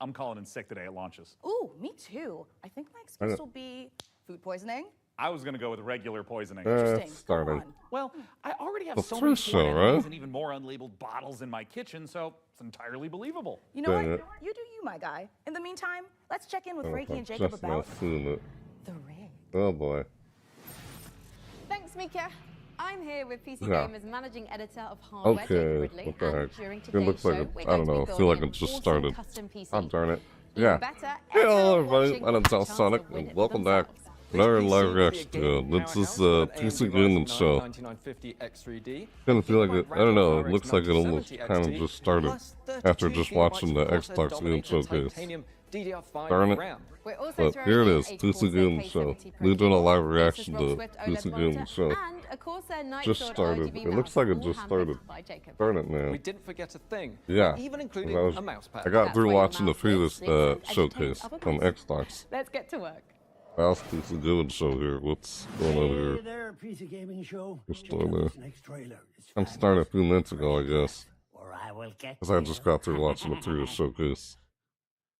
I'm calling in sick today at launches. Ooh, me too. I think my excuse will be food poisoning. I was gonna go with regular poisoning. Interesting. Starting. Go on. Well, I already have The so many first foreign show, right? enemies and even more unlabeled bottles in my kitchen, so it's entirely believable. You know what? Dang it. You do you, my guy. In the meantime, let's check in with Oh, Reiki I've and Jacob just now about seen it. the rig. Oh boy. Thanks, Mika. I'm here with PC Yeah. Gamer's managing editor of hardware, Jacob Okay. Ridley, What the and heck? during It today's looks like show, it, we're I going don't to be know. I feel like building it just an started. awesome custom PC. Oh darn it. Even Yeah. better, Hey, hello everyone everybody. watching My name's has a chance to Alsonic, win and it welcome back themselves. to another live reaction to this is PC Gaming Show. 9950 X3D. Kind of feel like it. I don't know. It looks like it almost kind of just started after just watching the Xbox Game Showcase. Darn it. We're also But throwing here it in is, a PC Corsair Gaming Show. K70 Pro We're doing a keyboard, live Asus reaction to ROG Swift OLED PC Gaming monitor, Show. and a Corsair Night Just Sword started. RGB It looks like it mouse, just all started. handpicked by Jacob. Darn it, man. We didn't forget a thing. Yeah. Even I including was- a mouse pad. I got That's through where your watching the mouse previous lives, lives, and showcase entertains from other Xbox. Let's get to work. How's PC Gaming Show here? What's going on Hey here? there, PC Gaming Show. What's Check going out on? this next trailer. It's I'm starting a few minutes ago, I guess. or I will get Because I you. just got through watching the previous showcase.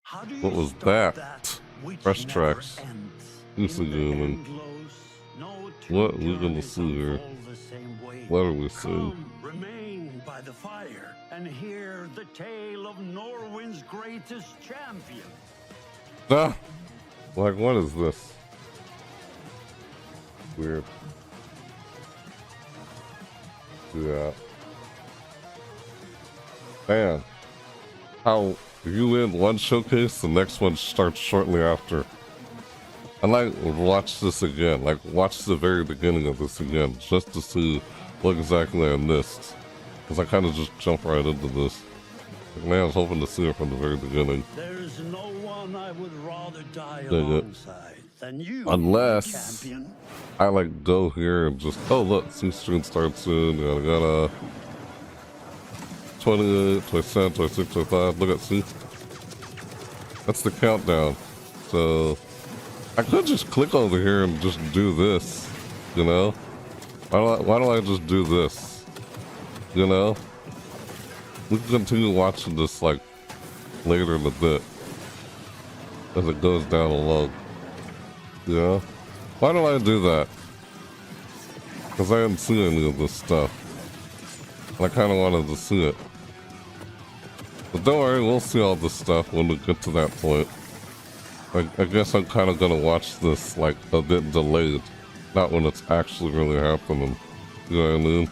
How do you What was stop that? which Fresh never tracks. ends? PC In the Gaming. endless, no two What we gonna journeys see here? unfold the same way. What are we seeing? Come, remain by the fire and hear the tale of Norway's greatest champion. Ah! Like, what is this? Weird. Yeah. Man. How you end one showcase, the next one starts shortly after. And like, watch this again. Like, watch the very beginning of this again, just to see what exactly I missed. Because I kind of just jumped right into this. Like, man, I was hoping to see it from the very beginning. There's no one I would rather die Dang it. alongside than you, Unless champion. I like go here and just, oh look, see stream starts soon. I got 28, 27, 26, 25. Look at, see? That's the countdown. So I could just click over here and just do this, you know? Why don't I just do this? You know? We can continue watching this like later in the bit as it goes down along. You know? Why don't I do that? Because I didn't see any of this stuff. And I kind of wanted to see it. But don't worry, we'll see all this stuff when we get to that point. I guess I'm kind of gonna watch this like a bit delayed, not when it's actually really happening. You know what I mean?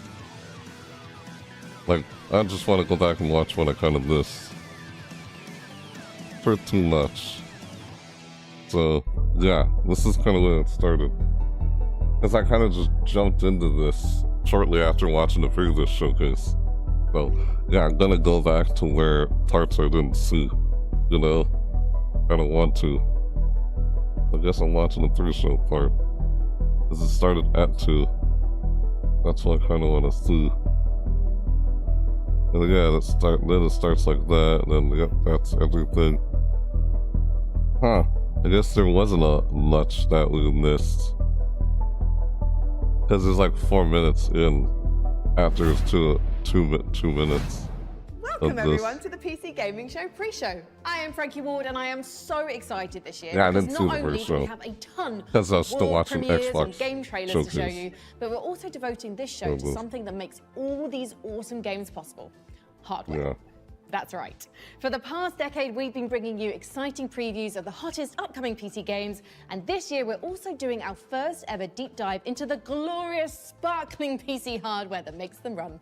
Like, I just want to go back and watch what I kind of missed. Pretty much. So, yeah, this is kind of where it started. Because I kind of just jumped into this shortly after watching the previous showcase. So, yeah, I'm gonna go back to where parts I didn't see, you know? I don't want to. I guess I'm watching the pre-show part. Because it started at 2. That's what I kind of want to see. And yeah, then it starts like that, and then yep, that's everything. Huh. I guess there wasn't much that we missed. Because it's like 4 minutes in after it's two minutes. Welcome everyone to the PC Gaming Show pre-show. I am Frankie Ward and I am so excited this year. Yeah, I because didn't see not the only first do we show. have a ton Because I was of still world watching premieres Xbox and game trailers to show showcase. you, but we're also devoting this show to Showcase. something that makes all these awesome games possible. Hardware. Yeah. That's right. For the past decade, we've been bringing you exciting previews of the hottest upcoming PC games, and this year we're also doing our first ever deep dive into the glorious, sparkling PC hardware that makes them run.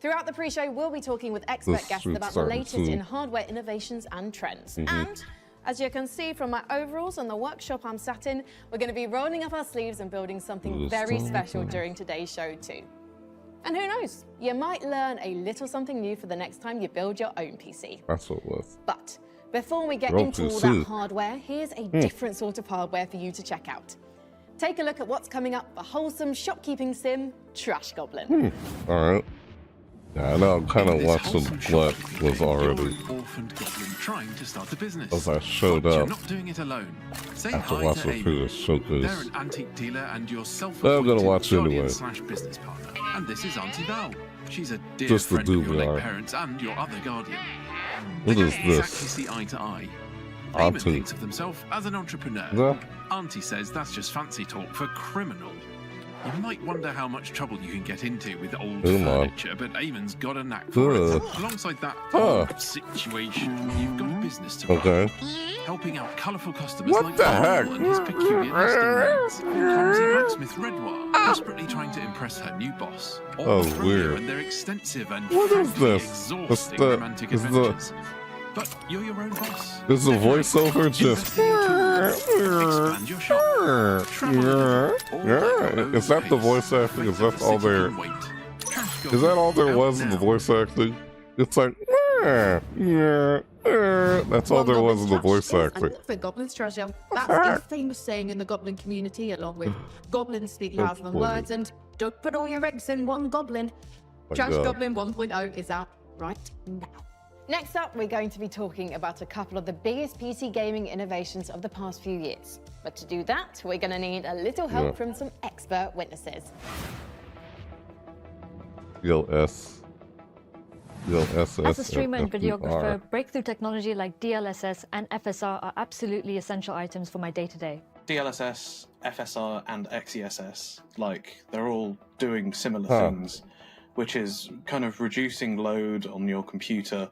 Throughout the pre-show, we'll be talking with expert This guests should about the start latest soon. in hardware innovations and trends. And as you can see from my overalls and the workshop I'm sat in, we're going to be rolling up our sleeves and building something This very time. special during today's show too. And who knows, you might learn a little something new for the next time you build your own PC. That's what it was. But before we get Your into all PC. that hardware, here's a different sort of hardware for you to check out. Take a look at what's coming up for wholesome shopkeeping sim, Trash Goblin. Alright. Yeah, I know I'm kind of watching what was already orphaned goblin trying to start a business. as I showed But you're up not doing it alone. Say after hi watching to the Amy. previous showcase. They're an antique dealer and your I'm self-appointed gonna watch guardian anyway. slash business partner. And this is Auntie Val. She's a dear Just to friend do of your late VR. parents and your other guardian. What They is don't this? exactly see eye to eye. Eamon Auntie. thinks of himself as an entrepreneur. Yeah. Auntie says that's just fancy talk for criminal. You might wonder how much trouble you can get into with old Come on. furniture, but Eamon's got a knack for it. Ugh. Alongside that Huh. situation, you've got a business to run. Okay. Helping out colourful customers What like the Paul heck? and his peculiar nesting needs. Clumsy blacksmith Redwar, desperately trying to impress her new boss. Or Oh, Froyo weird. and their extensive and What is frankly this? exhausting What's the- romantic is the- adventures. But you're your own boss. Is the voiceover just? Invest in your tools, expand your shop, travel a little, or Is that the voice acting? Is that all there? Is that all there was in the voice acting? It's like, that's all there was in the voice acting. The goblin's treasure. That's a famous saying in the goblin community, along with goblins speak louder than funny. words, and don't put all your eggs in one goblin. My Trash God. Goblin 1.0 is out right now. Next up, we're going to be talking about a couple of the biggest PC gaming innovations of the past few years. But to do that, we're going to need a little help Yeah. from some expert witnesses. DLS. As a streamer and videographer, FFR. breakthrough technology like DLSS and FSR are absolutely essential items for my day-to-day. DLSS, FSR, and XESS, they're all doing similar things, which is kind of reducing load on your computer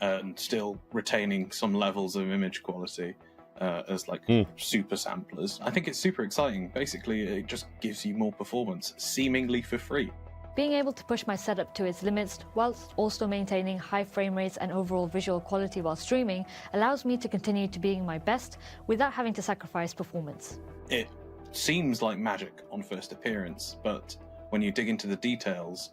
and still retaining some levels of image quality as super samplers. I think it's super exciting. Basically, it just gives you more performance, seemingly for free. Being able to push my setup to its limits whilst also maintaining high frame rates and overall visual quality while streaming allows me to continue to being my best without having to sacrifice performance. It seems like magic on first appearance, but when you dig into the details,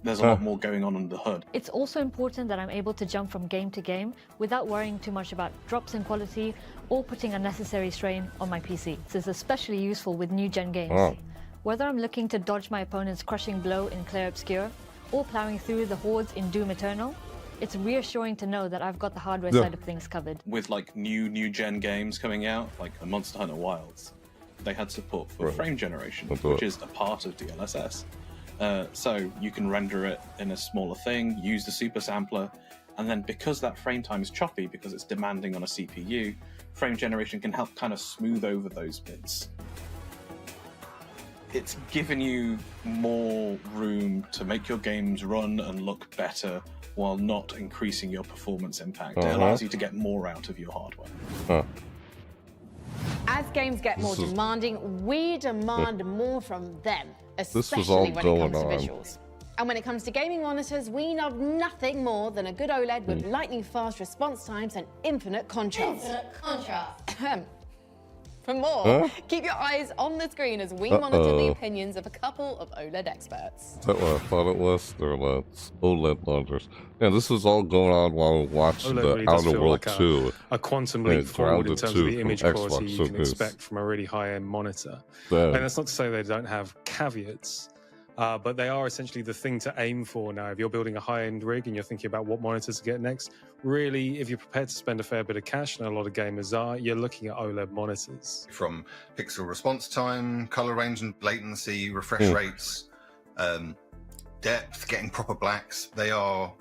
there's a lot more going on under the hood. It's also important that I'm able to jump from game to game without worrying too much about drops in quality or putting unnecessary strain on my PC. This is especially useful with new-gen games. Whether I'm looking to dodge my opponent's crushing blow in Clear Obscure or plowing through the hordes in Doom Eternal, it's reassuring to know that I've got the hardware side of things covered. With new-gen games coming out, like a Monster Hunter Wilds, they had support for frame generation, which is a part of DLSS. So you can render it in a smaller thing, use the super sampler, and then because that frame time is choppy, because it's demanding on a CPU, frame generation can help kind of smooth over those bits. It's given you more room to make your games run and look better while not increasing your performance impact. It allows you to get more out of your hardware. As games get more demanding, we demand more from them, was all especially when it going comes to on. visuals. And when it comes to gaming monitors, we love nothing more than a good OLED with lightning-fast response times and infinite contrast. For more, keep your eyes on the screen as we monitor the opinions of a couple of OLED experts. Is that what I thought it was? They're OLED monitors. Yeah, this was all going on while we watched OLED the really does Outer feel World like 2. a quantum leap Yeah, forward in Grounded terms 2 of the from image quality Xbox you can Showcase. expect from a really high-end monitor. Yeah. And that's not to say they don't have caveats, but they are essentially the thing to aim for now. If you're building a high-end rig and you're thinking about what monitors to get next, really, if you're prepared to spend a fair bit of cash, and a lot of gamers are, you're looking at OLED monitors. From pixel response time, color range and latency, refresh rates, depth, getting proper blacks, they are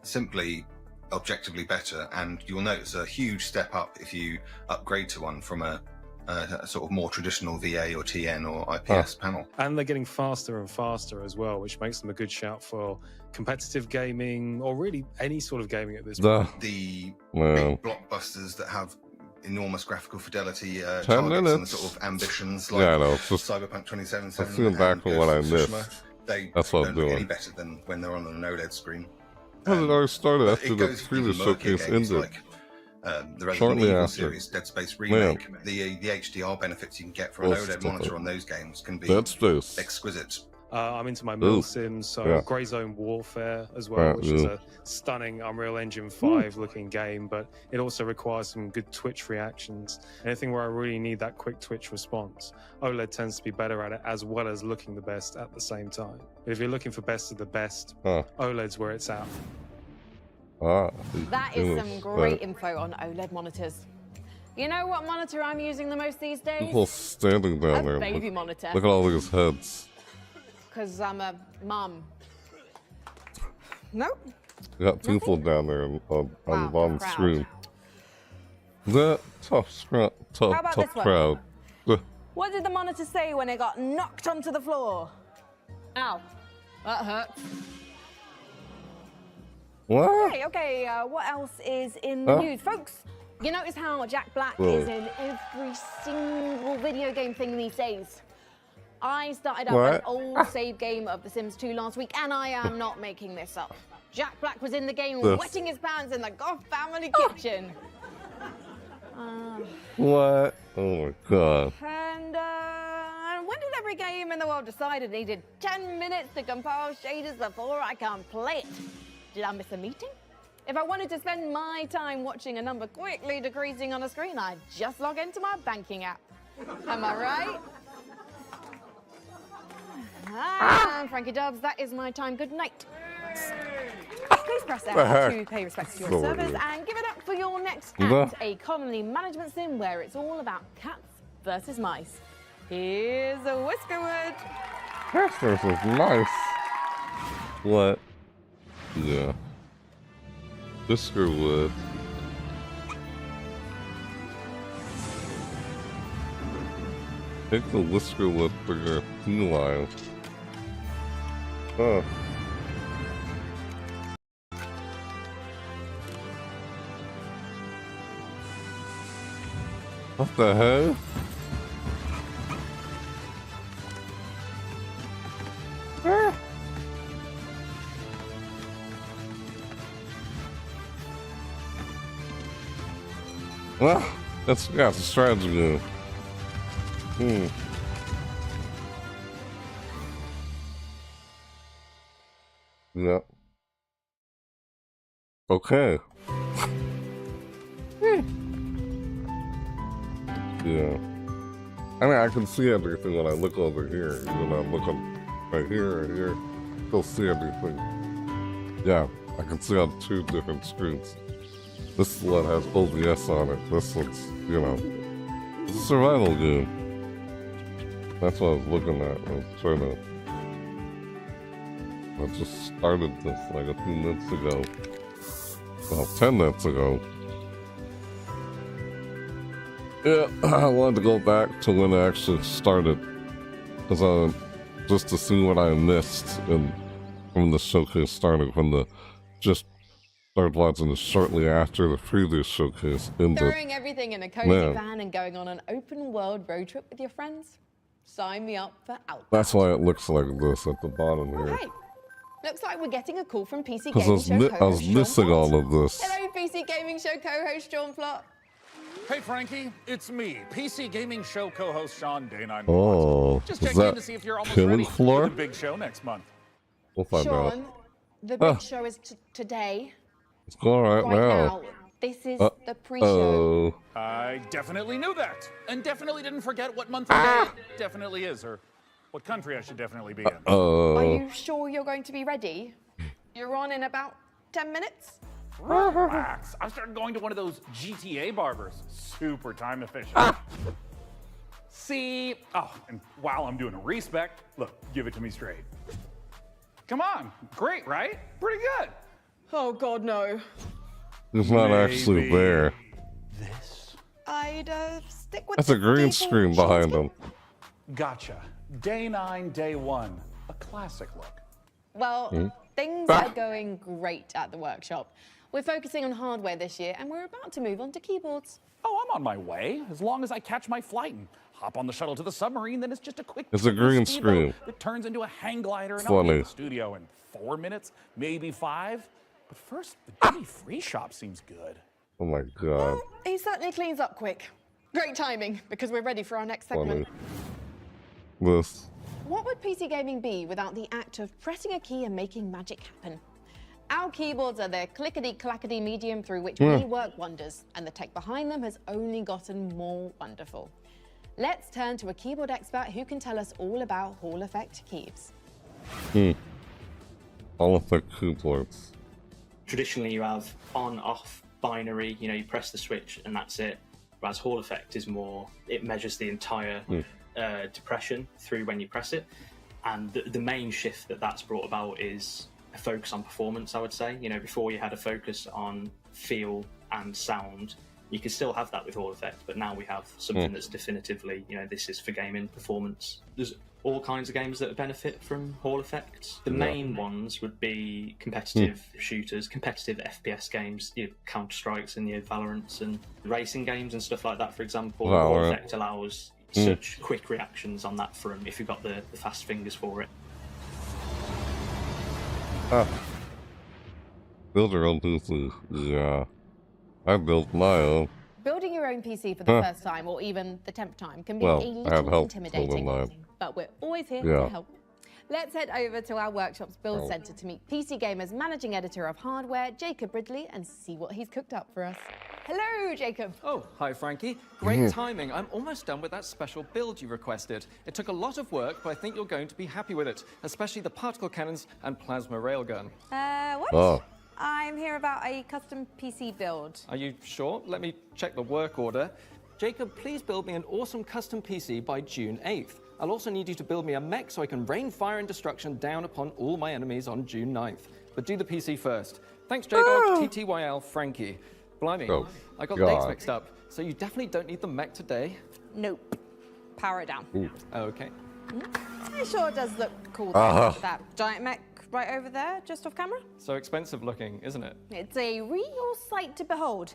simply objectively better, and you'll notice a huge step up if you upgrade to one from a sort of more traditional VA or TN or IPS panel. And they're getting faster and faster as well, which makes them a good shout for competitive gaming, or really any sort of gaming at this point. The Well, big blockbusters that have enormous graphical fidelity 10 targets and the minutes. sort of ambitions like Yeah, I know, it's just- Cyberpunk 2077 I'm feeling back on what I Ghost of missed. Tsushima, they That's what don't I'm look any doing. better than when they're on an OLED screen. Well, it already started but after it the goes previous even murkier showcase games ended. like the Resident Shortly Evil after. series, Dead Space Man. Remake, the HDR benefits you can get for an Well, OLED it's monitor different. on those games can be Dead Space. exquisite. I'm into my mill Ooh. sims, so Yeah. Grey Zone Warfare as well, which is yeah. a stunning Unreal Engine 5 looking game, but it also requires some good Twitch reactions. Anything where I really need that quick Twitch response, OLED tends to be better at it, as well as looking the best at the same time. If you're looking for best of the best, OLED's where it's at. That is some great info on OLED monitors. You know what monitor I'm using the most these days? People standing down A there. baby Look, monitor. look at all these heads. Because I'm a mum. Nope. Got people down there on the bottom screen. That tough crowd. What did the monitor say when it got knocked onto the floor? Ow. That hurts. What? Okay, what else is in the news? Folks, you notice how Jack Black is in every single video game thing these days? I started up an old save game of The Sims 2 last week, and I am not making this up. Jack Black was in the game wetting his pants in the Goff family kitchen. What? Oh my god. And when did every game in the world decide it needed 10 minutes to compile shaders before I can play it? Did I miss a meeting? If I wanted to spend my time watching a number quickly decreasing on a screen, I'd just log into my banking app. Am I right? I'm Frankie Dubs. That is my time. Good night. Please press F to pay respects to your servers and give it up for your next act, a colony management sim where it's all about cats versus mice. Here's a Whiskerwood. Cats versus mice? What? Yeah. Whiskerwood. Take the Whiskerwood for your feline. Huh. What the hell? Ah. Well, it's a strategy game. Yeah. Okay. Yeah. I mean, I can see everything when I look over here. Even when I'm looking right here and here, still see everything. Yeah, I can see on 2 different screens. This one has OBS on it. This one's, you know, it's a survival game. That's what I was looking at. I was trying to. I just started this like a few minutes ago. Well, 10 minutes ago. Yeah, I wanted to go back to when I actually started, because just to see what I missed from the showcase started, when the just started watching this shortly after the previous showcase ended. Throwing everything in a cozy van and going on an open world road trip with your friends? Sign me up for Outbound. That's why it looks like this at the bottom here. Okay. Looks like we're getting a call from PC Gaming Show co-host I was missing all of this. Hello, PC Gaming Show co-host Sean Plott. Hey Frankie, it's me, PC Gaming Show co-host Sean Day9. Oh, just is checking in that to see if you're almost Killing ready Floor? for the big show next month. We'll find out. Sean, the big show is today. It's going right now. This is the pre-show. I definitely knew that, and definitely didn't forget what month and day definitely is, or what country I should definitely be in. Are you sure you're going to be ready? You're on in about 10 minutes? Relax. I started going to one of those GTA barbers. Super time efficient. See? Oh, and while I'm doing a respec, look, give it to me straight. Come on. Great, right? Pretty good. Oh, God, no. It's not actually there. This? I'd stick with That's a green screen behind him. Gotcha. Day 9, day 1. A classic look. Well, things are going great at the workshop. We're focusing on hardware this year, and we're about to move on to keyboards. Oh, I'm on my way. As long as I catch my flight and hop on the shuttle to the submarine, then it's just a quick It's a green screen. that turns into a hang glider, and Funny. I'll be in the studio in 4 minutes, maybe 5. But first, the duty-free shop seems good. Oh my god. He certainly cleans up quick. Great timing, because we're ready for our next segment. This. What would PC gaming be without the act of pressing a key and making magic happen? Our keyboards are the clickety-clackety medium through which we work wonders, and the tech behind them has only gotten more wonderful. Let's turn to a keyboard expert who can tell us all about Hall effect keys. Hall effect keyboards. Traditionally, you have on-off binary. You know, you press the switch and that's it. Whereas Hall effect is more, it measures the entire depression through when you press it. And the main shift that's brought about is a focus on performance, I would say. You know, before you had a focus on feel and sound. You can still have that with Hall Effect, but now we have something that's definitively, you know, this is for gaming performance. There's all kinds of games that benefit from Hall Effects. The main ones would be competitive shooters, competitive FPS games, your Counter-Strikes and your Valorants and racing games and stuff like that, for example. Hall Effect allows such quick reactions on that front if you've got the fast fingers for it. Build your own PC. Yeah. I built my own. Building your own PC for the first time, or even the 10th time, can be a little intimidating, but we're always here to help. Let's head over to our workshop's build centre to meet PC Gamer's managing editor of hardware, Jacob Ridley, and see what he's cooked up for us. Hello, Jacob. Oh, hi, Frankie. Great timing. I'm almost done with that special build you requested. It took a lot of work, but I think you're going to be happy with it, especially the particle cannons and plasma railgun. What? Oh. I'm here about a custom PC build. Are you sure? Let me check the work order. Jacob, please build me an awesome custom PC by June 8th. I'll also need you to build me a mech so I can rain fire and destruction down upon all my enemies on June 9th. But do the PC first. Thanks, J-Dog, TTYL, Frankie. Blimey, I got the dates mixed up, so you definitely don't need the mech today. Nope. Power it down. Okay. It sure does look cool, though. That giant mech right over there, just off camera. So expensive looking, isn't it? It's a real sight to behold.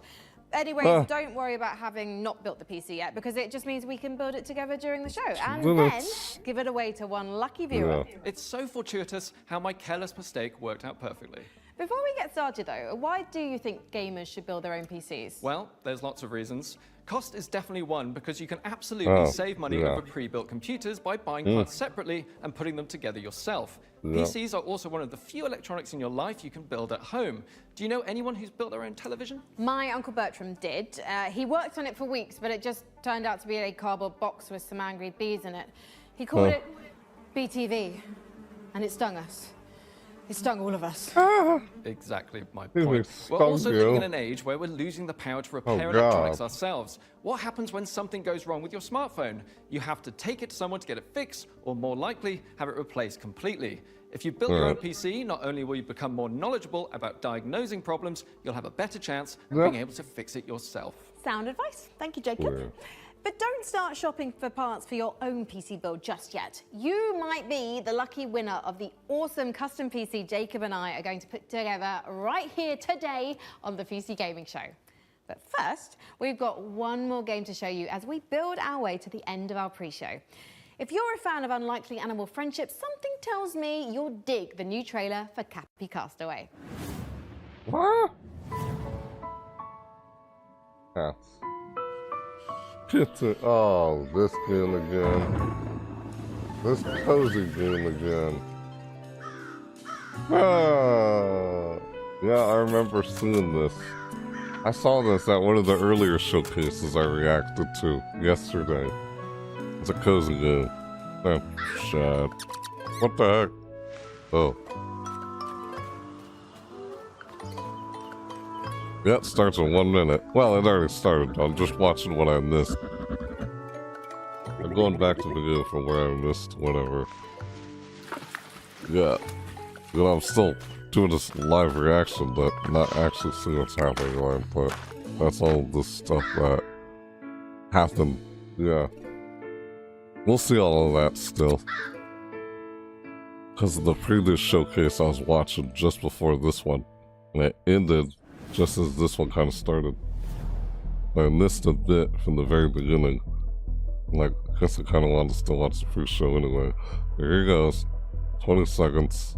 Anyway, don't worry about having not built the PC yet, because it just means we can build it together during the show and then give it away to one lucky viewer. It's so fortuitous how my careless mistake worked out perfectly. Before we get started though, why do you think gamers should build their own PCs? Well, there's lots of reasons. Cost is definitely one, because you can absolutely save money over pre-built computers by buying parts separately and putting them together yourself. PCs are also one of the few electronics in your life you can build at home. Do you know anyone who's built their own television? My Uncle Bertram did. He worked on it for weeks, but it just turned out to be a cardboard box with some angry bees in it. He called it BTV, and it stung us. It stung all of us. Exactly my point. We're also living in an age where we're losing the power to repair electronics ourselves. What happens when something goes wrong with your smartphone? You have to take it to someone to get it fixed, or more likely, have it replaced completely. If you build your own PC, not only will you become more knowledgeable about diagnosing problems, you'll have a better chance of being able to fix it yourself. Sound advice. Thank you, Jacob. But don't start shopping for parts for your own PC build just yet. You might be the lucky winner of the awesome custom PC Jacob and I are going to put together right here today on the PC Gaming Show. But first, we've got one more game to show you as we build our way to the end of our pre-show. If you're a fan of Unlikely Animal Friendship, something tells me you'll dig the new trailer for Cappy Castaway. What? Oh, this game again. This cozy game again. Yeah, I remember seeing this. I saw this at one of the earlier showcases I reacted to yesterday. It's a cozy game. Oh, shit. What the heck? Oh. Yeah, it starts in 1 minute. Well, it already started. I'm just watching what I missed. I'm going back to the video from where I missed whatever. Yeah. You know, I'm still doing this live reaction, but not actually seeing what's happening live, but that's all the stuff that happened. Yeah. We'll see all of that still. Because of the previous showcase I was watching just before this one. And it ended just as this one kind of started. I missed a bit from the very beginning. Like, I guess I kind of wanted to still watch the pre-show anyway. Here he goes. 20 seconds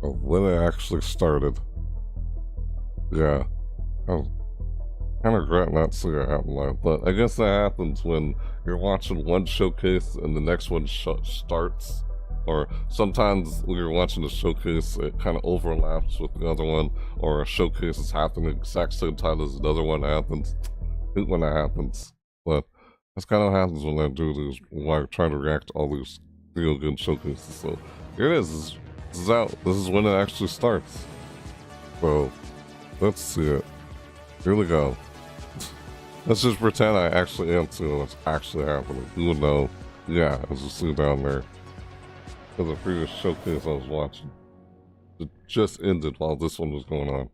of when it actually started. Yeah. I'm kind of regret not seeing it happen live, but I guess that happens when you're watching one showcase and the next one starts. Or sometimes when you're watching a showcase, it kind of overlaps with the other one, or a showcase is happening at the exact same time as another one happens. I hate when that happens. But that's kind of what happens when I do these, when I try to react to all these video game showcases. So here it is. This is out. This is when it actually starts. So let's see it. Here we go. Let's just pretend I actually am seeing what's actually happening. You will know. Yeah, as you see down there. For the previous showcase I was watching. It just ended while this one was going on.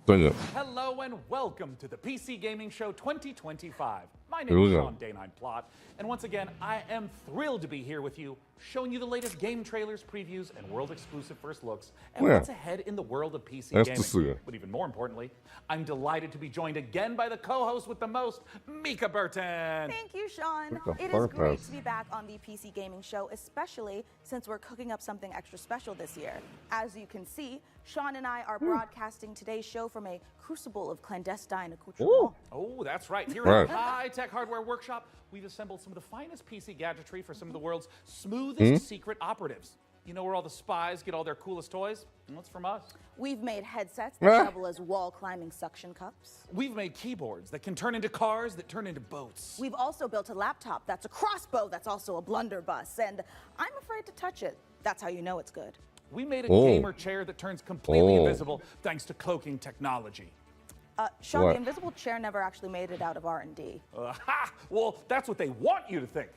Dang it. Hello and welcome to the PC Gaming Show 2025. My Here name we is go. Sean Day9 Plot, and once again, I am thrilled to be here with you, showing you the latest game trailers, previews, and world-exclusive first looks, and Yeah. what's ahead in the world of PC Nice to gaming. see ya. But even more importantly, I'm delighted to be joined again by the co-host with the most, Mika Burton. Thank you, Sean. Mika It is Burton. great to be back on the PC Gaming Show, especially since we're cooking up something extra special this year. As you can see, Sean and I are broadcasting today's show from a crucible of clandestine accoutrements. Oh, that's right. Here Right. at High Tech Hardware Workshop, we've assembled some of the finest PC gadgetry for some of the world's smoothest secret operatives. You know where all the spies get all their coolest toys? Well, it's from us. We've made headsets that double as wall-climbing suction cups. We've made keyboards that can turn into cars that turn into boats. We've also built a laptop that's a crossbow that's also a blunderbuss, and I'm afraid to touch it. That's how you know it's good. We made a Oh. gamer chair that turns completely Oh. invisible thanks to cloaking technology. Sean, What? the invisible chair never actually made it out of R&D. Ha! Well, that's what they want you to think.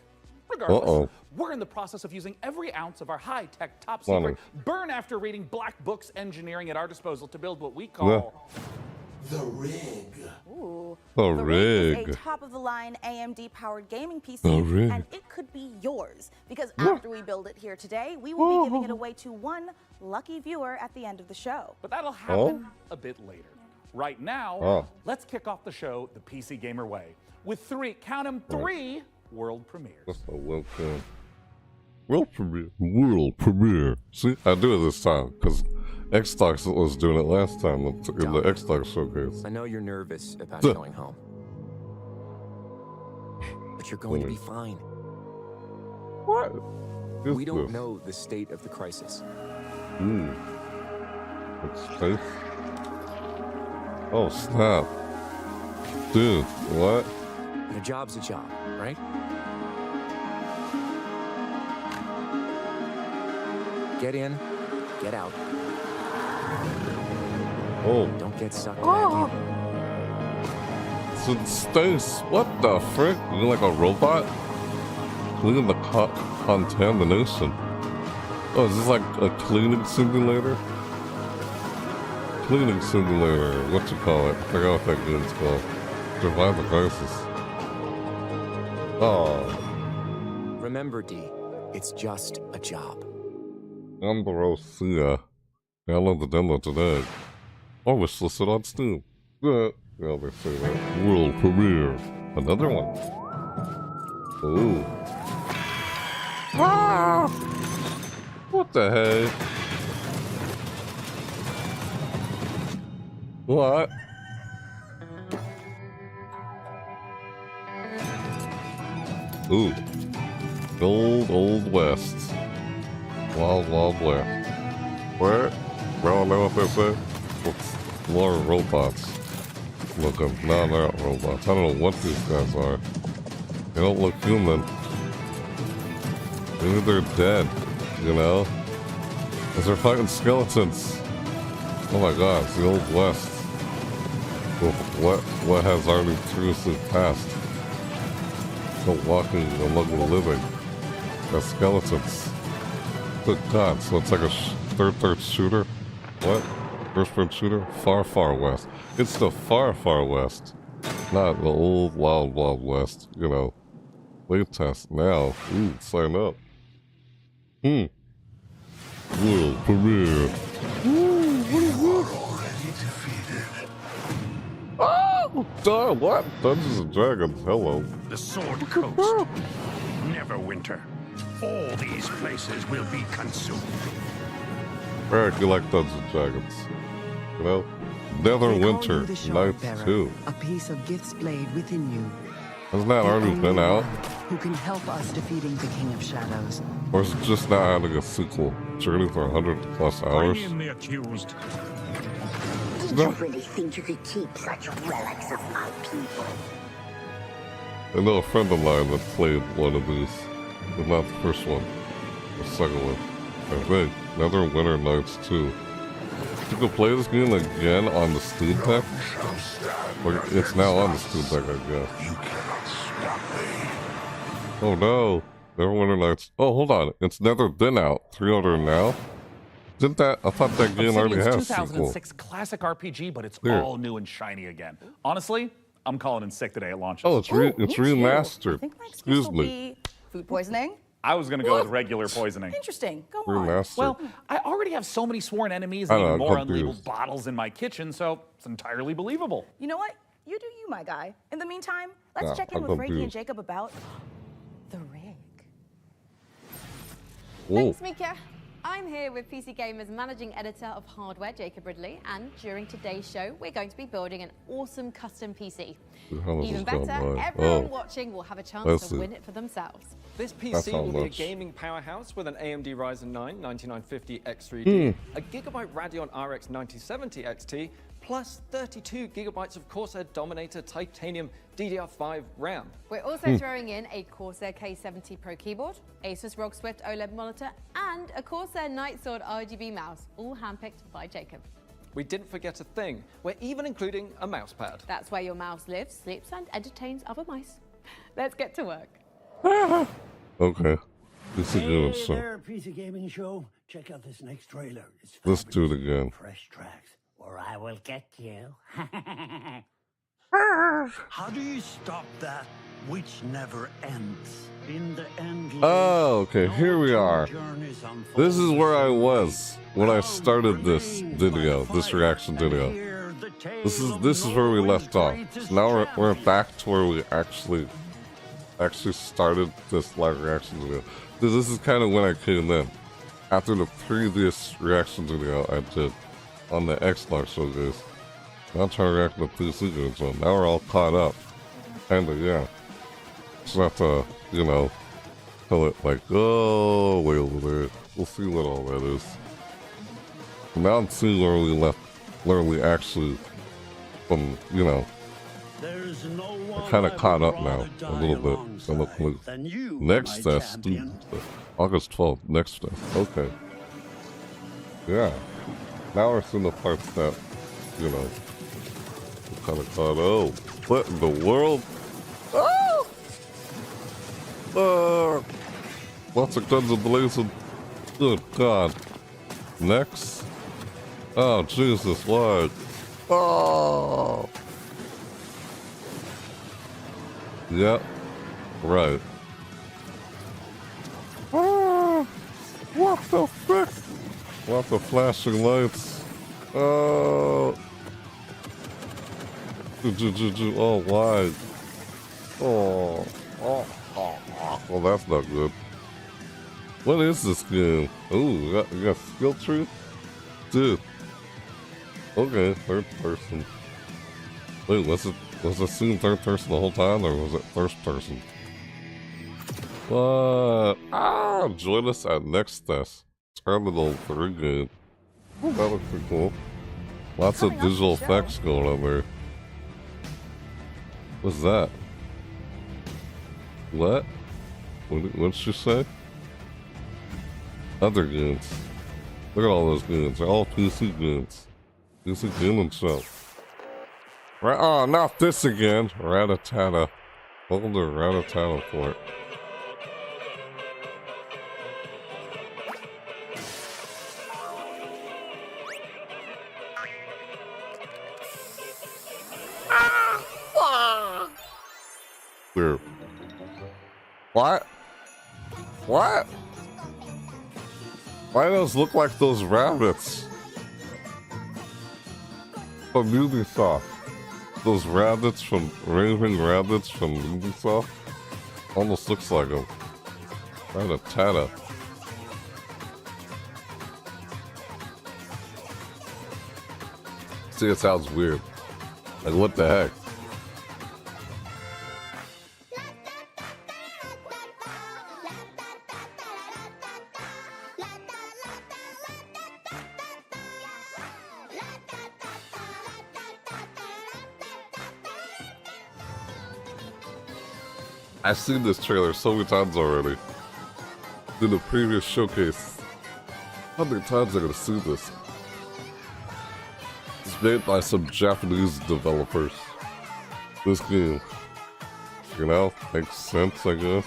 Regardless, Uh-oh. we're in the process of using every ounce of our high-tech, top Funny. secret, burn after reading black books engineering at our disposal to build what we call the rig. Ooh. The Rig is rig. a top-of-the-line AMD-powered gaming PC, The rig. and it could be yours. Because after we build it here today, we will be giving it away to one lucky viewer at the end of the show. But that'll happen a bit later. Right now, Oh. let's kick off the show the PC Gamer way with count 'em, three world premieres. That's a welcome. World premiere. World premiere. See, I do it this time because Xbox was doing it last time in the Xbox showcase. I know you're nervous about Duh. going home. But you're going to be fine. What? We don't know the state of the crisis. It's space. Oh, snap. Dude, what? But a job's a job, right? Get in, get out. Oh. Don't get sucked back in. It's in space. What the frick? You like a robot? Cleaning the contamination. Oh, is this like a cleaning simulator? Cleaning simulator. What you call it? I forgot what that game's called. Survive the crisis. Oh. Remember, D, it's just a job. Ambrosía. Download the demo today. Or wish listed on Steam. Yeah, they say that. World premiere. Another one. Ooh. Ah! What the heck? What? Ooh. Old West. Wild West. Where? Well, I know what they say. It's more robots. Looking. No, they're not robots. I don't know what these guys are. They don't look human. Maybe they're dead, you know? Because they're fighting skeletons. Oh my god, it's the Old West. What has already previously passed? No walking among the living. Got skeletons. Good god, so it's like a third shooter? What? First-person shooter? Far West. It's the Far West. Not the old Wild West, you know. Wave test now. Ooh, sign up. World premiere. Oh, darn, what? Dungeons and Dragons, hello. The Sword Coast. Neverwinter. All these places will be consumed. Eric, you like Dungeons and Dragons. You know? Neverwinter, Nights 2. A piece of gifts blade within you. Hasn't that already been out? Who can help us defeating the King of Shadows? Or is it just now having a sequel? Journey for 100 plus hours? Bring in the accused. Did you really think you could keep such relics of my people? I know a friend of mine that played one of these. But not the first one. The second one. I think. Neverwinter Nights 2. You can play this game again on the Steam Deck? Or it's now on the Steam Deck, I guess. Oh no. Neverwinter Nights. Oh, hold on. It's never been out. 300 now? Didn't that? I thought that game already Obsidian's has sequel. 2006 classic RPG, but it's Weird. all new and shiny again. Honestly, I'm calling in sick today at launch. Oh, it's remastered. Excuse me. Food poisoning? I was gonna go with regular poisoning. Interesting. Go on. Remastered. Well, I already have so many sworn enemies I and know, even more I'm confused. unlabeled bottles in my kitchen, so it's entirely believable. You know what? You do you, my guy. In the meantime, let's Nah, check in I'm with Frankie and confused. Jacob about the rig. Whoa. Thanks, Mika. I'm here with PC Gamer's managing editor of hardware, Jacob Ridley, and during today's show, we're going to be building an awesome custom PC. How Even does this better, go by? everyone watching will have a I chance see. to win it for themselves. This That's PC how will be a much. gaming powerhouse with an AMD Ryzen 9 9950 X3D, Hmm. a Gigabyte Radeon RX 9070 XT, plus 32 gigabytes of Corsair Dominator Titanium DDR5 RAM. We're also throwing in a Corsair K70 Pro keyboard, Asus ROG Swift OLED monitor, and a Corsair Nightsword RGB mouse, all handpicked by Jacob. We didn't forget a thing. We're even including a mouse pad. That's where your mouse lives, sleeps, and entertains other mice. Let's get to work. Okay. This is good. Hey So there, PC Gaming Show. Check out this next trailer. It's let's do it again. fresh tracks, or I will get you. How do you stop that which never ends? In the endless. Oh, okay. Here we are. journeys unfold. This is where I was when I started this video, this reaction video. This is where we left off. So now we're back to where we actually started this live reaction video. This is kind of when I came in after the previous reaction video I did on the Xbox showcase. Now I'm trying to react to the PC game, so now we're all caught up. Kinda, yeah. Just have to, you know, tell it like, oh, wait a minute. We'll see what all that is. Now I'm seeing where we left, where we actually, from, you know, I kind of caught up now, a little bit. So look, next test, August 12th, next test, okay. Yeah. Now we're seeing the parts that, you know, we kind of caught, oh, what in the world? Lots of guns blazing. Good God. Next. Oh, Jesus, why? Oh. Yep. Right. What the frick? What the flashing lights? Oh. Oh, why? Oh. Well, that's not good. What is this game? Ooh, you got skill tree? Dude. Okay, third person. Wait, was it seen third person the whole time, or was it first person? What? Ah, join us at next test. Terminal 3 game. Oh, that looks pretty cool. Lots of visual effects going on there. What's that? What? What did she say? Other games. Look at all those games. They're all PC games. PC gaming show. Right? Oh, not this again. Ratatata. Welcome to Ratatata Port. Weird. What? What? Why do those look like those rabbits from Ubisoft? Those rabbits from Raving Rabbits from Ubisoft? Almost looks like them. Ratatata. See, it sounds weird. Like, what the heck? I've seen this trailer so many times already. In the previous showcase. How many times am I gonna see this? It's made by some Japanese developers. This game. You know, makes sense, I guess.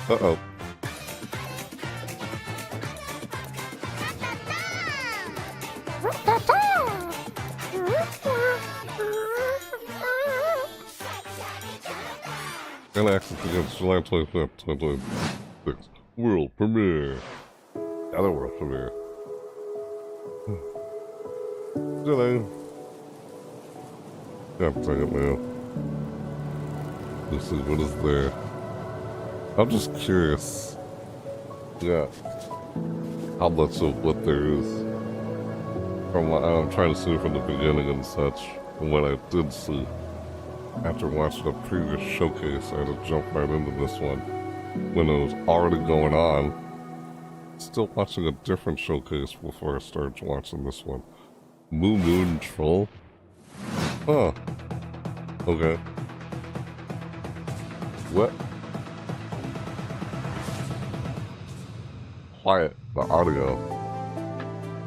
Uh-oh. And access against July 25th, 2026. World premiere. Other world premiere. Hello. God dang it, man. Let's see what is there. I'm just curious. Yeah. How much of what there is. From what I'm trying to see from the beginning and such. From what I did see. After watching a previous showcase, I had to jump right into this one. When it was already going on. Still watching a different showcase before I started watching this one. Moon Troll? Huh. Okay. What? Quiet, the audio.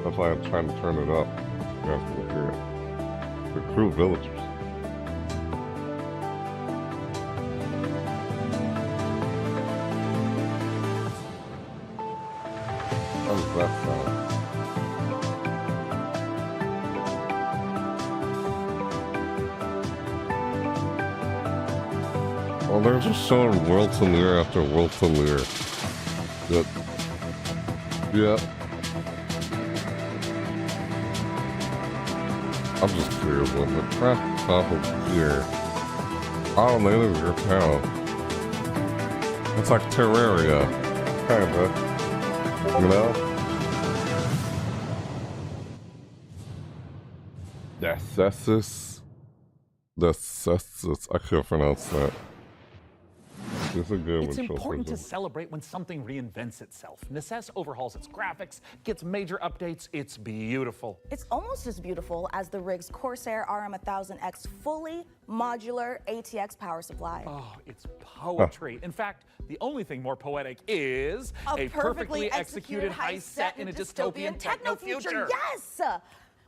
That's why I'm trying to turn it up. You guys can hear it. Recruit villagers. How does that sound? Well, they're just showing world premiere after world premiere. Yep. Yeah. I'm just curious when the craft top of here. Automated your town. It's like Terraria. Kinda. You know? The Cessus. I can't pronounce that. It's important to celebrate when something reinvents itself. Necess overhauls its graphics, gets major updates. It's beautiful. It's almost as beautiful as the rig's Corsair RM1000X fully modular ATX power supply. Oh, it's poetry. In fact, the only thing more poetic is a perfectly executed heist set in a dystopian techno future. Yes!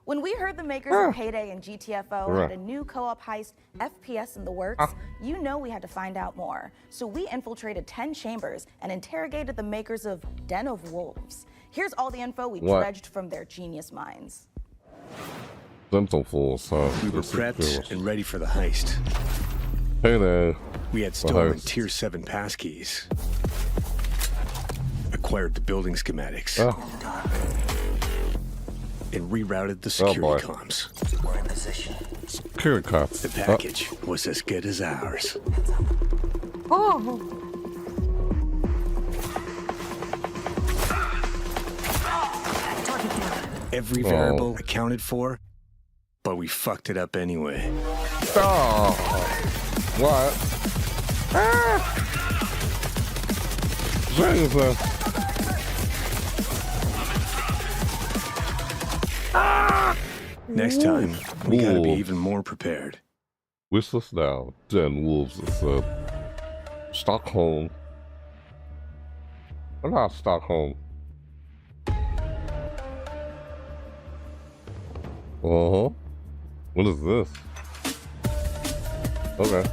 When we heard the makers of Payday and GTFO had a new co-op heist FPS in the works, you know we had to find out more. So we infiltrated 10 chambers and interrogated the makers of Den of Wolves. Here's all the info we dredged from their genius minds. Dental Fools, huh? We were prepped and ready for the heist. Payday. We had stolen Tier 7 passkeys. Acquired the building schematics. And rerouted the security comms. We're in position. Security comms. The package was as good as ours. Every variable accounted for, but we fucked it up anyway. What? Jesus. Next time, we gotta be even more prepared. Wish us now. Den Wolves, it said. Stockholm. What about Stockholm? What is this? Okay.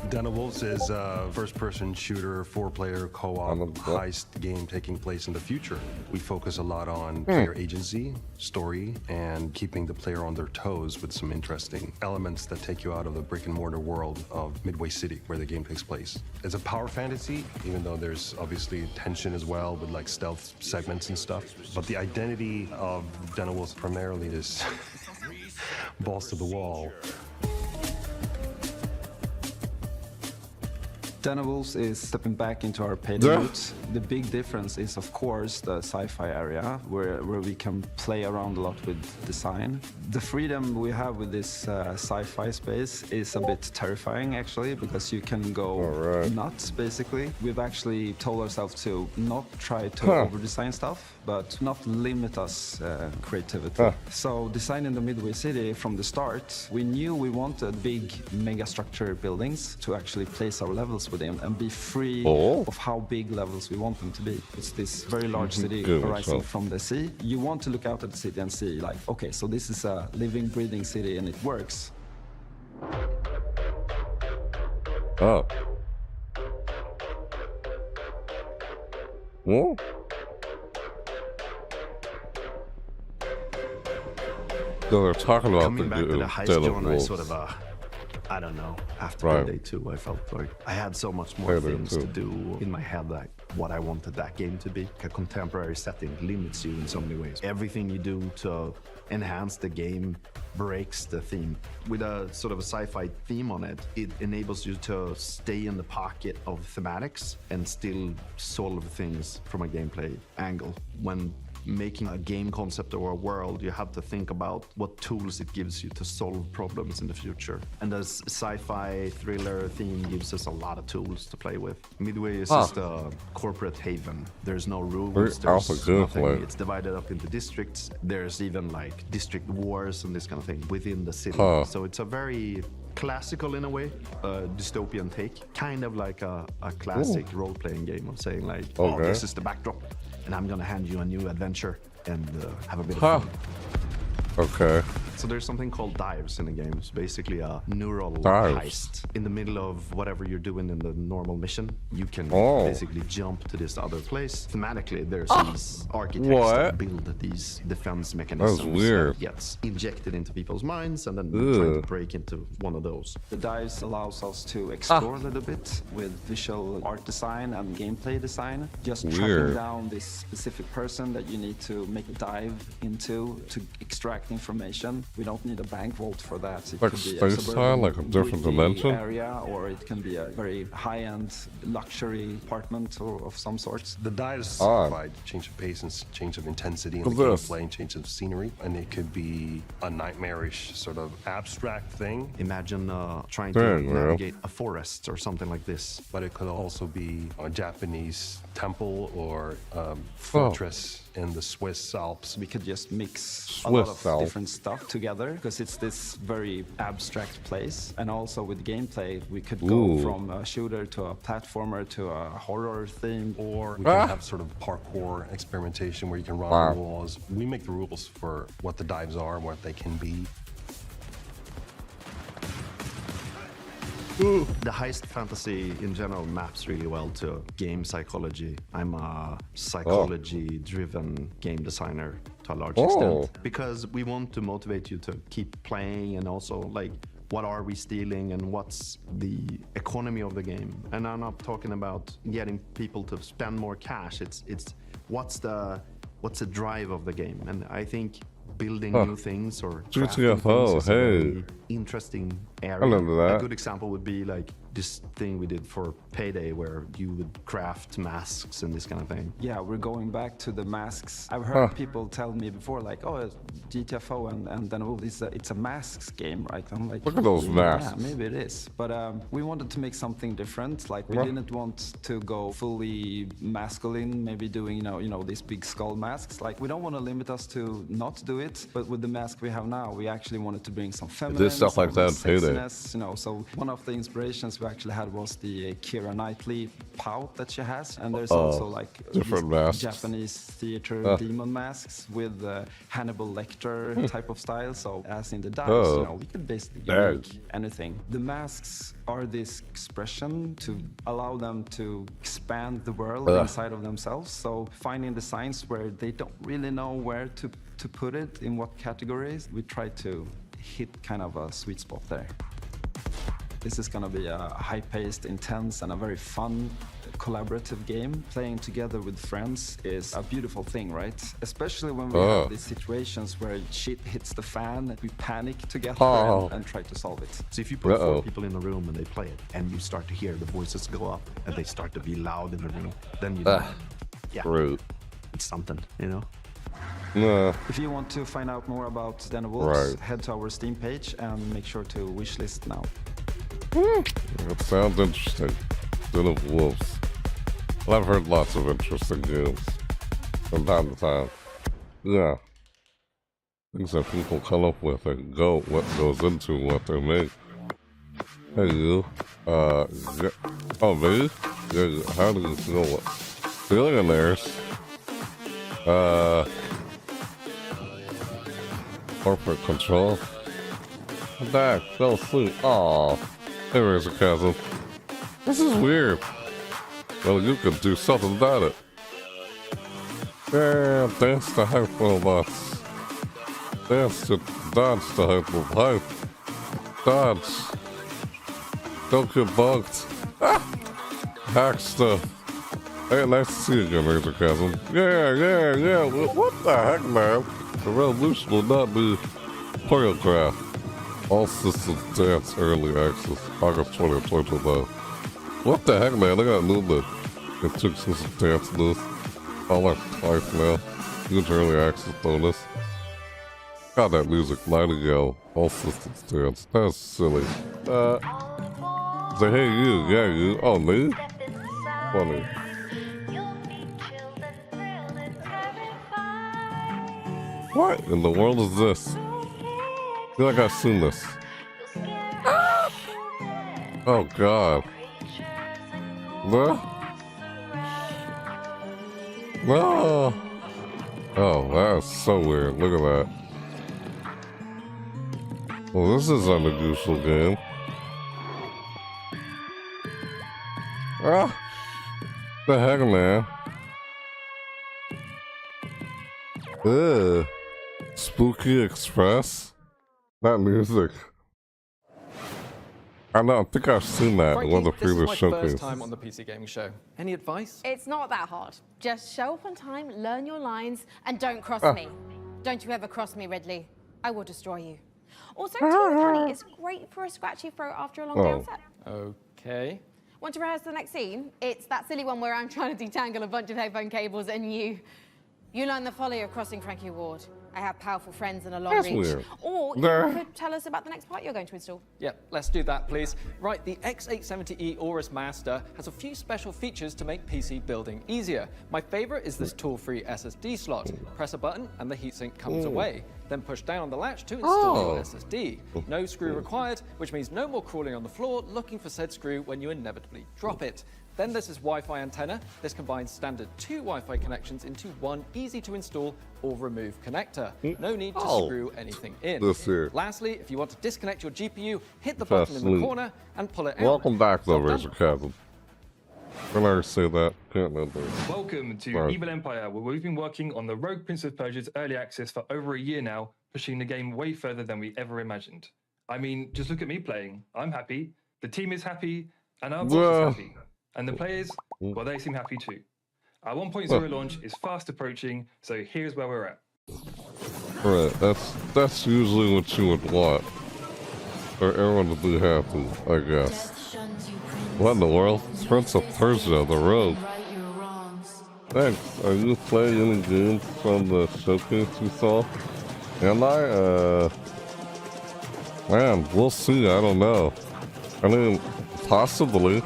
Den of Wolves is a first-person shooter, four-player co-op heist game taking place in the future. We focus a lot on player agency, story, and keeping the player on their toes with some interesting elements that take you out of the brick-and-mortar world of Midway City, where the game takes place. It's a power fantasy, even though there's obviously tension as well with like stealth segments and stuff. But the identity of Den of Wolves primarily is balls to the wall. Den of Wolves is stepping back into our Payday roots. The big difference is, of course, the sci-fi area, where we can play around a lot with design. The freedom we have with this sci-fi space is a bit terrifying, actually, because you can go nuts, basically. We've actually told ourselves to not try to over-design stuff, but not limit us creativity. So designing the Midway City from the start, we knew we wanted big mega-structure buildings to actually place our levels within and be free of how big levels we want them to be. It's this very large city arising from the sea. You want to look out at the city and see, like, okay, so this is a living, breathing city and it works. Oh. Whoa. So they're talking about Coming back to the heist, John, I sort of, I don't know. After Payday 2, I felt like I had so much more things to do in my head, like what I wanted that game to be. A contemporary setting limits you in so many ways. Everything you do to enhance the game breaks the theme. With a sort of a sci-fi theme on it, it enables you to stay in the pocket of thematics and still solve things from a gameplay angle. When making a game concept or a world, you have to think about what tools it gives you to solve problems in the future. And the sci-fi thriller theme gives us a lot of tools to play with. Midway is just a corporate haven. There's no rules, there's nothing. It's divided up into districts. There's even like district wars and this kind of thing within the city. So it's a very classical in a way, dystopian take. Kind of like a classic role-playing game of saying like, oh, this is the backdrop. And I'm gonna hand you a new adventure and have a bit of fun. Okay. So there's something called dives in the game. It's basically a neural heist. In the middle of whatever you're doing in the normal mission, you can basically jump to this other place. Thematically, there's these architects that build these defense mechanisms. That's weird. That gets injected into people's minds and then try to break into one of those. The dives allows us to explore a little bit with visual art design and gameplay design. Just tracking down this specific person that you need to make a dive into to extract information. We don't need a bank vault for that. It like could be space time, like a different dimension area, or it can be a very high-end luxury apartment or of some sort. The dives provide change of pace and change of intensity in the gameplay and change of scenery, and it could be a nightmarish sort of abstract thing. Imagine trying to navigate a forest or something like this. But it could also be a Japanese temple or fortress in the Swiss Alps. We could just mix a lot of different stuff together because it's this very abstract place. And also with gameplay, we could go from a shooter to a platformer to a horror theme. Or we can have sort of parkour experimentation where you can run on walls. We make the rules for what the dives are and what they can be. The heist fantasy in general maps really well to game psychology. I'm a psychology-driven game designer to a large extent because we want to motivate you to keep playing and also like what are we stealing and what's the economy of the game. And I'm not talking about getting people to spend more cash. It's what's the drive of the game. And I think building new things or GTFO, is a very interesting area. I remember that. A good example would be like this thing we did for Payday where you would craft masks and this kind of thing. Yeah, we're going back to the masks. I've heard people tell me before like, oh, GTFO and then it's a masks game, right? I'm like, look at those masks. Yeah, maybe it is. But we wanted to make something different. Like we didn't want to go fully masculine, maybe doing, you know, these big skull masks. Like we don't want to limit us to not do it, but with the mask we have now, we actually wanted to bring some feminine, stuff like that, sexiness, you know. So one of the inspirations we actually had was the Keira Knightley pout that she has, and there's also like different masks. Japanese theater demon masks with Hannibal Lecter type of style. So as in the dice, you know, we could basically make anything. The masks are this expression to allow them to expand the world inside of themselves. So finding the signs where they don't really know where to put it, in what categories, we try to hit kind of a sweet spot there. This is going to be a high-paced, intense, and a very fun, collaborative game. Playing together with friends is a beautiful thing, right? Especially when we have these situations where shit hits the fan, we panic together and try to solve it. So if you put 4 people in a room and they play it, and you start to hear the voices go up, and they start to be loud in the room, then you know, it's something, you know? If you want to find out more about Den of Wolves, head to our Steam page and make sure to wishlist now. That sounds interesting. Den of Wolves. Well, I've heard lots of interesting games from time to time. Yeah. Things that people come up with and what goes into what they make. Hey, you. Oh, me? Yeah, how do you feel what? Billionaires. Corporate control. I'm back. Fell asleep. Aw. There is a chasm. This is weird. Well, you could do something about it. Yeah, dance to hype robots. Dance to dodge the hype of hype. Dodge. Don't get bugged. Ah! Hack stuff. Hey, nice to see you again, Razor Chasm. Yeah. What the heck, man? The revolution will not be choreographed. All systems dance early access. August 2022. What the heck, man? Look at that movement. It took some dance this. All like twice now. Huge early access bonus. Got that music line ago. All systems dance. That's silly. Say, hey, you. Yeah, you. Oh, me? Funny. What in the world is this? I feel like I've seen this. Oh, God. No. Oh, that's so weird. Look at that. Well, this is an unusual game. Ah! The heck, man? Ugh. Spooky Express? That music. I know, I think I've seen that in one of the previous this is my showcases. first time on the PC Gaming Show. Any advice? It's not that hard. Just show up on time, learn your lines, and don't cross me. Don't you ever cross me, Ridley. I will destroy you. Also, Team Honey is great for a scratchy throat after a long day on set. Okay. Want to rehearse the next scene? It's that silly one where I'm trying to detangle a bunch of headphone cables and you learn the folly of crossing Frankie Ward. I have powerful friends and a long That's reach. weird. Or you could tell us about the next part you're going to install. Yeah, let's do that, please. Right, the X870E Aorus Master has a few special features to make PC building easier. My favorite is this tool-free SSD slot. Press a button and the heatsink comes away. Then push down on the latch to install your SSD. No screw required, which means no more crawling on the floor looking for said screw when you inevitably drop it. Then there's this Wi-Fi antenna. This combines standard 2 Wi-Fi connections into one easy-to-install or remove connector. No need to screw anything in. Lastly, if you want to disconnect your GPU, hit the button in the corner and pull it out. Welcome back, though, Razor Chasm. Can I say that? Can't remember. Welcome to Evil Empire, where we've been working on the Rogue Prince of Persia's early access for over a year now, pushing the game way further than we ever imagined. I mean, just look at me playing. I'm happy, the team is happy, and our boss is happy. And the players, well, they seem happy too. Our 1.0 launch is fast approaching, so here's where we're at. Right, that's usually what you would want. For everyone to be happy, I guess. What in the world? Prince of Persia, the Rogue. Thanks. Are you playing any games from the showcase you saw? Am I? Man, we'll see. I don't know. I mean, possibly.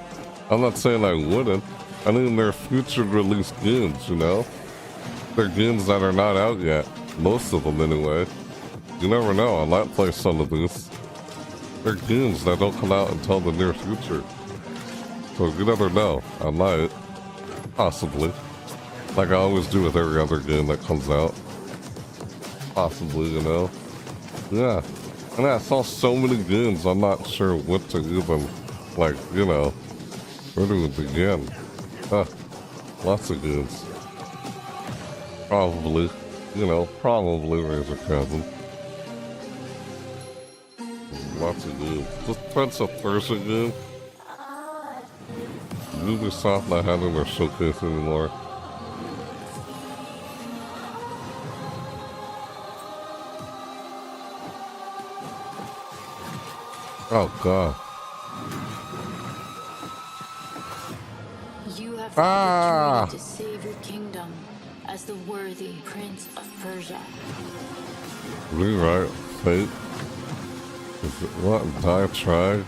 I'm not saying I wouldn't. I mean, they're future release games, you know? They're games that are not out yet. Most of them, anyway. You never know. I might play some of these. They're games that don't come out until the near future. So you never know. I might. Possibly. Like I always do with every other game that comes out. Possibly, you know? Yeah. And I saw so many games, I'm not sure what to even, like, you know, where do we begin? Lots of games. Probably, you know, probably Razor Chasm. Lots of games. This Prince of Persia game. Ubisoft not having their showcase anymore. Oh God. You have the opportunity to save your kingdom as the worthy Prince of Persia. Rewrite fate. Is it what? Diatribe?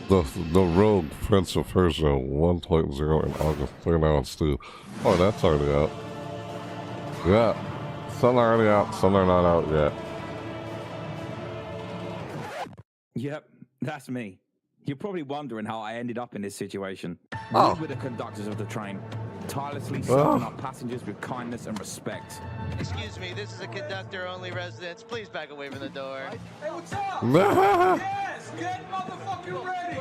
The Rogue Prince of Persia 1.0 in August. Play now on Steam. Oh, that's already out. Yeah. Some are already out, some are not out yet. Yep, that's me. You're probably wondering how I ended up in this situation. Oh. We were the conductors of the train. tirelessly serving our passengers with kindness and respect. Excuse me, this is a conductor-only residence. Please back away from the door. Hey, what's up? Yes, get motherfucking ready.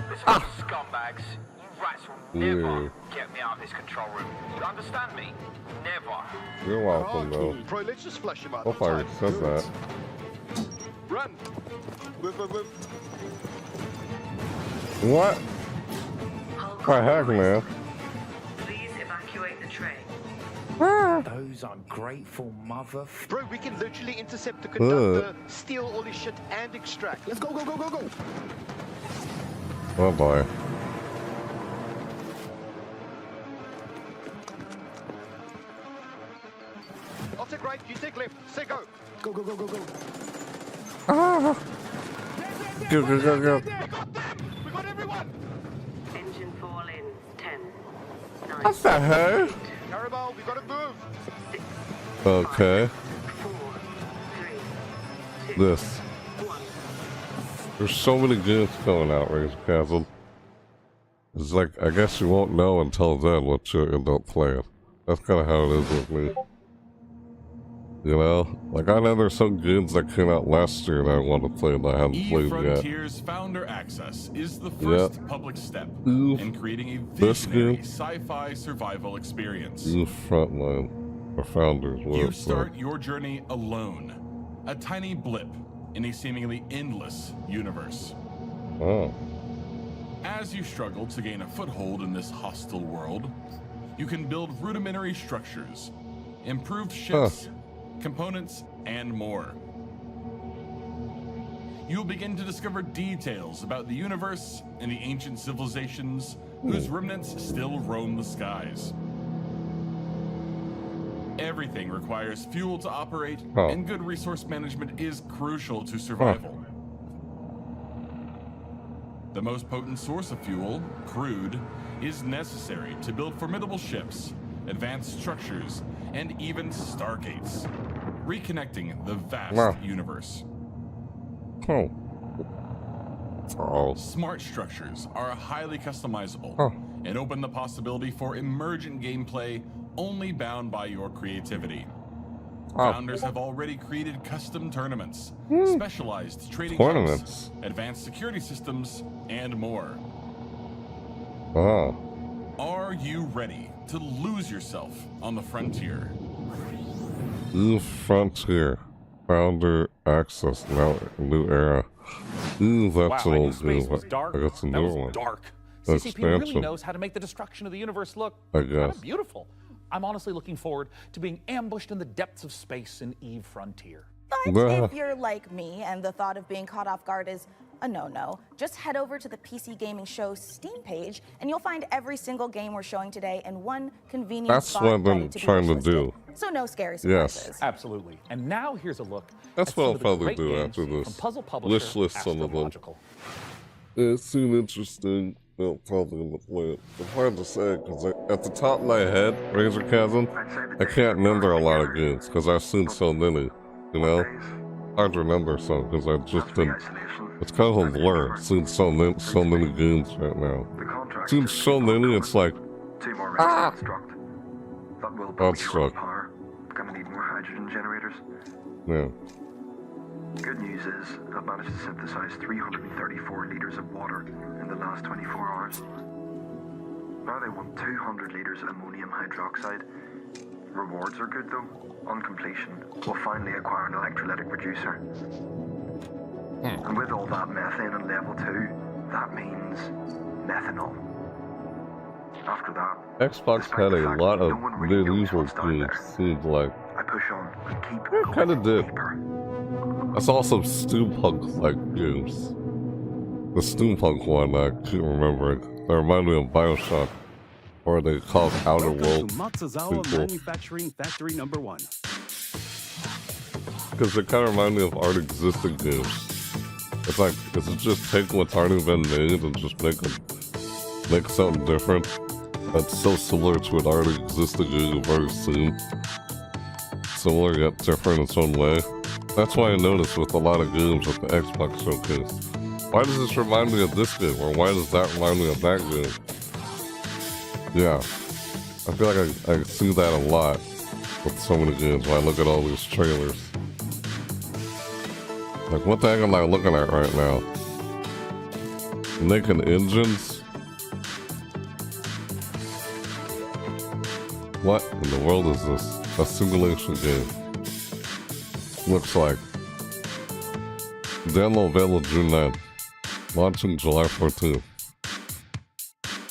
Listen, scumbags. You rats will never get me out of this control room. You understand me? Never. You're welcome, though. Bro, let's just flush him out. Hope I said that. Run. Move. What? The heck, man? Please evacuate the train. Those ungrateful mother... Bro, we can literally intercept the conductor, steal all his shit, and extract. Let's go. Oh boy. I'll take right, you take left. Say go. Go. Ah. Go. We got them! We got everyone! Engine fall in 10, 9. What the hell? Carabao, we gotta move! Okay. This. There's so many games coming out, Razor Castle. It's like, I guess you won't know until then what you end up playing. That's kind of how it is with me. You know? Like, I know there's some games that came out last year that I want to play and I haven't played yet. Frontiers Founder Access is the first public step in creating a visionary sci-fi survival experience. Frontline. Or Founders. You start your journey alone. A tiny blip in a seemingly endless universe. Oh. As you struggle to gain a foothold in this hostile world, you can build rudimentary structures, improved ships, components, and more. You'll begin to discover details about the universe and the ancient civilizations whose remnants still roam the skies. Everything requires fuel to operate, and good resource management is crucial to survival. The most potent source of fuel, crude, is necessary to build formidable ships, advanced structures, and even stargates, reconnecting the vast universe. Smart structures are highly customizable and open the possibility for emergent gameplay only bound by your creativity. Founders have already created custom tournaments, specialized trading hubs, advanced security systems, and more. Are you ready to lose yourself on the frontier? New Frontier. Founder Access. Now, new era. Ooh, that's an old game. I got some new one. Dark. The CCP really expansion. knows how to make the destruction of the universe look I kind guess. of beautiful. I'm honestly looking forward to being ambushed in the depths of space in Eve Frontier. But if you're like me and the thought of being caught off guard is a no-no, just head over to the PC Gaming Show Steam page and you'll find every single game we're showing today in one convenient That's spot what I've ready been to be trying to wishlist. do. So no scary surprises. Yes. Absolutely. And now here's a look That's at what some I'll of the probably great do games after from this. puzzle Wish publisher list some of them. Astrological. It seemed interesting. I'm probably gonna play it. It's hard to say because at the top of my head, Razor Chasm, I can't remember a lot of games because I've seen so many. You know, hard to remember some because I've just been. It's kind of a blur. I've seen so many games right now. Seen so many, it's like. I'll struck. Gonna need more hydrogen generators. Yeah. Good news is I've managed to synthesize 334 liters of water in the last 24 hours. Now they want 200 liters of ammonium hydroxide. Rewards are good though. On completion, we'll finally acquire an electrolytic reducer. And with all that methane on level 2, that means methanol. After that, Xbox had a lot of medieval games, seemed like. I push on and keep It kind of did. I saw some steampunk-like games. The steampunk one, I can't remember it. They remind me of Bioshock. Or they called Outer Worlds. Matsuzawa Manufacturing Factory Number 1. Because they kind of remind me of already existing games. It's like, is it just take what's already been made and just make something different that's so similar to an already existing game you've already seen? Similar yet different in its own way. That's why I noticed with a lot of games at the Xbox showcase. Why does this remind me of this game? Or why does that remind me of that game? Yeah. I feel like I see that a lot with so many games when I look at all these trailers. Like, what the heck am I looking at right now? Making engines? What in the world is this? A simulation game. Looks like. Download available June 9th. Launching July 14th.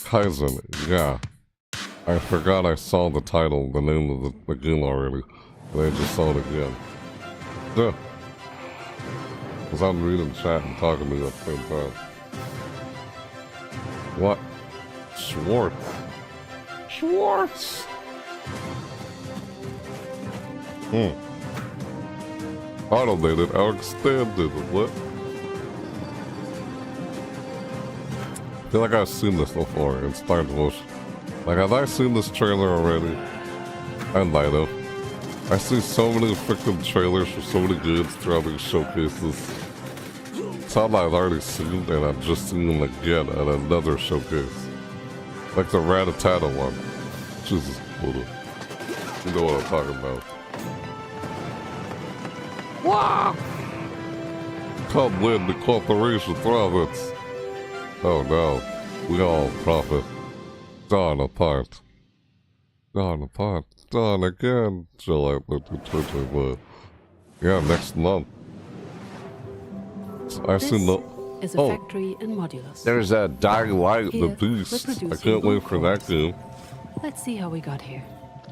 Kaizen, yeah. I forgot I saw the title, the name of the game already. And I just saw it again. Yeah. Because I'm reading chat and talking to you at the same time. What? Schwartz! Automated, our extended, what? I feel like I've seen this before in start motion. Like, have I seen this trailer already? I might have. I see so many freaking trailers for so many games throughout these showcases. Some I've already seen, and I've just seen them again at another showcase. Like the Rattata one. Jesus, hold on. You know what I'm talking about. Wow! Come win the corporation profits. Oh no, we all profit. Dawn apart. Dawn apart. Dawn again. July 2021. Yeah, next month. I see no. Is a factory in Modulus. There's that Dying Light, the Here, Beast. we're I can't wait for that game. Let's see how we got here.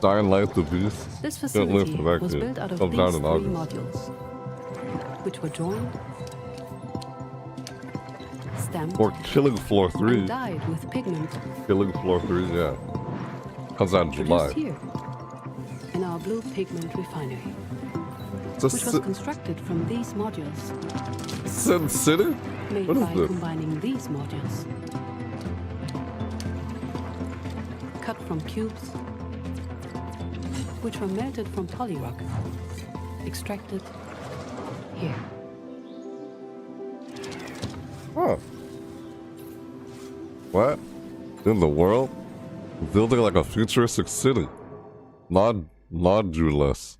Dying Light, the Beast. This Can't wait facility for that was game. built out of Comes these out in three August. modules, which were joined, stamped, Or Killing Floor 3. and dyed with pigment Killing Floor 3, yeah. Comes out in July. produced here in our blue pigment refinery, It's a which was constructed from these modules, Sin City? made What is by this? combining these modules, cut from cubes, which were melted from polyrock, extracted here. Huh. What? In the world? Building like a futuristic city. Modulus.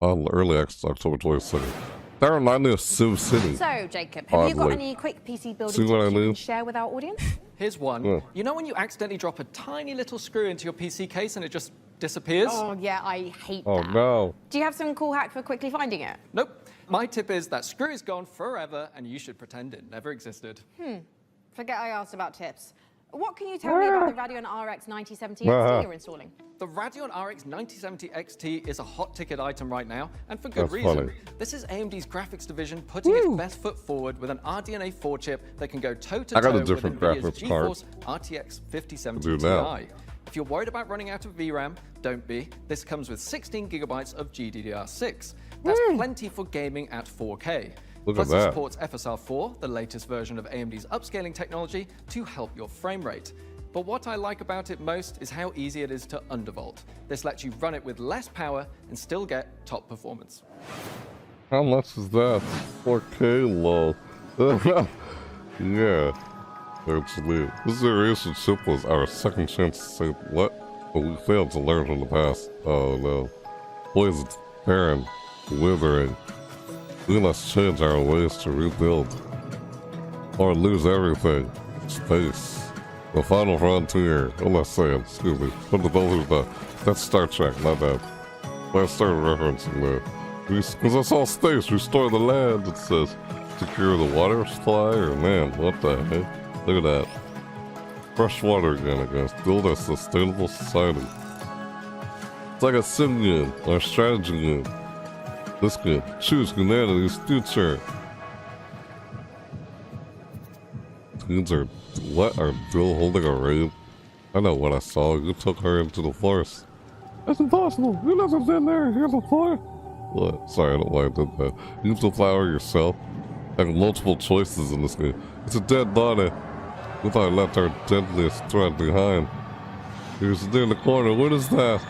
On early access October 22nd. That reminds me of Sim City. So, Jacob, have you got Oddly. any quick PC building See tips what I you can mean? share with our audience? Here's one. Yeah. You know when you accidentally drop a tiny little screw into your PC case and it just disappears? Oh, yeah, I hate Oh that. no. Do you have some cool hack for quickly finding it? Nope. My tip is that screw is gone forever and you should pretend it never existed. Forget I asked about tips. What can you tell me about the Radeon RX 9070 XT you're installing? The Radeon RX 9070 XT is a hot ticket item right now, and for good reason. funny. This is AMD's graphics division putting its best foot forward with an RDNA 4 chip that can go I got toe-to-toe a with different NVIDIA's graphics card. GeForce RTX 5070 Do now. Ti. If you're worried about running out of VRAM, don't be. This comes with 16 gigabytes of GDDR6. That's plenty for gaming at 4K. Look Plus at it that. supports FSR4, the latest version of AMD's upscaling technology, to help your frame rate. But what I like about it most is how easy it is to undervolt. This lets you run it with less power and still get top performance. How much is that? 4K lol. Yeah. Actually, this relationship was our second chance to say what, but we failed to learn from the past. Oh no. Poison, barren, withering. We must change our ways to rebuild. Or lose everything. Space. The final frontier. What am I saying? Excuse me. What the hell is that? That's Star Trek, my bad. I started referencing that. Because I saw space, restore the land, it says. Secure the water supply, or man, what the heck? Look at that. Fresh water again, I guess. Build a sustainable society. It's like a sim game, or a strategy game. This game. Choose humanity's future. Teens are what are Bill holding a raid? I know what I saw. You took her into the forest. That's impossible. You never been there here before. What? Sorry, I don't know why I did that. Use the flower yourself. I have multiple choices in this game. It's a dead body. We thought I left our deadliest threat behind. Here's near the corner. What is that?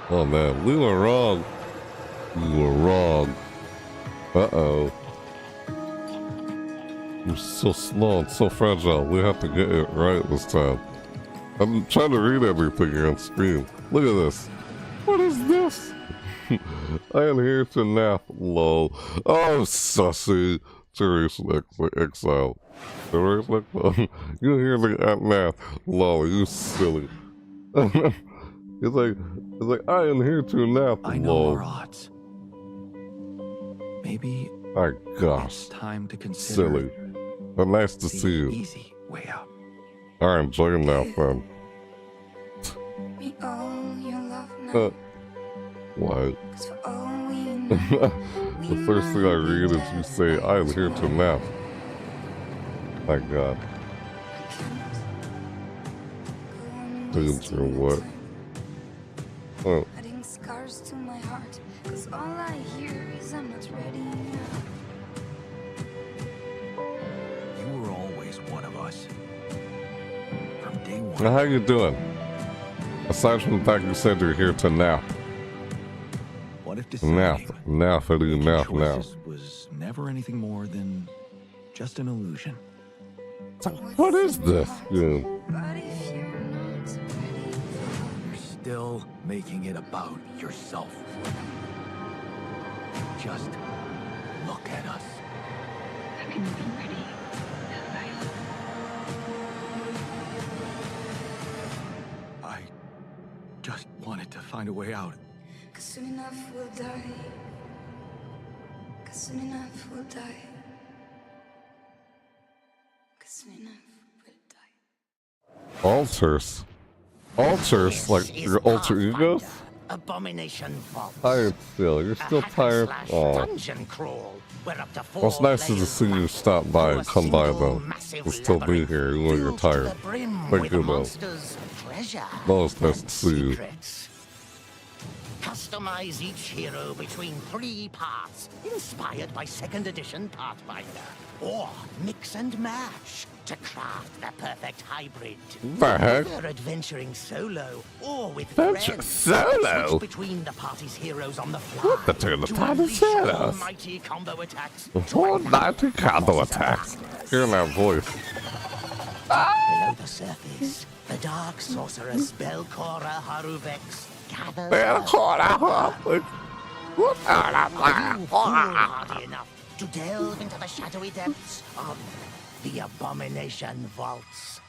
Oh man, we were wrong. We were wrong. Uh-oh. You're so slow and so fragile. We have to get it right this time. I'm trying to read everything here on screen. Look at this. What is this? I am here to nap, lol. Oh, sussy. Jerusalem exile. Jerusalem? You hear the nap, lol. You silly. It's like, I am here to nap, I know lol. our odds. Maybe My gosh. it's time to consider Silly. But nice to see you. easy way out. I enjoy nap, then. Me all your love now. What? 'Cause for all we know, The first thing I read is you say, I am here to nap. My god. Danger, what? Oh. adding scars to my heart. 'Cause all I hear is I'm not ready now. You were always one of us. From day one. Now, how you doing? Aside from the fact you said you're here to nap. What if Nap. deciding Nap. I do nap now. choices was never anything more than just an illusion? What is this? Yeah. But if you're not ready, You're still making it about yourself. Just look at us. I can be ready. I just wanted to find a way out. 'Cause soon enough we'll die. 'Cause soon enough we'll die. 'Cause soon enough we'll die. Altars. Altars? Like your alter egos? Abomination Vault. Tired still. You're still tired? Oh. Dungeon crawl. Where up to 4 Well, it's nice to see you stop by and come by, though. You'll still be here even when you're tired. Thank you, though. No, it's nice to see you. Customize each hero between 3 parts, inspired by 2nd edition Pathfinder. Or mix and match to craft the perfect hybrid. The heck? Whether adventuring solo or with Adventure friends. solo? Switch between the party's heroes on the fly. What the turn the to party's unleash heroes? almighty combo attacks. Almighty combo attacks. Hear that voice. Below the surface, the dark sorceress Belcora Haruvex gathers. Belcora Haruvex. What? Are you foolhardy enough to delve into the shadowy depths of the Abomination Vaults?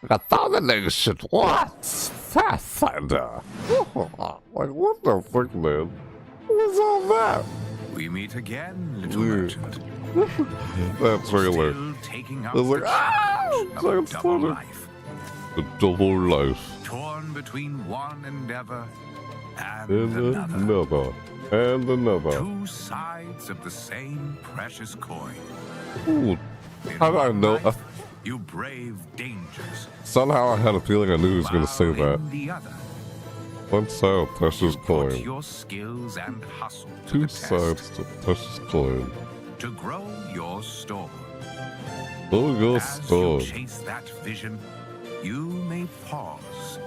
Abomination what? Pathfinder. Like, what the frick, man? What's all that? We meet again, little merchant. That trailer. Still taking up I was like, the ah! challenge It's of a like double funny. life. The double life. Torn between one endeavor and And another. And another. Two sides of the same precious coin. Ooh. How do I know? You brave dangers. Somehow I had a feeling I knew he was going to say that. In the other, One side of precious put coin. your skills and hustle to Two the test sides to precious coin. to grow your store. Oh, your As store. you chase that vision, you may pause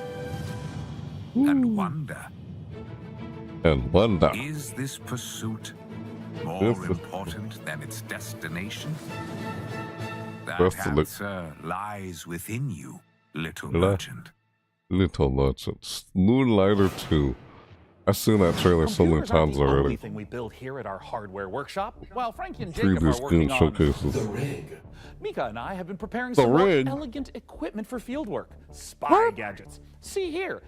and wonder. And wonder. Is this pursuit more Yes. important than its destination? That Destination. answer lies within you, little La- merchant. Little Merchant. Moonlighter 2. I've seen that trailer so many Computers aren't times the only already. thing we build here at our hardware workshop. While Frankie and Jacob Previous are working game on showcases. the rig, Mika and I have been preparing The some more rig? elegant equipment for fieldwork. Spy gadgets. See here.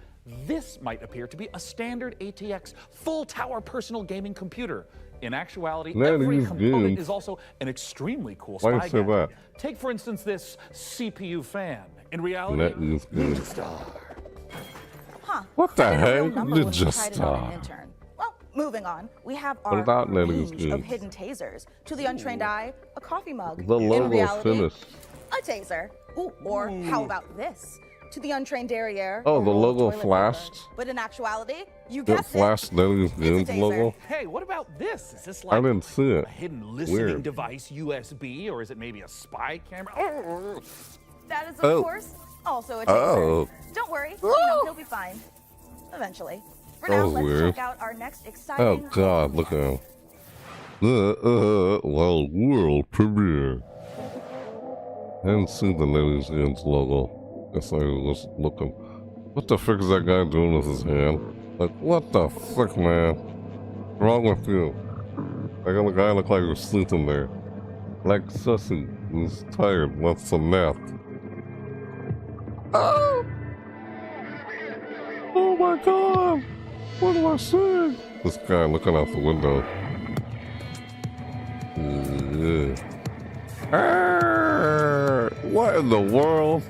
This might appear to be a standard ATX full tower personal gaming computer. In actuality, Man, every these component games. is also an extremely cool Why you spy say gadget. that? Take, for instance, this CPU fan. In reality, That is good. Ninja Star. Huh. What the I didn't know heck? number was Ninja decided on an Star. intern. Well, moving on. We have What our about Nettie's range of games? hidden tasers. To the untrained eye, a coffee mug. The In logo reality, finished. a taser. Ooh, or how about this? To the untrained derriere. Oh, a the roll of logo toilet flashed? paper. But in actuality, you That guessed it. flashed Nettie's Games taser. logo? Hey, what about this? Is this I like didn't see it. a hidden listening Weird. device USB, or is it maybe a spy camera? Oh. That is, of Oh. course, also a taser. Oh. Don't worry, he'll be fine. Eventually. For now, Oh, let's weird. check out our next Oh exciting. god, look at him. World premiere. I didn't see the Nettie's Games logo. Guess I was looking. What the frick is that guy doing with his hand? Like, what the frick, man? What's wrong with you? I got a guy look like he was sleeping there. Like Sussy, who's tired, wants some nap. Oh! Oh my god! What do I say? This guy looking out the window. Yeah. What in the world?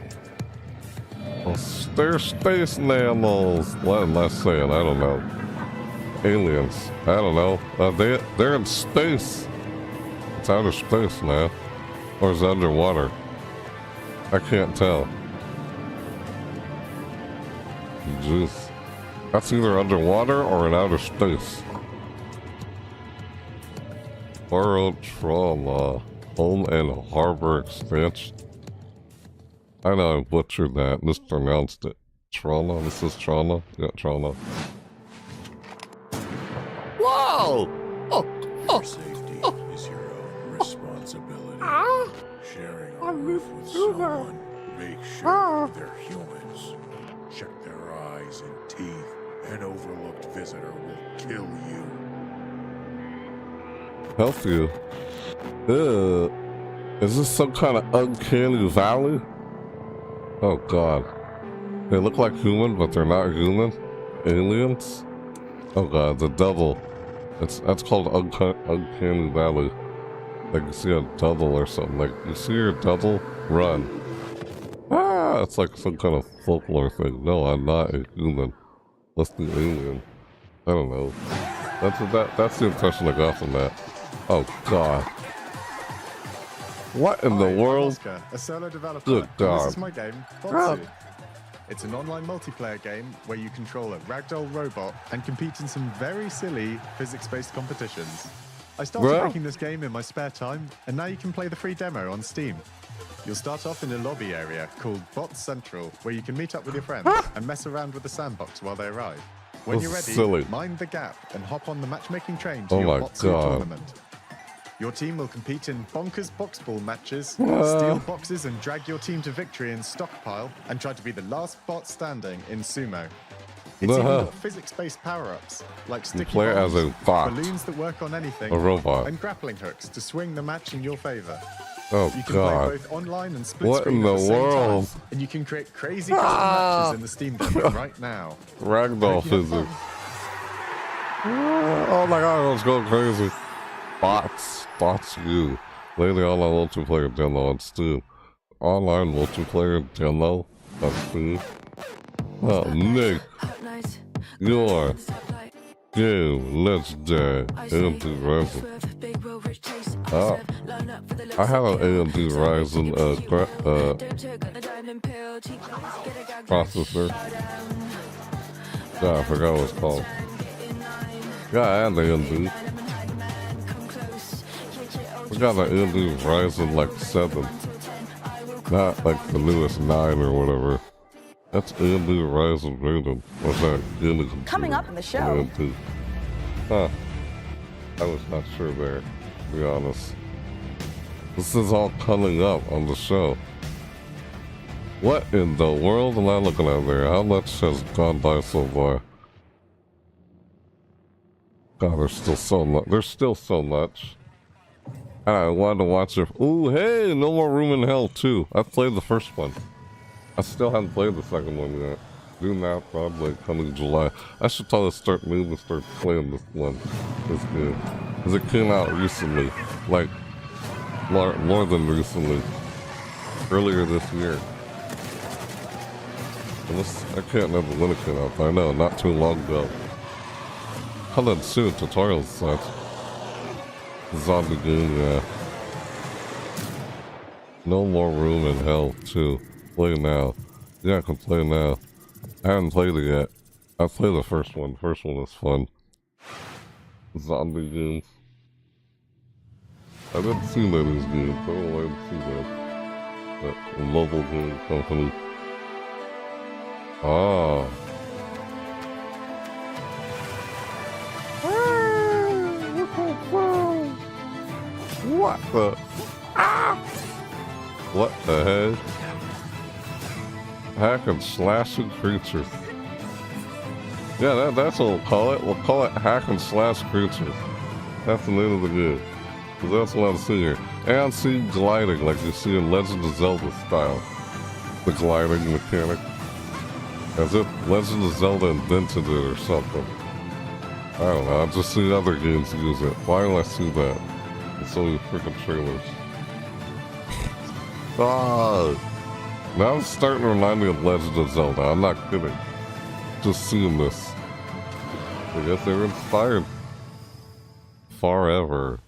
Oh, they're space mammals. What am I saying? I don't know. Aliens. I don't know. They're in space. It's outer space, man. Or is it underwater? I can't tell. Jeez. That's either underwater or in outer space. Borrowed trauma. Home and harbor expansion. I know I butchered that. Mispronounced it. Trauma? This is trauma? Yeah, trauma. Whoa! Your safety is your own responsibility. Sharing a roof with someone, make sure they're humans. Check their eyes and teeth. An overlooked visitor will kill you. Help you? Is this some kind of uncanny valley? Oh god. They look like human, but they're not human? Aliens? Oh god, the double. That's called uncanny valley. Like you see a double or something. Like you see your double, run. Ah, it's like some kind of folklore thing. No, I'm not a human. Let's be alien. I don't know. That's the impression I got from that. Oh god. What in the world? I'm Oscar, a solo developer. Good god. This is my game, Botsu. It's an online multiplayer game where you control a ragdoll robot and compete in some very silly physics-based competitions. I started making this game in my spare time, and now you can play the free demo on Steam. You'll start off in a lobby area called Bot Central, where you can meet up with your friends and mess around with the sandbox while they arrive. When you're ready, mind the gap and hop on the matchmaking train to your Botsu tournament. Your team will compete in bonkers boxball matches, steal boxes and drag your team to victory in stockpile, and try to be the last bot standing in sumo. It's even got physics-based power-ups, like sticky bombs, as a bot, balloons that work on anything, a robot, and grappling hooks to swing the match in your favor. Oh you can god. play both online and split what screen in the at the same world? time, and you can create crazy custom matches in the Steam demo right now. Ragdoll physics. Oh my god, let's go crazy. Bots you. Lately online multiplayer demo on Steam. Online multiplayer demo on Steam. Oh, Nick. Your game, let's die. AMD Ryzen. Oh. I have an AMD Ryzen processor. Yeah, I forgot what it's called. Yeah, I have AMD. We got an AMD Ryzen like 7. Not like the newest 9 or whatever. That's AMD Ryzen rated. What's that? Coming up in the show. AMD. Huh. I was not sure there, to be honest. This is all coming up on the show. What in the world am I looking at there? How much has gone by so far? God, there's still so much. There's still so much. I wanted to watch it. Ooh, hey, No More Room in Hell 2. I've played the first one. I still haven't played the second one yet. Do now, probably coming July. I should probably start playing this one. It's good. Because it came out recently. Like, more than recently. Earlier this year. I can't remember when it came out, but I know, not too long ago. Coming soon, tutorials such. Zombie game, yeah. No More Room in Hell 2. Play now. Yeah, I can play now. I haven't played it yet. I played the first one. First one was fun. Zombie games. I didn't see that as games. I didn't see that. But a mobile game company. Ah. What the? Ah! What the heck? hack and slashing creatures. Yeah, that's what we'll call it. We'll call it hack and slash creatures. That's the name of the game. Because that's what I'm seeing here. And see gliding like you see in Legend of Zelda style. The gliding mechanic. As if Legend of Zelda invented it or something. I don't know, I've just seen other games use it. Why do I see that? It's only freaking trailers. Now it's starting to remind me of Legend of Zelda, I'm not kidding. Just seeing this. I guess they were inspired. Forever.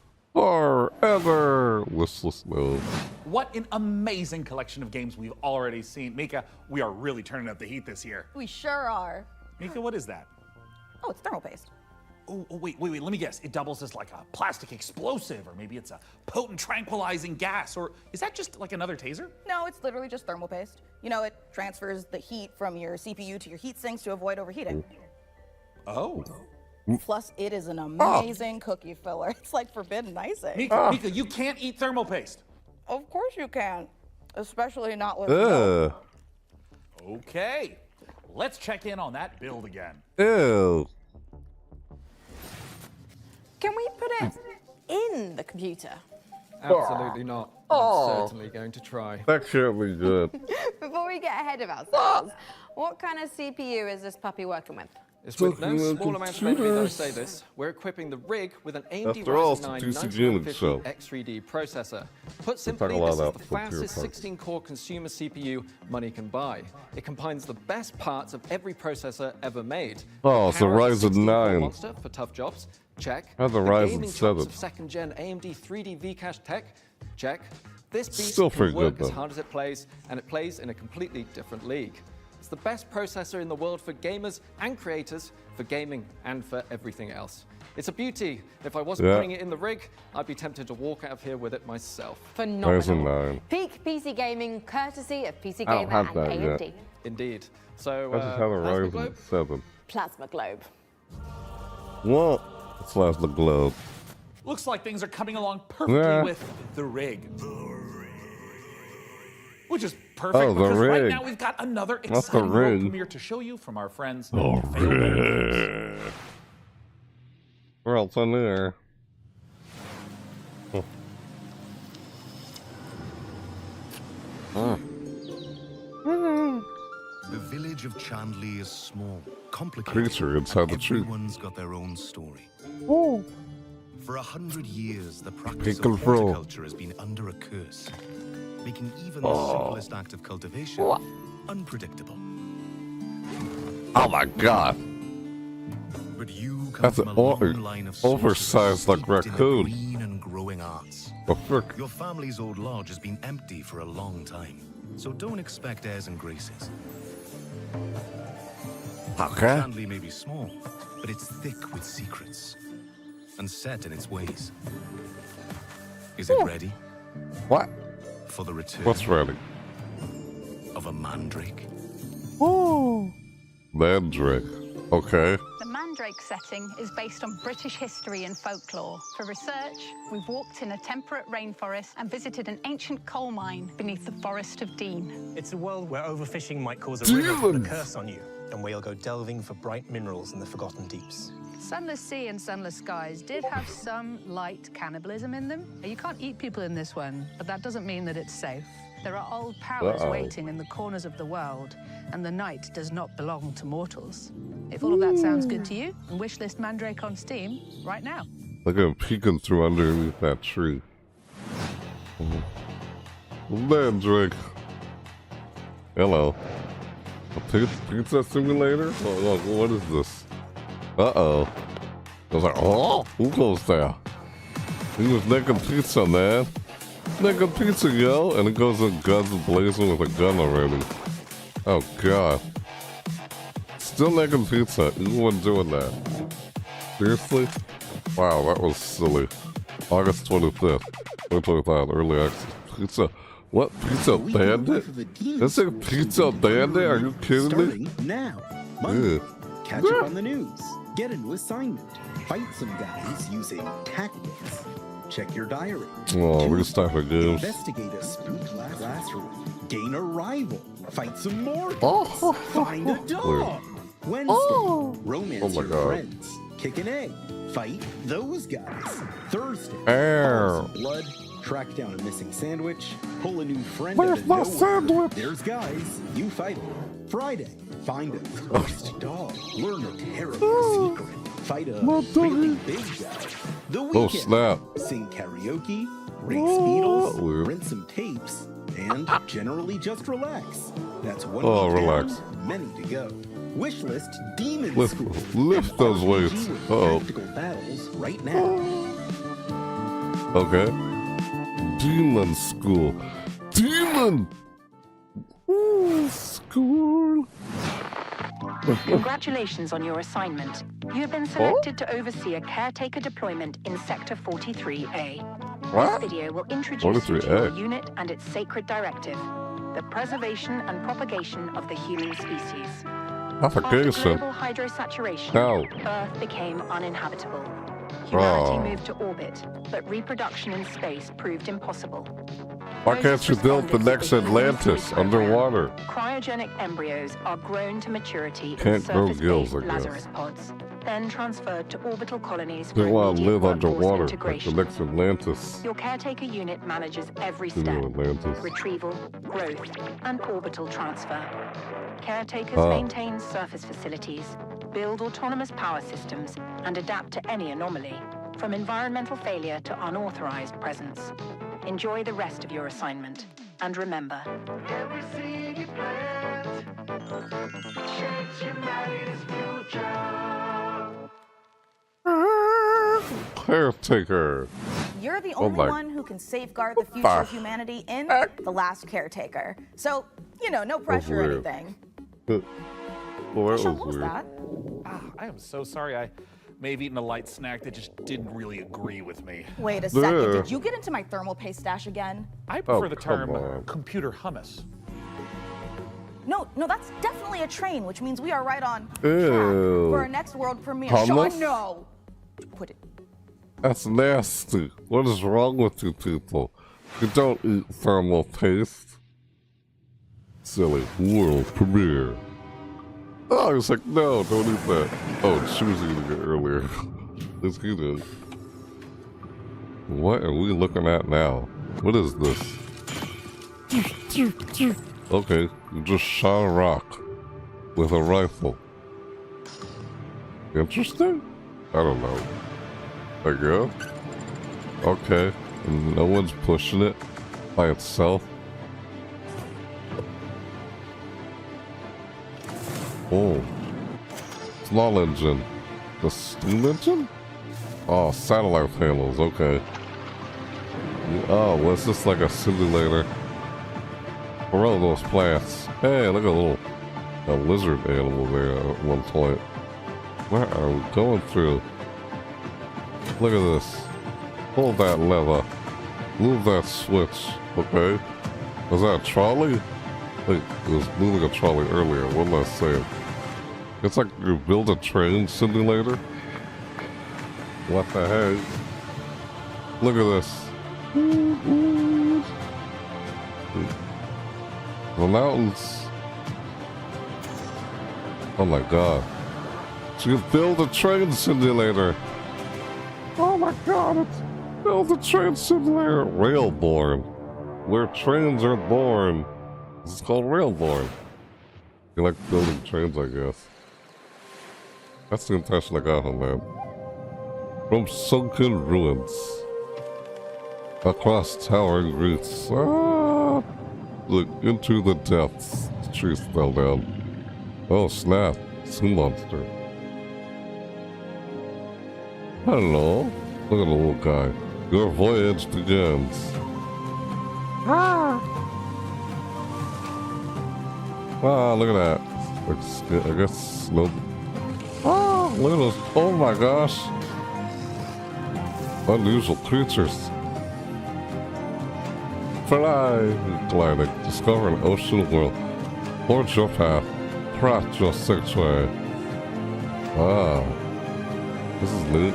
Listless mode. What an amazing collection of games we've already seen. Mika, we are really turning up the heat this year. We sure are. Mika, what is that? Oh, it's thermal paste. Oh, wait, let me guess. It doubles as like a plastic explosive, or maybe it's a potent tranquilizing gas, or is that just like another taser? No, it's literally just thermal paste. You know, it transfers the heat from your CPU to your heat sinks to avoid overheating. Oh. Plus, it is an amazing cookie filler. It's like forbidden icing. Mika, you can't eat thermal paste. Of course you can, especially not with milk. Okay, let's check in on that build again. Ew. Can we put it in the computer? Absolutely not. I'm certainly going to try. That can't be good. Before we get ahead of ourselves, what kind of CPU is this puppy working with? It's with no small amount of memory that I say this. We're equipping the rig with an AMD Ryzen 9 9950X3D processor. Put simply, this is the fastest 16-core consumer CPU money can buy. It combines the best parts of every processor ever made. Oh, it's a Ryzen 9. Monster for tough jobs. Check. That's a Ryzen 7. Of second-gen AMD 3D V-Cache tech. Check. This beast Still can pretty work good, as hard as it plays, and it plays in a completely different league. It's the best processor in the world for gamers and creators, for gaming and for everything else. It's a beauty. If I wasn't putting it in the rig, I'd be tempted to walk out of here with it myself. Phenomenal. Peak PC gaming, courtesy of PC Gamer and AMD. Indeed. So, I just have a Ryzen 7. Plasma Globe. What? Plasma Globe. Looks like things are coming along perfectly with the rig. Which is perfect because right now we've got another exciting world premiere to show you from our friends. Where else on there? The village of Chandley is small, complicated. Creature inside the tree. Everyone's got their own story. For 100 years, the practice of horticulture has been under a curse, making even the simplest act of cultivation unpredictable. Oh my god. But you come That's from an a long line of oversized like raccoon. green and growing arts. Your family's old lodge has been empty for a long time, so don't expect airs and graces. Okay. Chandley may be small, but it's thick with secrets and set in its ways. Is it ready? What? For the return. What's ready? Of a mandrake. Mandrake. Okay. The Mandrake setting is based on British history and folklore. For research, we've walked in a temperate rainforest and visited an ancient coal mine beneath the Forest of Dean. It's a world where overfishing might cause a river to put a curse on you, and where you'll go delving for bright minerals in the forgotten deeps. Sunless sea and sunless skies did have some light cannibalism in them. You can't eat people in this one, but that doesn't mean that it's safe. There are old powers waiting in the corners of the world, and the night does not belong to mortals. If all of that sounds good to you, wishlist Mandrake on Steam right now. Look at him peeking through underneath that tree. Mandrake. Hello. A pizza simulator? What is this? Uh-oh. I was like, oh, who goes there? He was making pizza, man. Making pizza, yo. And it goes in guns blazing with a gun already. Oh, God. Still making pizza. You weren't doing that. Seriously? Wow, that was silly. August 25th, 2025, early access. Pizza. What? Pizza Bandit? That's a Pizza Bandit? Are you kidding me? Now. Monday. Catch up on the news. Get a new assignment. Fight some guys using tactics. check your diary. Oh, these type of games. Investigate a spook classroom. Gain a rival. Fight some more. Oh. Find a dog. Wednesday, romance your friends. Kick an egg. Fight those guys. Thursday, follow some blood. Track down a missing sandwich. Pull a new friend. Where's my sandwich? There's guys. You fight them. Friday, find a cursed dog. Learn a terrible secret. Fight a really big guy. The weekend. Oh, snap. Sing karaoke. Race Beatles. Rent some tapes. And generally just relax. That's one week relax. down, many to go. Wishlist Demon School. Lift those weights. Uh-oh. Practical battles right now. Okay. Demon School. Demon School. Congratulations on your assignment. You have been selected to oversee a caretaker deployment in Sector 43A. What? This video will introduce you to 43A. your unit and its sacred directive, the preservation and propagation of the human species. After Propagation? global hydrosaturation, How? Earth became uninhabitable. Humanity Oh. moved to orbit, but reproduction in space proved impossible. Why can't you build the next Atlantis underwater? Cryogenic embryos are grown to maturity in Can't grow gills, surface-based I guess. Lazarus pods, then transferred to orbital colonies They for want to immediate live workforce underwater like the integration. next Atlantis. Your caretaker unit manages every The step: new Atlantis. retrieval, growth, and orbital transfer. Caretakers Ah. maintain surface facilities, build autonomous power systems, and adapt to any anomaly, from environmental failure to unauthorized presence. Enjoy the rest of your assignment, and remember, every seed you plant shapes humanity's future. Caretaker. You're the Oh only my- one who can safeguard the future of humanity in The Last Caretaker. So, you know, no pressure or weird. anything. Well, that Sean, was what was weird. that? I am so sorry. I may have eaten a light snack that just didn't really agree with me. Wait a second. Yeah. Did you get into my thermal paste stash again? I prefer Oh, the come term on. computer hummus. No, that's definitely a train, which means we are right on track Ew. for our next world premiere. Hummus? Sean, no. Put it. That's nasty. What is wrong with you people? You don't eat thermal paste. Silly world premiere. Oh, I was like, no, don't eat that. Oh, she was eating it earlier. Let's get in. What are we looking at now? What is this? Okay, you just shot a rock with a rifle. Interesting? I don't know. I guess. Okay, and no one's pushing it by itself. Oh, small engine. The steam engine? Oh, satellite panels. Okay. Oh, was this like a simulator? Grow those plants. Hey, look at a lizard animal there at one point. Where are we going through? Look at this. Pull that lever. Move that switch. Okay. Was that a trolley? Wait, it was moving a trolley earlier. What am I saying? It's like you build a train simulator. What the heck? Look at this. The mountains. Oh my god. So you build a train simulator. Oh my god, it's build a train simulator. Railborn. Where trains are born. It's called Railborn. You like building trains, I guess. That's the impression I got from that. From sunken ruins. Across towering roots. Ah! Look into the depths. The trees fell down. Oh snap. Sea monster. Hello. Look at the little guy. Your voyage begins. Ah! Ah, look at that. I guess snow. Oh, look at those. Oh my gosh. Unusual creatures. Fly, gliding. Discover an ocean world. Forge your path. Craft your sanctuary. Ah. This is neat.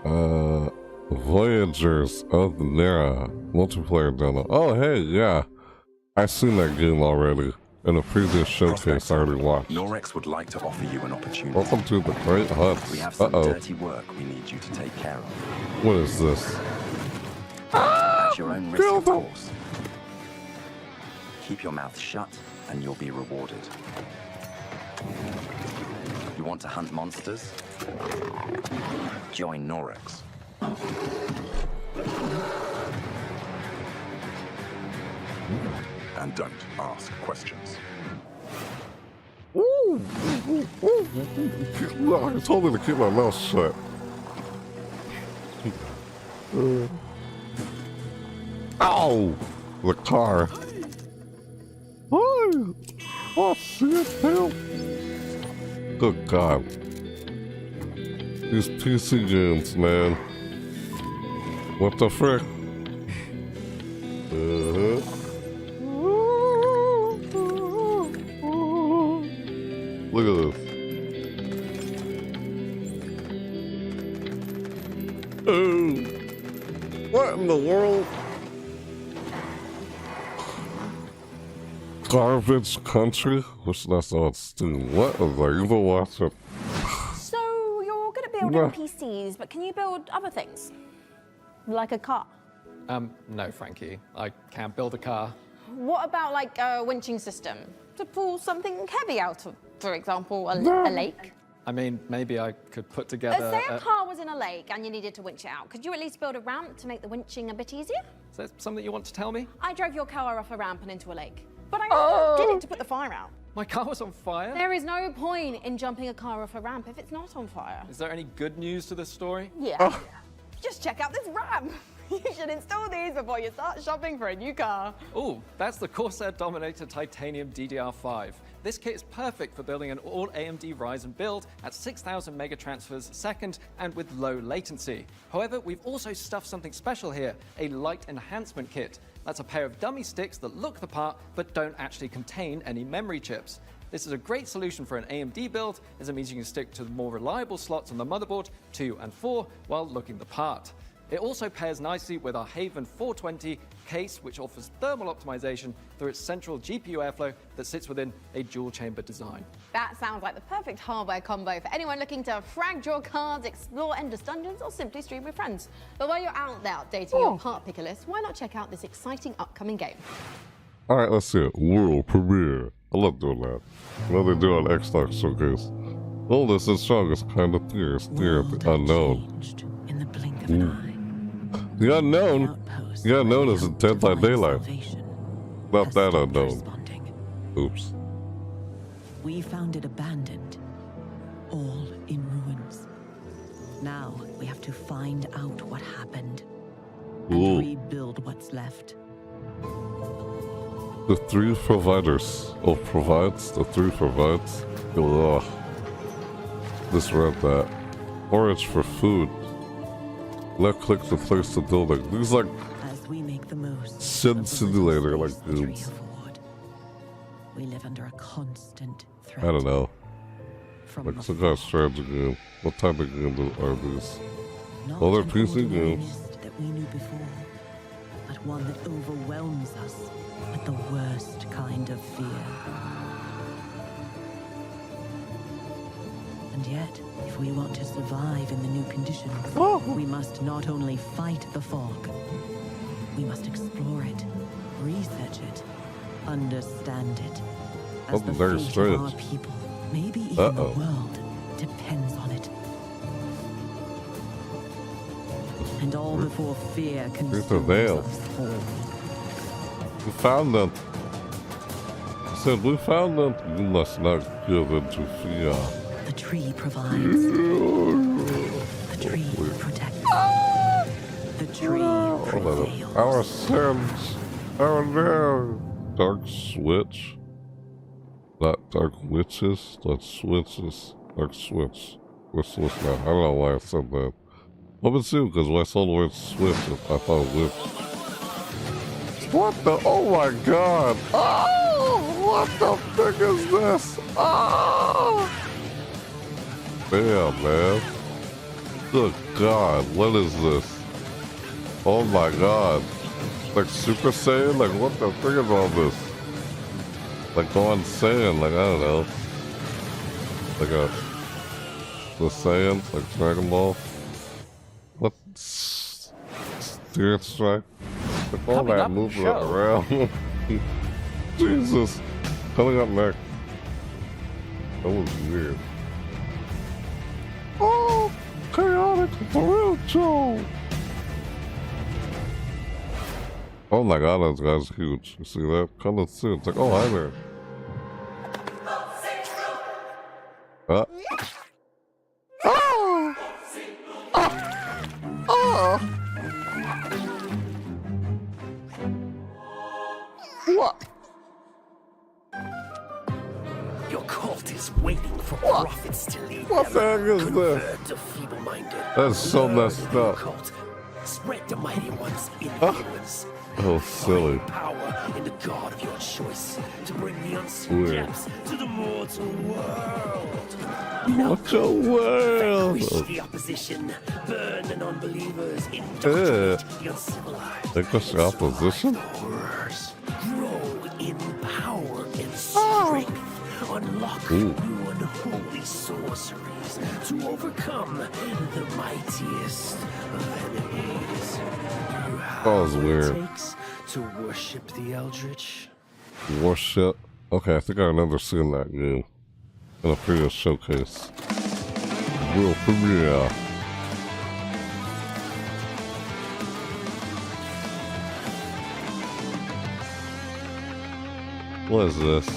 Voyagers of the Nera multiplayer demo. Oh, hey, yeah. I've seen that game already in a previous showcase I already watched. Norex would like to offer you an opportunity. Welcome to the Great Huts. We have some dirty work we need you to take care of. What is this? At your own risk, of course. Keep your mouth shut, and you'll be rewarded. You want to hunt monsters? Join Norex. And don't ask questions. Ooh. I told me to keep my mouth shut. Ow! The car. Oh, shit, help. Good God. These PC games, man. What the frick? Look at this. What in the world? Garbage country? Which that's all stupid. What is that? You don't watch it. So you're good at building PCs, but can you build other things? Like a car? No, Frankie. I can't build a car. What about like a winching system? To pull something heavy out of, for example, a lake? I mean, maybe I could put together... Say a car was in a lake and you needed to winch it out. Could you at least build a ramp to make the winching a bit easier? Is that something you want to tell me? I drove your car off a ramp and into a lake. But I also did it to put the fire out. My car was on fire? There is no point in jumping a car off a ramp if it's not on fire. Is there any good news to this story? Yeah. Just check out this ramp. You should install these before you start shopping for a new car. Oh, that's the Corsair Dominator Titanium DDR5. This kit is perfect for building an all AMD Ryzen build at 6,000 megatransfers a second and with low latency. However, we've also stuffed something special here, a light enhancement kit. That's a pair of dummy sticks that look the part but don't actually contain any memory chips. This is a great solution for an AMD build, as it means you can stick to the more reliable slots on the motherboard, 2 and 4, while looking the part. It also pairs nicely with our Haven 420 case, which offers thermal optimization through its central GPU airflow that sits within a dual-chamber design. That sounds like the perfect hardware combo for anyone looking to frag draw cards, explore endless dungeons, or simply stream with friends. But while you're out there updating your part picker list, why not check out this exciting upcoming game? Alright, let's see it. World premiere. I love doing that. What they do on Xbox Showcase. Oldest and strongest kind of theories. Theory of the unknown. In the blink of an eye. The unknown? The unknown is in Dead by Daylight. Not that unknown. Oops. We found it abandoned. All in ruins. Now we have to find out what happened. And rebuild what's left. The 3 providers. Oh, provides? The 3 provides? Ugh. Just read that. Forage for food. Left click the place to building. These like Sid Simulator like games. We live under a constant threat. I don't know. Like some kind of strategy game. What type of game are these? Well, they're PC games. That we knew before, but one that overwhelms us with the worst kind of fear. And yet, if we want to survive in the new conditions, we must not only fight the fog, we must explore it, research it, understand it. As the fate of our people, maybe even the world, depends on it. And all before fear consumes us all. We found them. I said, we found them. You must not give in to fear. The tree provides. The tree protects. The tree prevails. Our sins. Our name. Dark switch. Not dark witches. Dark switches. Dark switch. We're switch now. I don't know why I said that. Well, it's you, because when I saw the word switch, I thought witch. What the? Oh my god! Oh! What the frick is this? Oh! Damn, man. Good God, what is this? Oh my God. Like Super Saiyan? Like what the frick is all this? Like going Saiyan, like I don't know. Like the Saiyans, like Dragon Ball. What? Steer Strike? Like all that movement around. Jesus. Coming up next. That was weird. Oh, chaotic Joe. Oh my God, that guy's huge. You see that? Coming soon. It's like, oh, hi there. Oh. Oh. What? Your cult is waiting for prophets to lead What the heck is this? to feeble-minded. That's so messed up. Cult. Spread the mighty one's influence. Oh, silly. Power in the god of your choice to bring the unseen Weird. depths to the mortal world. Mortal world. Vanquish the opposition, burn the non-believers, indoctrinate the uncivilized. Vanquish the opposition? Grow in power and strength. Unlock new unholy sorceries to overcome the mightiest of enemies. That was weird. Takes to worship the Eldritch. Worship. Okay, I think I remember seeing that game in a previous showcase. Real premiere. What is this?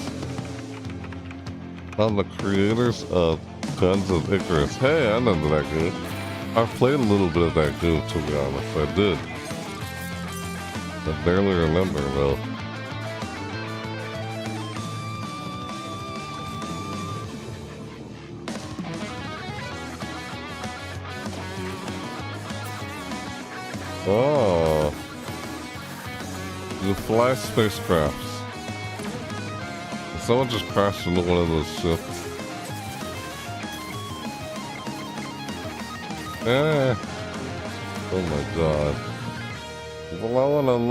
I'm the creators of Guns of Icarus. Hey, I remember that game. I played a little bit of that game, to be honest. I did. I barely remember, though. Oh. The fly spacecrafts. Someone just crashed into one of those ships. Oh my God. Blowing on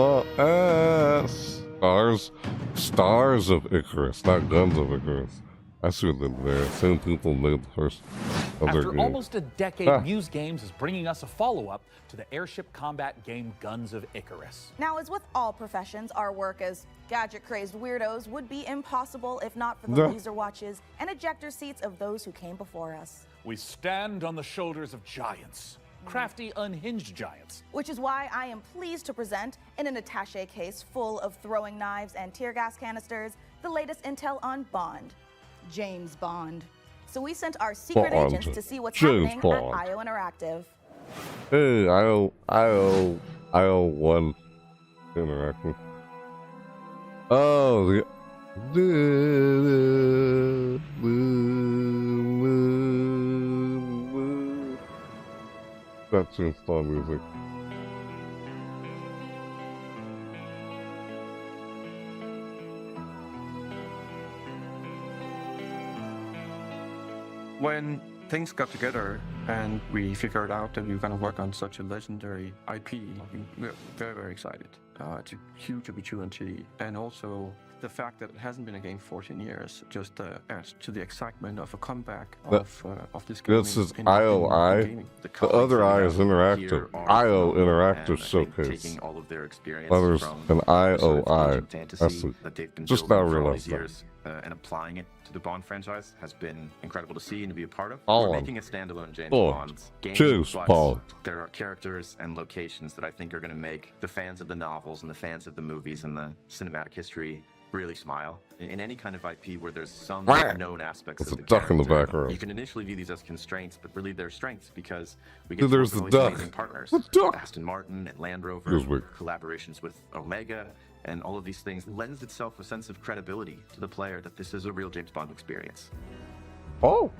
the Stars of Icarus, not Guns of Icarus. I see what they did there. Same people made the first other After game. almost a decade, Muse Games is bringing us a follow-up to the airship combat game Guns of Icarus. Now, as with all professions, our work as gadget-crazed weirdos would be impossible if not for the Yeah. laser watches and ejector seats of those who came before us. We stand on the shoulders of giants, crafty, unhinged giants. Which is why I am pleased to present, in an attaché case full of throwing knives and tear gas canisters, the latest intel on Bond. James Bond. So we sent our secret Bond. agents to see what's James happening Bond. at IO Interactive. Hey, IO1 Interactive. Oh, that's install music. When things got together and we figured out that we were going to work on such a legendary IP, we're very, very excited. It's a huge opportunity, and also the fact that it hasn't been a game 14 years just adds to the excitement of a comeback of this game. This is IOI. The other I is Interactive. IO Interactive Showcase. Taking all of their experience Others from an IOI. fantasy that they've been Just building now for all realized these that. years, and applying it to the Bond franchise has been incredible to see and to be a part of. All We're of making a standalone James Bond. Bond game, James but Bond. there are characters and locations that I think are going to make the fans of the novels and the fans of the movies and the cinematic history really smile. In any kind of IP where there's some known aspects There's of a the duck in the character, background. you can initially view these as constraints, but really they're strengths because we Dude, get to there's work the with all duck. these amazing partners. The duck. Aston Martin and Land Rover, Feels weird. collaborations with Omega, and all of these things lends itself a sense of credibility to the player that this is a real James Bond experience. Oh.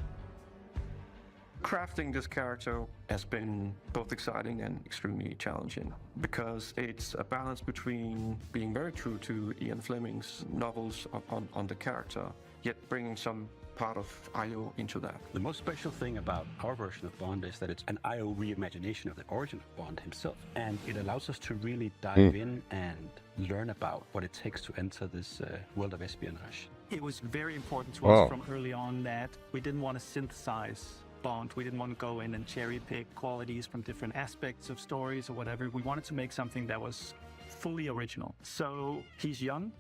Crafting this character has been both exciting and extremely challenging because it's a balance between being very true to Ian Fleming's novels on the character, yet bringing some part of IO into that. The most special thing about our version of Bond is that it's an IO reimagination of the origin of Bond himself. And it allows us to really dive in and learn about what it takes to enter this world of espionage. It was very important to us from early on that we didn't want to synthesize Bond. We didn't want to go in and cherry pick qualities from different aspects of stories or whatever. We wanted to make something that was fully original. So he's young.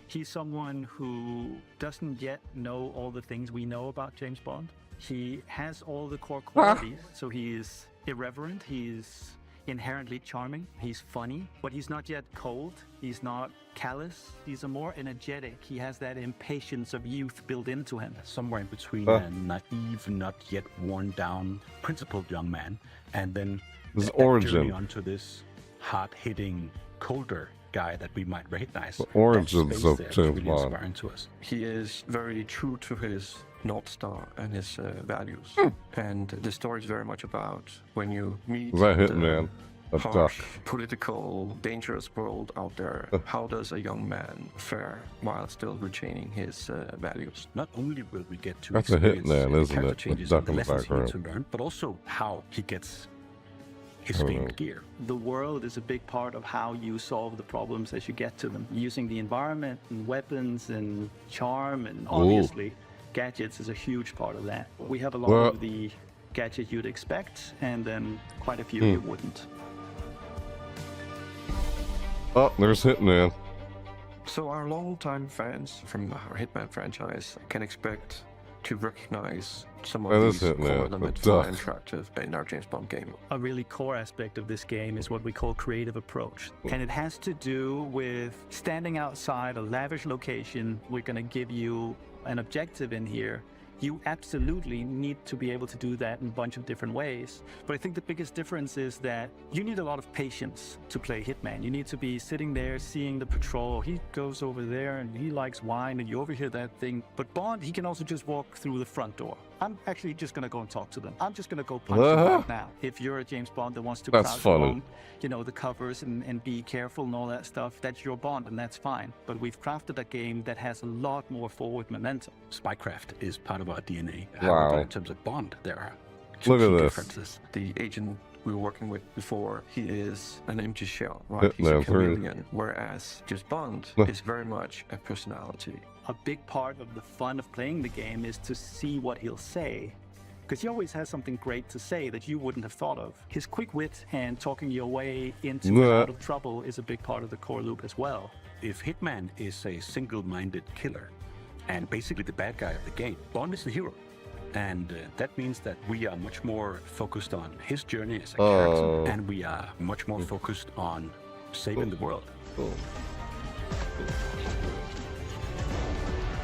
He's someone who doesn't yet know all the things we know about James Bond. He has all the core qualities. So he is irreverent. He's inherently charming. He's funny, but he's not yet cold. He's not callous. He's a more energetic. He has that impatience of youth built into him. Somewhere in between a naive, not yet worn down, principled young man, and then his journey origin onto this hard-hitting, colder guy that we might recognize. The origins of James really Bond. inspiring to us. He is very true to his North Star and his values. And the story is very much about when you meet Is that Hitman? A harsh, duck. political, dangerous world out there, how does a young man fare while still retaining his values? Not only will we get to That's a experience Hitman, the isn't character it? changes The and duck the in the lessons he needs to background. learn, but also how he gets his Oh. favorite gear. The world is a big part of how you solve the problems as you get to them. Using the environment and weapons and charm and obviously gadgets is a huge part of that. We have a lot of the gadgets you'd expect and then quite a few you wouldn't. Oh, there's Hitman. So our longtime fans from our Hitman franchise can expect to recognize some of That these is Hitman, core the elements duck. that are interactive in our James Bond game. A really core aspect of this game is what we call creative approach. And it has to do with standing outside a lavish location. We're going to give you an objective in here. You absolutely need to be able to do that in a bunch of different ways. But I think the biggest difference is that you need a lot of patience to play Hitman. You need to be sitting there seeing the patrol. He goes over there and he likes wine and you overhear that thing. But Bond, he can also just walk through the front door. I'm actually just going to go and talk to them. I'm just going to go punch them right now. If you're a James Bond that wants to That's crouch funny. along, you know, the covers and be careful and all that stuff, that's your Bond and that's fine. But we've crafted a game that has a lot more forward momentum. Spycraft is part of our DNA. Wow. However, in terms of Bond, there are two Look at key this. differences. The agent we were working with before, he is an empty shell, right? He's a Hitman 3. chameleon. Whereas James Bond is very much a personality. A big part of the fun of playing the game is to see what he'll say. Because he always has something great to say that you wouldn't have thought of. His quick wit and talking your way into and out of trouble is a big part of the core loop as well. If Hitman is a single-minded killer and basically the bad guy of the game, Bond is the hero. And that means that we are much more focused on his journey as a character, and we are much more focused on saving the world.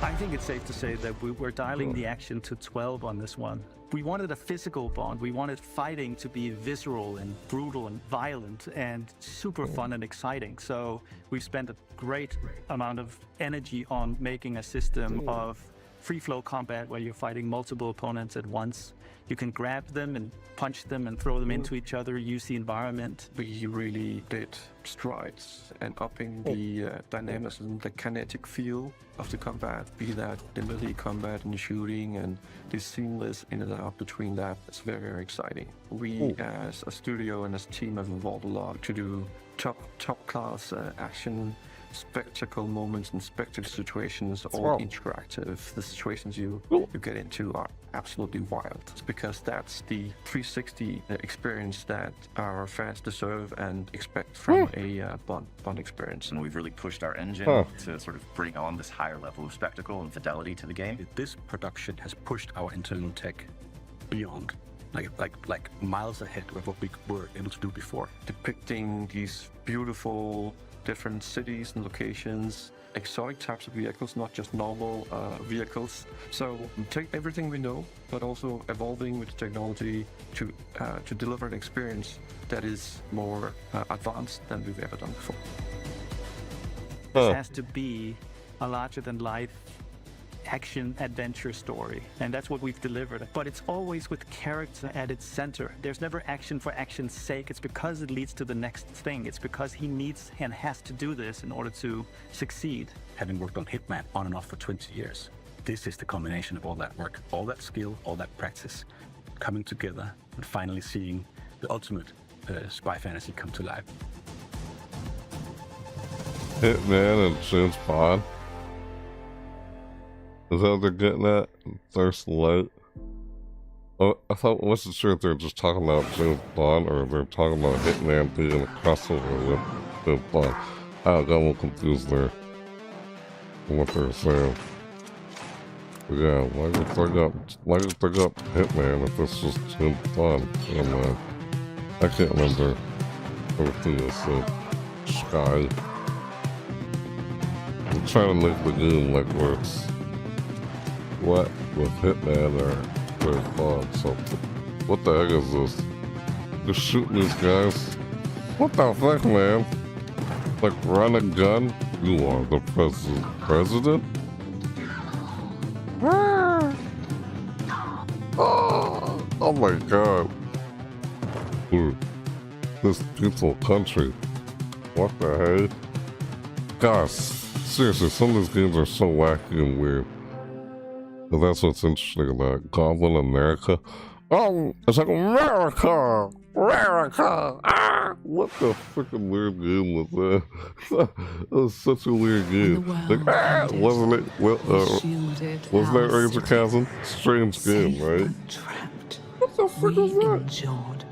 I think it's safe to say that we're dialing the action to 12 on this one. We wanted a physical Bond. We wanted fighting to be visceral and brutal and violent and super fun and exciting. So we've spent a great amount of energy on making a system of free-flow combat where you're fighting multiple opponents at once. You can grab them and punch them and throw them into each other, use the environment. We really did strides and upping the dynamics and the kinetic feel of the combat, be that the melee combat and the shooting and the seamless in and out between that. It's very, very exciting. We as a studio and as a team have evolved a lot to do top class action, spectacle moments and spectacle situations, all interactive. The situations you get into are absolutely wild. It's because that's the 360 experience that our fans deserve and expect from a Bond experience. And we've really pushed our engine to sort of bring on this higher level of spectacle and fidelity to the game. This production has pushed our internal tech beyond. Like miles ahead of what we were able to do before. Depicting these beautiful different cities and locations, exotic types of vehicles, not just normal vehicles. So take everything we know, but also evolving with technology to deliver an experience that is more advanced than we've ever done before. This has to be a larger-than-life action-adventure story, and that's what we've delivered. But it's always with character at its center. There's never action for action's sake. It's because it leads to the next thing. It's because he needs and has to do this in order to succeed. Having worked on Hitman on and off for 20 years, this is the combination of all that work, all that skill, all that practice, coming together and finally seeing the ultimate spy fantasy come to life. Hitman and James Bond. Is that what they're getting at? First light. Oh, I wasn't sure if they're just talking about James Bond or they're talking about Hitman being a crossover with James Bond. I got a little confused there from what they're saying. But yeah, why did they bring up Hitman if this was James Bond? And, I can't remember everything else said. Sky. I'm trying to make the game like where it's what with Hitman or James Bond. So what the heck is this? Just shooting these guys? What the fuck, man? Like run a gun? You are the president? Oh my god. Dude, this beautiful country. What the heck? Gosh, seriously, some of these games are so wacky and weird. But that's what's interesting about Goblin America. Oh, it's like America! America! Ah! What the freaking weird game was that? That was such a weird game. Like, wasn't it? Well, wasn't that Razor Chasm? Strange game, right? What the frick was that?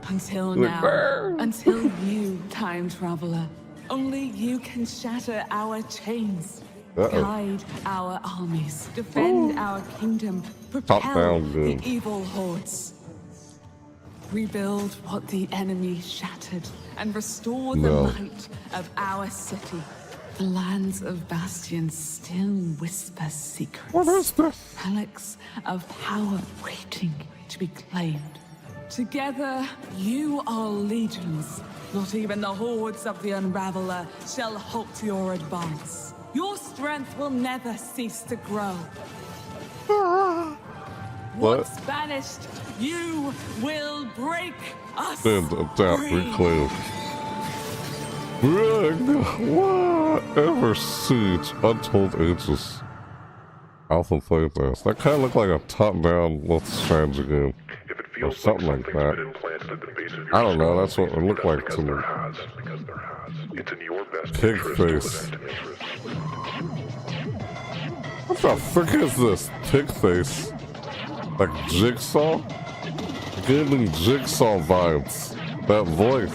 Until Like, now, until you, time traveler, only you can shatter our chains, guide our armies, defend our kingdom, propel the evil hordes, rebuild what the enemy shattered, and restore the light of our city. The lands of Bastion still whisper secrets. What is this? Relics of power waiting to be claimed. Together, you are legions. Not even the hordes of the Unraveler shall halt your advance. Your strength will never cease to grow. Once banished, you will break us Stand up, reclaim. What? Ever Siege, Untold Ages. Alpha Playtest. That kind of looked like a top-down strategy game. Or something like that. I don't know, that's what it looked like to me. Pig face. What the frick is this? Pig face? Like Jigsaw? It gave me Jigsaw vibes. That voice.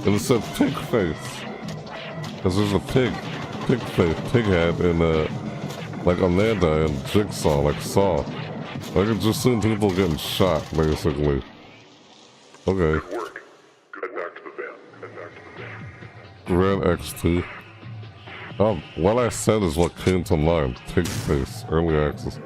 And it said pig face. Because there's a pig face, pig head in like Amanda and Jigsaw, like Saw. I can just see people getting shot, basically. Okay. Red X2. What I said is what came to mind. Pigface, early access.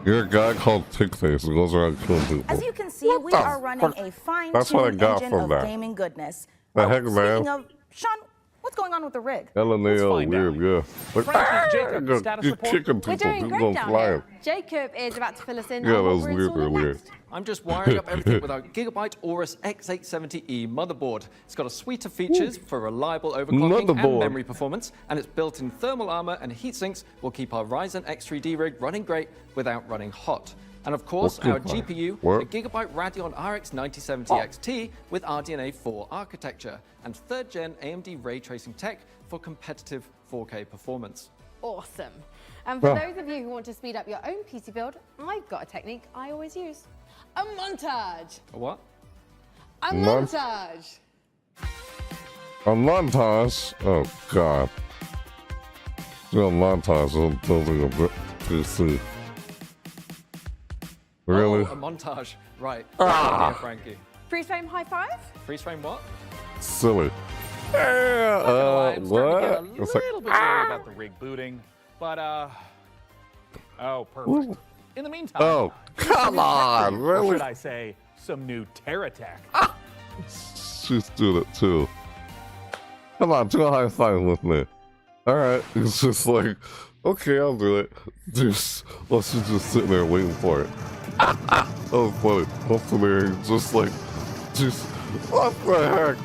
You're a guy called Pigface who goes around killing people. As you can see, we are running a fine-tuned engine of gaming goodness. The heck, man? Speaking of, Sean, what's going on with the rig? LMAO, weird, yeah. Like, Jacob, status report. Kicking people, We're doing people great down flying. here. Jacob is about to fill us in Yeah, on that what was we're weird installing earlier. next. I'm just wiring up everything with our Gigabyte Aorus X870E motherboard. It's got a suite of features for reliable overclocking and memory performance, and its built-in thermal armor and heat sinks will keep our Ryzen X3D rig running great without running hot. And of course, our GPU, a Gigabyte Radeon RX 9070 XT with RDNA 4 architecture, and 3rd gen AMD ray tracing tech for competitive 4K performance. Awesome. And for those of you who want to speed up your own PC build, I've got a technique I always use. A montage. A what? A montage. A montage? Oh, God. Yeah, a montage of building a PC. Really? Oh, a montage. Right. Ah. Frankie. Freeze frame high five? Freeze frame what? Silly. I'm starting to get a What? little bit worried about the rig booting, but oh, perfect. In the meantime, Oh, come on, or really? should I say, some new Terra tech. She's doing it too. Come on, do a high five with me. Alright, it's just like, okay, I'll do it. Just, well, she's just sitting there waiting for it. That was funny. Up in there, just like, just, what the heck?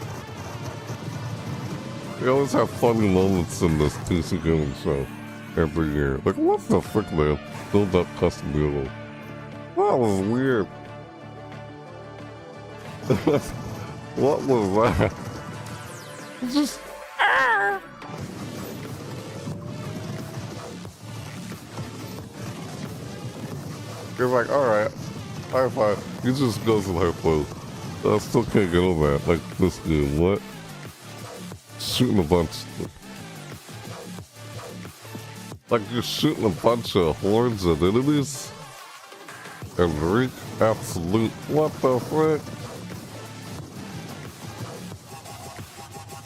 We always have funny moments in this PC gaming show. every year. Like, what the frick, man? Build up custom vehicles. That was weird. What was that? It's just... You're like, alright, high five. He just goes in high flow. I still can't get over that. Like, this game, what? Shooting a bunch. Like, you're shooting a bunch of hordes of enemies? And wreak absolute. What the frick?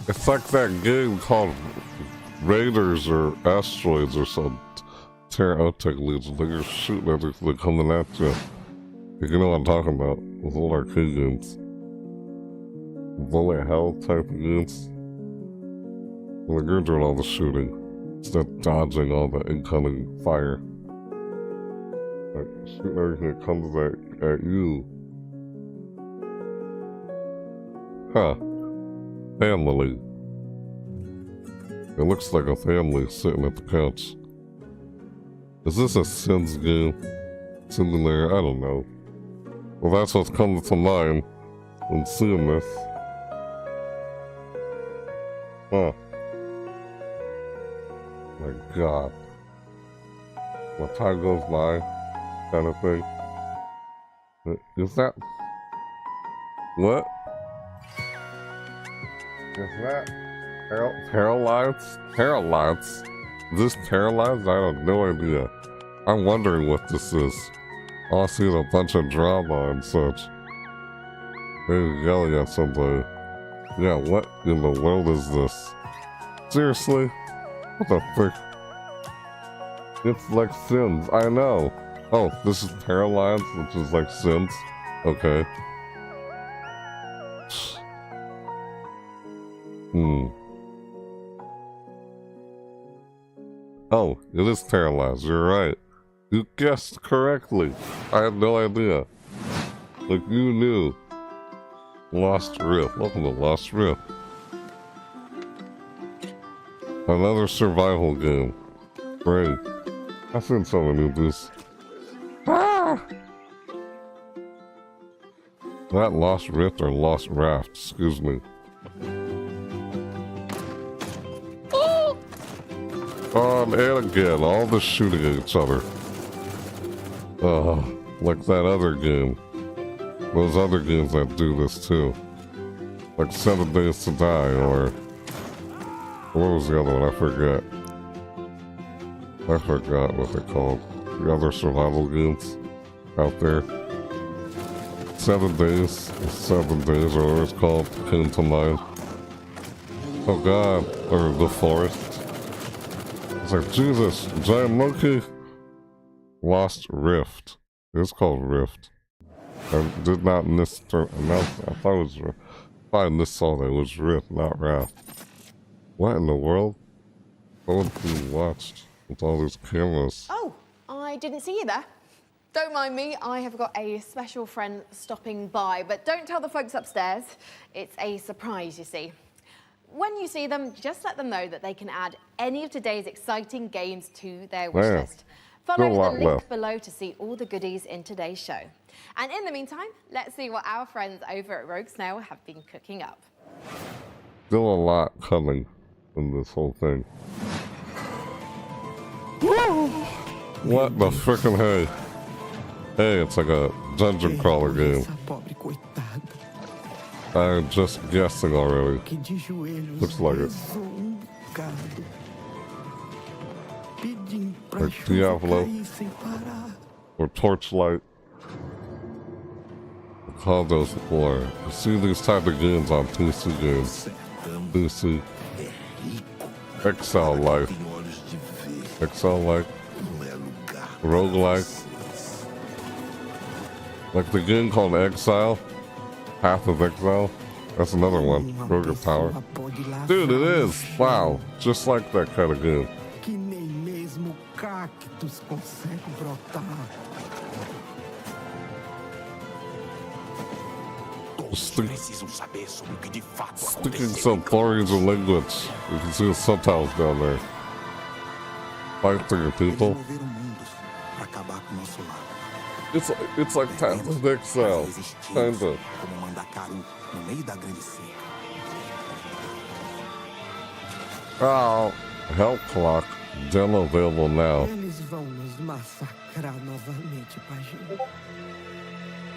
It's like that game called Raiders or Asteroids or something. Terra-Tech Legion. Like, you're shooting everything coming at you. You know what I'm talking about. Those old arcade games. Bullet hell type of games. Like, you're doing all the shooting. Instead of dodging all the incoming fire. Like, shooting everything that comes at you. Huh. Family. It looks like a family sitting at the couch. Is this a Sims game? Simulator? I don't know. Well, that's what's coming to mind when seeing this. Huh. My god. When time goes by, kind of thing. Is that... What? Is that... Paralyzed? Paralyzed? Is this paralyzed? I have no idea. I'm wondering what this is. All I see is a bunch of drama and such. They're yelling at somebody. Yeah, what in the world is this? Seriously? What the frick? It's like Sims, I know. Oh, this is Paralyzed, which is like Sims. Okay. Oh, it is Paralyzed, you're right. You guessed correctly. I had no idea. Like, you knew. Lost Rift. Welcome to Lost Rift. Another survival game. Great. I've seen someone do this. Ah! Not Lost Rift or Lost Raft, excuse me. And again, all the shooting at each other. Like that other game. Those other games that do this too. Like 7 Days to Die, or... What was the other one? I forget. I forgot what they're called. The other survival games out there. 7 Days, or whatever it's called, came to mind. Oh god, or The Forest. It's like, Jesus, giant monkey. Lost Rift. It's called Rift. I did not announce it. I thought it was Rift. I missaw that it was Rift, not Raft. What in the world? What was being watched with all these cameras? Oh, I didn't see you there. Don't mind me, I have got a special friend stopping by, but don't tell the folks upstairs. It's a surprise, you see. When you see them, just let them know that they can add any of today's exciting games to their wish list. Follow the link below to see all the goodies in today's show. And in the meantime, let's see what our friends over at Rogue Snail have been cooking up. Still a lot coming in this whole thing. What the frickin' hey? Hey, it's like a dungeon crawler game. I'm just guessing already. Looks like it. Like Diablo. Or Torchlight. I called those before. You see these type of games on PC games. PC. Exile Life. Exile Life. Roguelike. Like the game called Exile. Path of Exile. That's another one. Rogue Power. Dude, it is. Wow. Just like that kind of game. Sticking some foreign language. You can see the subtitles down there. Fight for your people. It's like Path of Exile, kinda. Oh, Hell Clock, demo available now. Eles vão nos massacrar novamente, Pajem.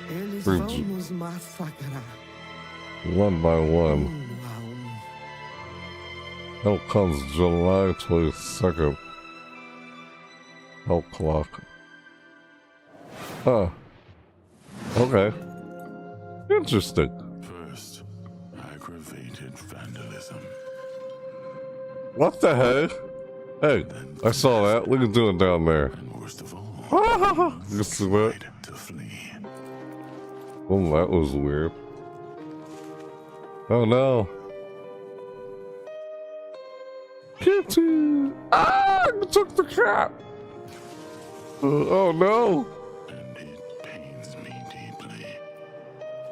Eles For vão nos massacrar. one by one. Hell comes July 22nd. Hell Clock. Huh. Okay. Interesting. First, aggravated vandalism. What the heck? Hey, I saw that. Look at doing down there. Worst of all, You see that? to flee. Oh, that was weird. Oh no. Kitty! Ah! You took the cat! Oh no!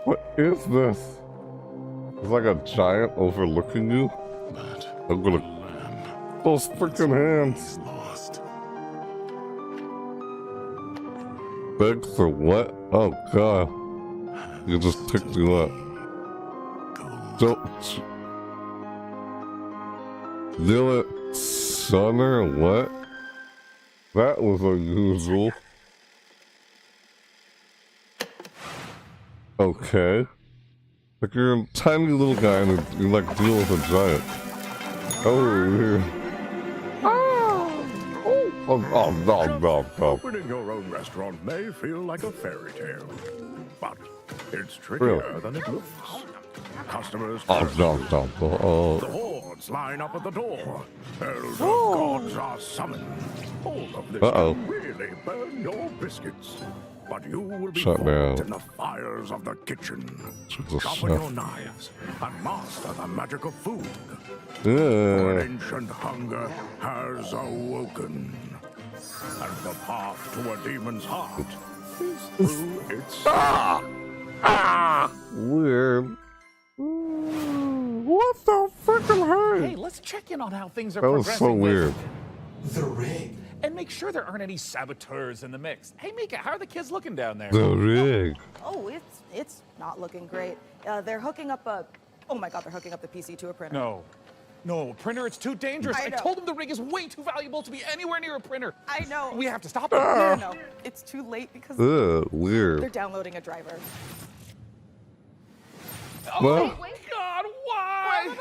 What is this? It's like a giant overlooking you? I'm gonna... Those freaking hands! Beg for what? Oh god. You just picked you up. Don't... Do it, son, or what? That was unusual. Okay. Like you're a tiny little guy and you like deal with a giant. Oh, weird. Oh. Opening your own restaurant may feel like a fairy tale, but it's trickier Really? than it looks. Customers Oh. the hordes line up at the door. Elder gods are summoned. All of this Uh-oh. can really burn your biscuits. But you will be Shut forked down. in the fires of the kitchen. Jesus, Sharpen chef. your knives and master the magic of food. For Yeah. an ancient hunger has awoken. And the path to a demon's heart is through its Weird. What the freaking Hey, heck? let's check in on how things are That was progressing so weird. with the rig. And make sure there aren't any saboteurs in the mix. Hey, Mika, how are the kids looking down there? The rig. Oh, it's not looking great. They're hooking up a. Oh my God, they're hooking up the PC to a printer. No, printer, it's too dangerous. I I know. told them the rig is way too valuable to be anywhere near a printer. I know. We have to stop it. No, it's too late because Ugh, they're weird. downloading a driver. Well, my God, why?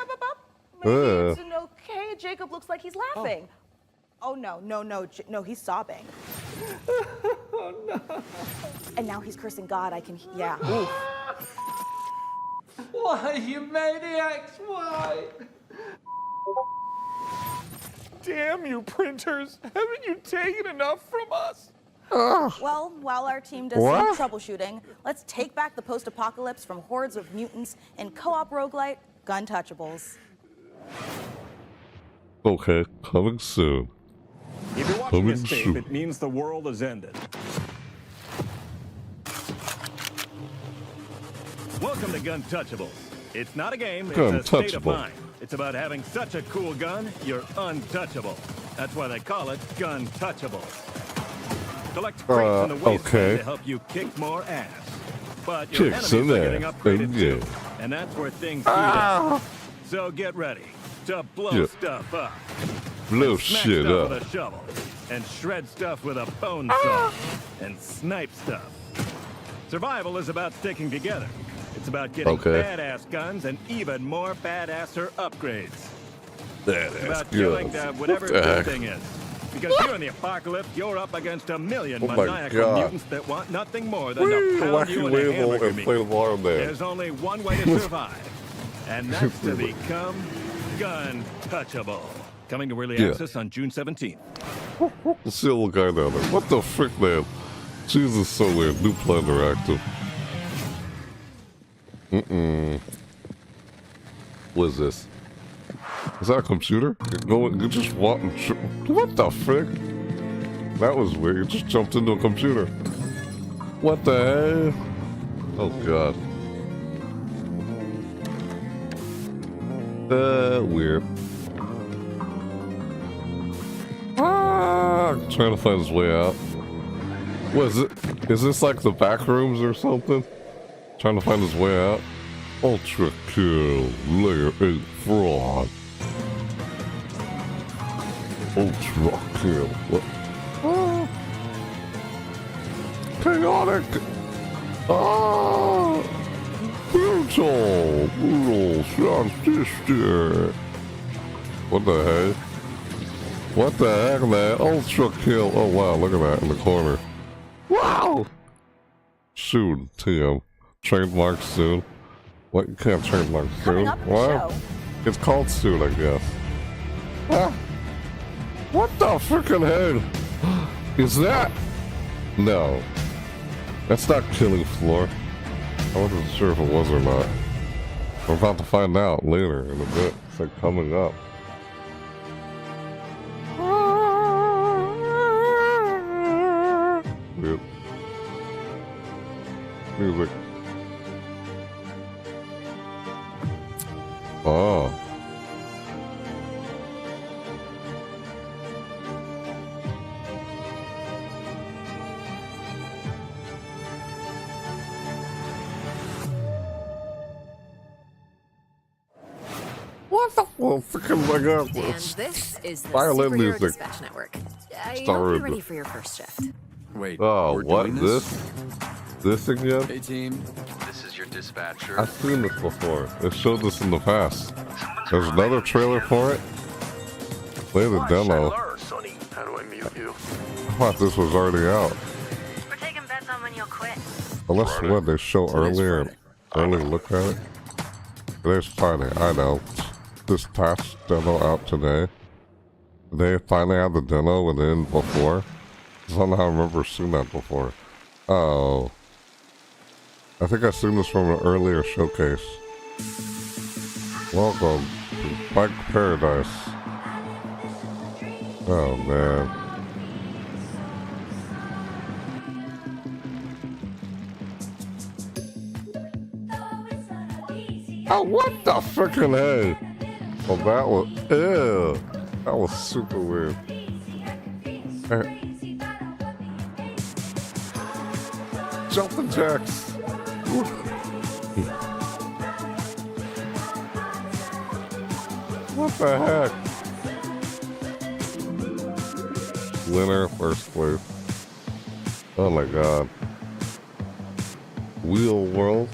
Maybe Ugh. it's okay. Jacob looks like he's laughing. Oh no, he's sobbing. Oh no. And now he's cursing God. I can, yeah. Oof. Why, you maniacs? Why? Damn you, printers. Haven't you taken enough from us? Well, while our team does What? some troubleshooting, let's take back the post-apocalypse from hordes of mutants in co-op roguelite Guntouchables. okay, coming soon. If you're watching Coming this tape, soon. it means the world has ended. Welcome to Guntouchables. It's not a game, it's a state of Guntouchable. mind. It's about having such a cool gun, you're untouchable. That's why they call it Guntouchables. Collect crates in the wasteland okay. to help you kick more ass. But your Kicks enemies in are getting ass, upgraded yeah. too. And that's where things heat up. So get ready to blow Yeah. stuff up. Blow Smack shit stuff up. with a shovel, and shred stuff with a bone saw, and snipe stuff. Survival is about sticking together. It's about getting Okay. badass guns and even more badasser upgrades. That It's about ass killing guns. whatever What the this heck? thing is. Because here in the apocalypse, you're up against a million Oh my maniacal God. mutants that want nothing more than Whee! to pound Wacky you in a Wavell hamburger and meat. Inflatable Arm Man. There's only one way to survive, and that's to become Guntouchable. Coming to early Yeah. access on June 17th. Let's see a little guy down there. What the frick, man? Jesus, so weird. New planner active. What is this? Is that a computer? You just walk and what the frick? That was weird. You just jumped into a computer. What the hell? Oh god. Weird. Trying to find his way out. What is it? Is this like the back rooms or something? Trying to find his way out? Ultra kill, layer 8 fraud. Ultra kill. What? Oh. Chaotic. Ah. Brutal transistor. What the heck? What the heck, man? Ultra kill. Oh wow, look at that in the corner. Wow! Soon, TM. Trademark soon. What? You can't trademark soon. What? It's called soon, I guess. Ah. What the freaking heck? Is that? No. That's not killing floor. I wasn't sure if it was or not. We're about to find out later in a bit. It's like coming up. Yep. Music. Oh. What the freaking my god? And this is the violin Superhero music. Dispatch Network. I hope Started. you're ready for your first shift. Wait. Oh, we're what? doing This again? Hey team, this is your dispatcher. I've seen this before. It showed this in the past. There's another trailer for it. Play the demo. Sonny, how do I mute you? I thought this was already out. We're taking bets on when you'll quit. Unless what they show earlier, early look at it. Today's Friday, I know. This task demo out today. They finally had the demo within before. Somehow I remember seeing that before. Oh. I think I've seen this from an earlier showcase. Welcome to Bike Paradise. Oh man. Oh, what the frickin' heck? Oh, that was, ew. That was super weird. Jumping jacks. What the heck? Winner, first place. Oh my god. Wheel World.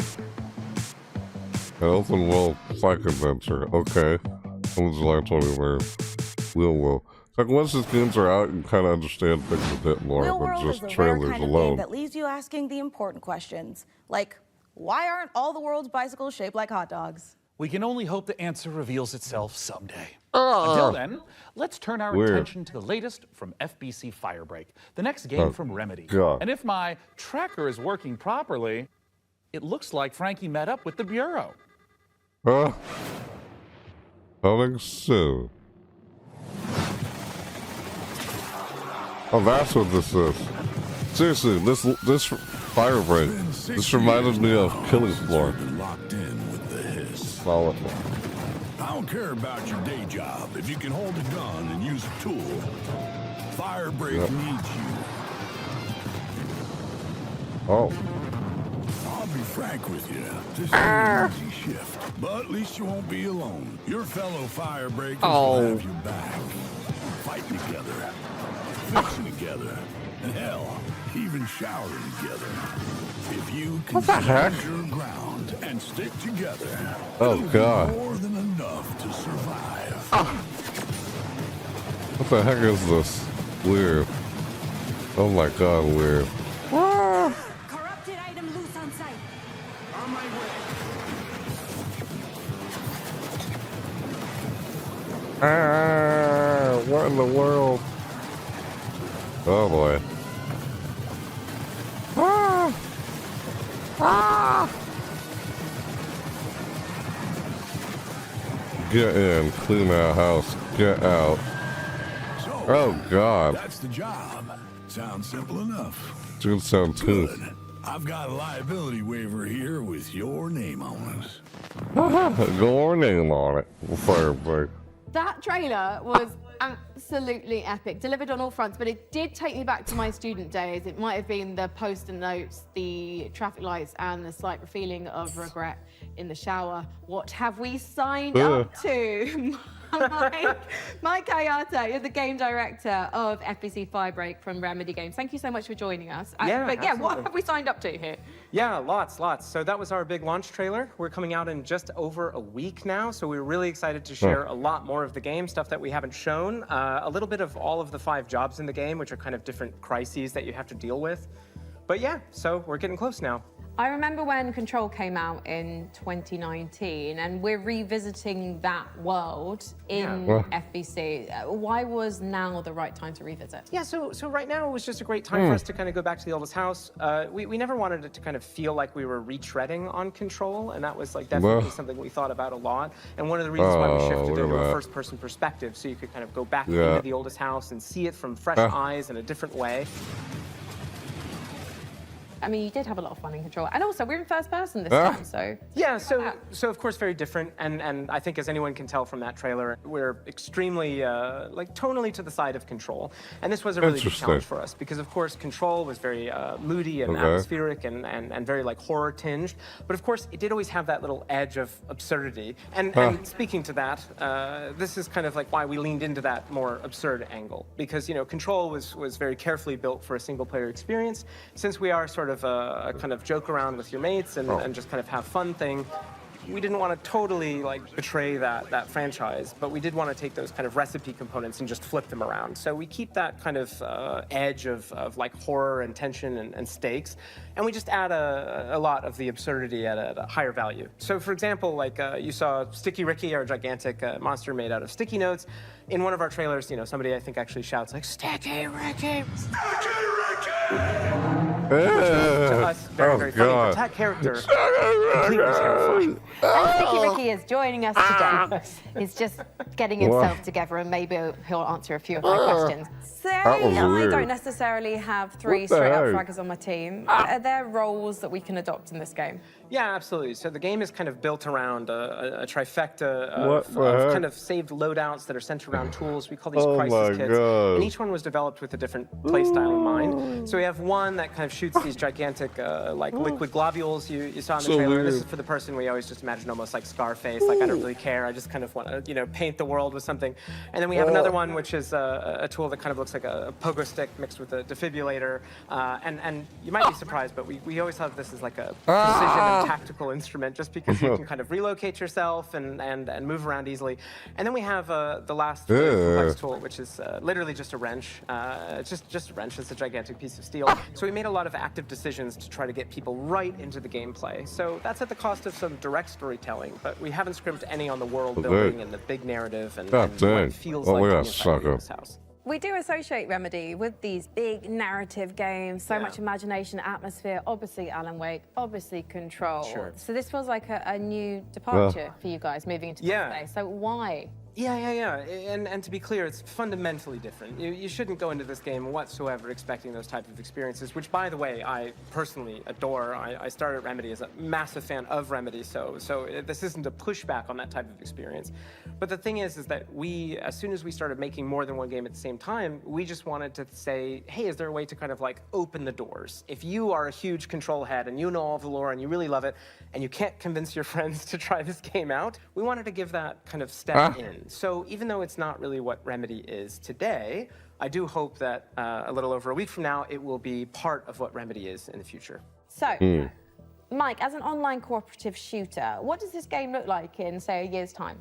An open world psych adventure. Okay. On July 23rd. Wheel World. Like once these games are out, you kind of understand things a bit more Real than World just is a trailers rare kind of alone. game that leaves you asking the important questions, like why aren't all the world's bicycles shaped like hot dogs? We can only hope the answer reveals itself someday. Until then, let's turn our Weird. attention to the latest from FBC Firebreak, the next game Oh, from Remedy. God. And if my tracker is working properly, it looks like Frankie met up with the Bureau. Huh? Coming soon. Oh, that's what this is. Seriously, this Firebreak, this reminded me of Killing Floor. Locked in with the hiss. Solid. I don't care about your day job. If you can hold a gun and use a tool, Firebreak Yep. needs you. Oh. I'll be frank with you. This is an easy shift, but at least you won't be alone. Your fellow Firebreakers will have your back. Fighting together, fixing together, and hell, even showering together. If you can What the heck? stand your ground and stick together, Oh, it'll be God. more than enough to survive. What the heck is this? Weird. Oh my god, weird. Corrupted item loose on site. On my way. What in the world? Oh boy. Get in, clean our house, get out. So, Oh god. that's the job. Sounds simple enough. June 17th. Good. I've got a liability waiver here with your name on it. Go our name on it. Firebreak. That trailer was absolutely epic. Delivered on all fronts, but it did take me back to my student days. It might have been the post-it notes, the traffic lights, and the slight feeling of regret in the shower. What have we signed up to? Mike Kayata, you're the game director of FBC Firebreak from Remedy Games. Thank you so much for joining us. What have we signed up to here? Yeah, lots. So that was our big launch trailer. We're coming out in just over a week now, so we're really excited to share a lot more of the game, stuff that we haven't shown, a little bit of all of the 5 jobs in the game, which are kind of different crises that you have to deal with. But yeah, so we're getting close now. I remember when Control came out in 2019, and we're revisiting that world in FBC. Why was now the right time to revisit? Yeah, so right now it was just a great time for us to kind of go back to the oldest house. We never wanted it to kind of feel like we were retreading on Control, and that was like definitely something we thought about a lot. And one of the reasons why we shifted into a first-person perspective, so you could kind of go back into the oldest house and see it from fresh eyes in a different way. I mean, you did have a lot of fun in Control. And also, we're in first person this time, so... Yeah, so of course, very different. And I think as anyone can tell from that trailer, we're extremely, like, tonally to the side of Control. And this was a really big challenge for us, because of course, Control was very moody and atmospheric and very, like, horror-tinged. But of course, it did always have that little edge of absurdity. And speaking to that, this is kind of like why we leaned into that more absurd angle. Because, you know, Control was very carefully built for a single-player experience. Since we are sort of a kind of joke around with your mates and just kind of have fun thing, we didn't want to totally like betray that franchise, but we did want to take those kind of recipe components and just flip them around. So we keep that kind of edge of like horror and tension and stakes, and we just add a lot of the absurdity at a higher value. So for example, like you saw Sticky Ricky, our gigantic monster made out of sticky notes. In one of our trailers, you know, somebody I think actually shouts like, "Sticky Ricky! Sticky Ricky!" Which to us, very, very funny. But that character, completely terrifying. And Sticky Ricky is joining us today. He's just getting himself together, and maybe he'll answer a few of my questions. So I don't necessarily have 3 straight-up fraggers on my team. Are there roles that we can adopt in this game? Yeah, absolutely. So the game is kind of built around a trifecta of kind of saved loadouts that are centered around tools. We call these crisis kits. And each one was developed with a different playstyle in mind. So we have one that kind of shoots these gigantic like liquid globules you saw in the trailer. This is for the person we always just imagine almost like Scarface, like I don't really care, I just kind of want to, you know, paint the world with something. And then we have another one which is a tool that kind of looks like a pogo stick mixed with a defibrillator. And you might be surprised, but we always have this as like a precision and tactical instrument, just because you can kind of relocate yourself and move around easily. And then we have the last complex tool, which is literally just a wrench. It's just a wrench. It's a gigantic piece of steel. So we made a lot of active decisions to try to get people right into the gameplay. So that's at the cost of some direct storytelling, but we haven't scrimped any on the world building and the big narrative and what it feels like being inside this house. We do associate Remedy with these big narrative games, so much imagination, atmosphere, obviously Alan Wake, obviously Control. Sure. So this feels like a new departure for you guys moving into this space. So why? Yeah. And to be clear, it's fundamentally different. You shouldn't go into this game whatsoever expecting those type of experiences, which, by the way, I personally adore. I started Remedy as a massive fan of Remedy, so this isn't a pushback on that type of experience. But the thing is that we, as soon as we started making more than one game at the same time, we just wanted to say, hey, is there a way to kind of like open the doors? If you are a huge Control head and you know all of the lore and you really love it, and you can't convince your friends to try this game out, we wanted to give that kind of step in. So even though it's not really what Remedy is today, I do hope that a little over a week from now, it will be part of what Remedy is in the future. So, Mike, as an online cooperative shooter, what does this game look like in, say, a year's time?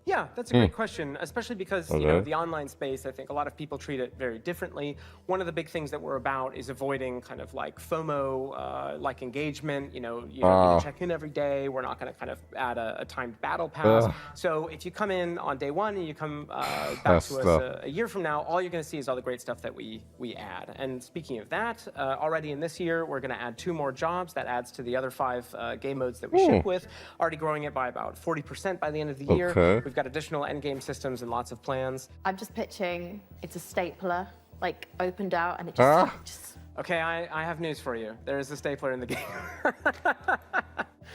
Yeah, that's a great question, especially because you know, the online space, I think a lot of people treat it very differently. One of the big things that we're about is avoiding kind of like FOMO, like engagement. You know, you don't need to check in every day. We're not going to kind of add a timed battle pass. So if you come in on day one and you come back to us a year from now, all you're going to see is all the great stuff that we add. And speaking of that, already in this year, we're going to add 2 more jobs. That adds to the other 5 game modes that we ship with, already growing it by about 40% by the end of the year. We've got additional endgame systems and lots of plans. I'm just pitching, it's a stapler, like opened out, and it just... Okay, I have news for you. There is a stapler in the game.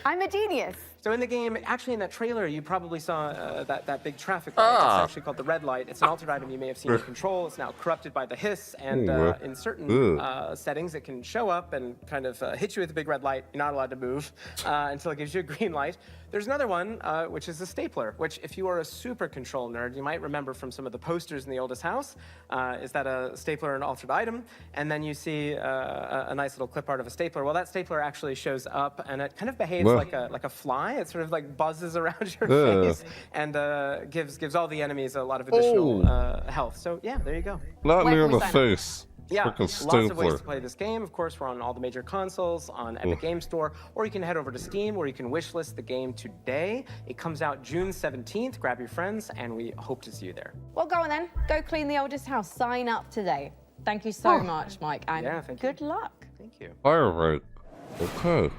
I'm a genius. So in the game, actually in that trailer, you probably saw that big traffic light. It's actually called the red light. It's an altered item you may have seen in Control. It's now corrupted by the hiss, and in certain settings, it can show up and kind of hit you with a big red light. You're not allowed to move until it gives you a green light. There's another one, which is a stapler, which if you are a super Control nerd, you might remember from some of the posters in the oldest house. Is that a stapler, an altered item? And then you see a nice little clip art of a stapler. Well, that stapler actually shows up, and it kind of behaves like a fly. It sort of like buzzes around your face and gives all the enemies a lot of additional health. So yeah, there you go. Not near the face. Yeah, lots of ways to play this game. Of course, we're on all the major consoles, on Epic Game Store, or you can head over to Steam, where you can wishlist the game today. It comes out June 17th. Grab your friends, and we hope to see you there. Well, go on then. Go clean the oldest house. Sign up today. Thank you so much, Mike, and good luck. Thank you. Firefight. Okay.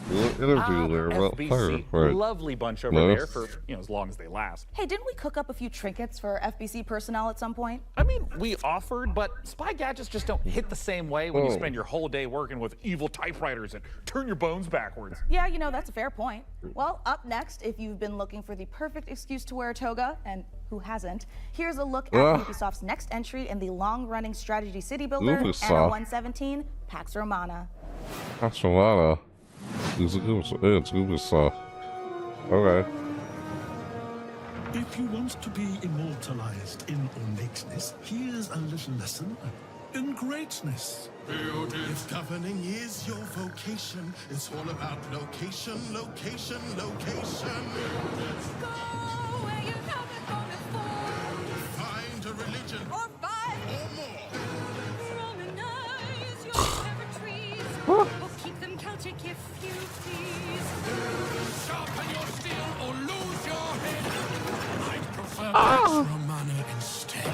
Interview there about Firefight. Lovely bunch over there for as long as they last. Hey, didn't we cook up a few trinkets for FBC personnel at some point? I mean, we offered, but spy gadgets just don't hit the same way when you spend your whole day working with evil typewriters and turn your bones backwards. Yeah, that's a fair point. Well, up next, if you've been looking for the perfect excuse to wear a toga, and who hasn't, here's a look at Ubisoft's next entry in the long-running strategy city builder, Anno 117, Pax Romana. Pax Romana? It's Ubisoft. Okay. If you want to be immortalized in ornateness, here's a little lesson in greatness. If governing is your vocation, it's all about location, location, location. Go where you haven't gone before. Find a religion. Or five. Or more. Romanize your territories. Or keep them Celtic if you please. Sharpen your steel or lose your head. I'd prefer Pax Romana instead.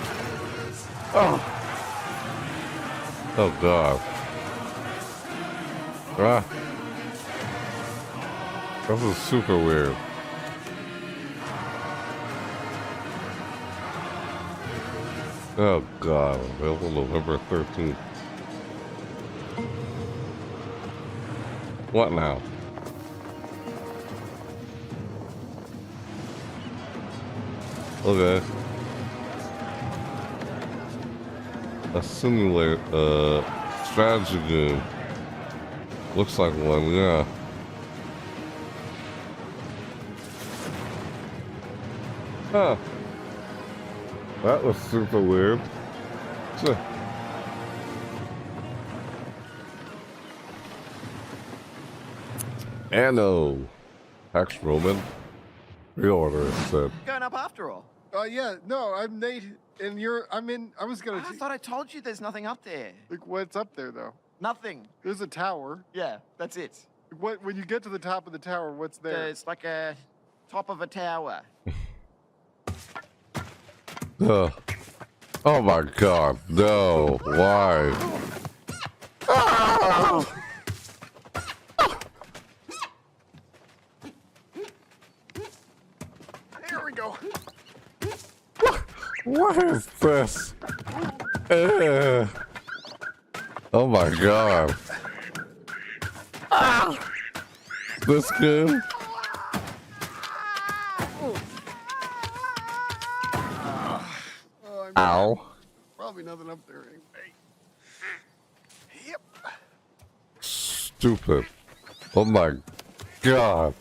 Oh god. This is super weird. Oh god, available November 13th. What now? Okay. A simulator, strategy game. Looks like one, yeah. Huh. That was super weird. Anno. Pax Roman. Reorder, it said. Going up after all? Yeah, no, I'm Nate, and I was gonna... I thought I told you there's nothing up there. Like, what's up there, though? Nothing. There's a tower. Yeah, that's it. When you get to the top of the tower, what's there? It's like a top of a tower. Oh my god, no, why? Here we go. What is this? Oh my god. This good? Ow. Probably nothing up there anyway. Yep. Stupid. Oh my god.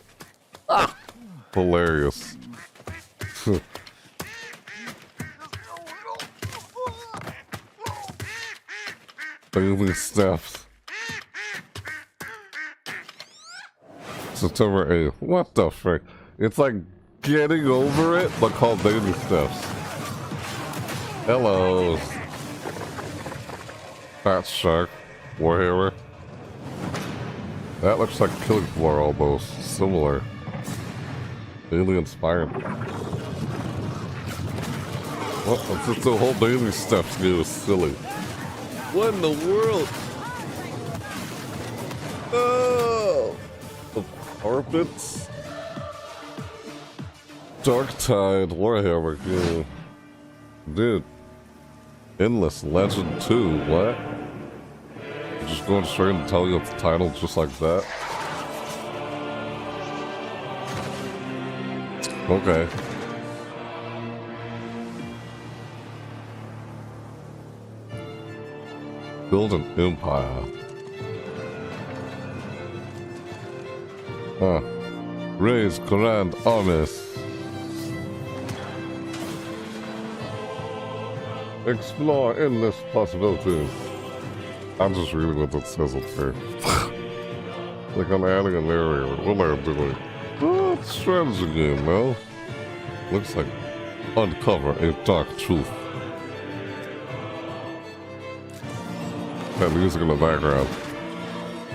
Hilarious. Baby steps. September 8th. What the frick? It's like getting over it, but called baby steps. Hello. Fat Shark. Warhammer. That looks like Killing Floor almost. Similar. Alien inspired. What? It's just the whole baby steps game is silly. What in the world? Oh! The carpets? Dark Tide, Warhammer, yeah. Dude. Endless Legend 2, what? Just going straight and telling you the title just like that? Okay. Build an empire. Huh. Raise grand armies. Explore endless possibilities. I'm just reading what it says up there. Like I'm adding an area. What am I doing? Oh, it's a strategy game, no? Looks like uncover a dark truth. That music in the background.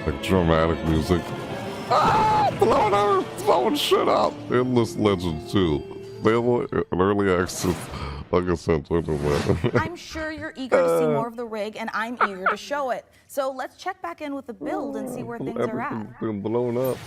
Like dramatic music. Ah! Blowing out! Blowing shit out! Endless Legend 2. Available in early access. Like I said, I'm sure you're eager to see more of the rig, and I'm eager to show it. So let's check back in with the build and see where things are at. Everything's been blown up.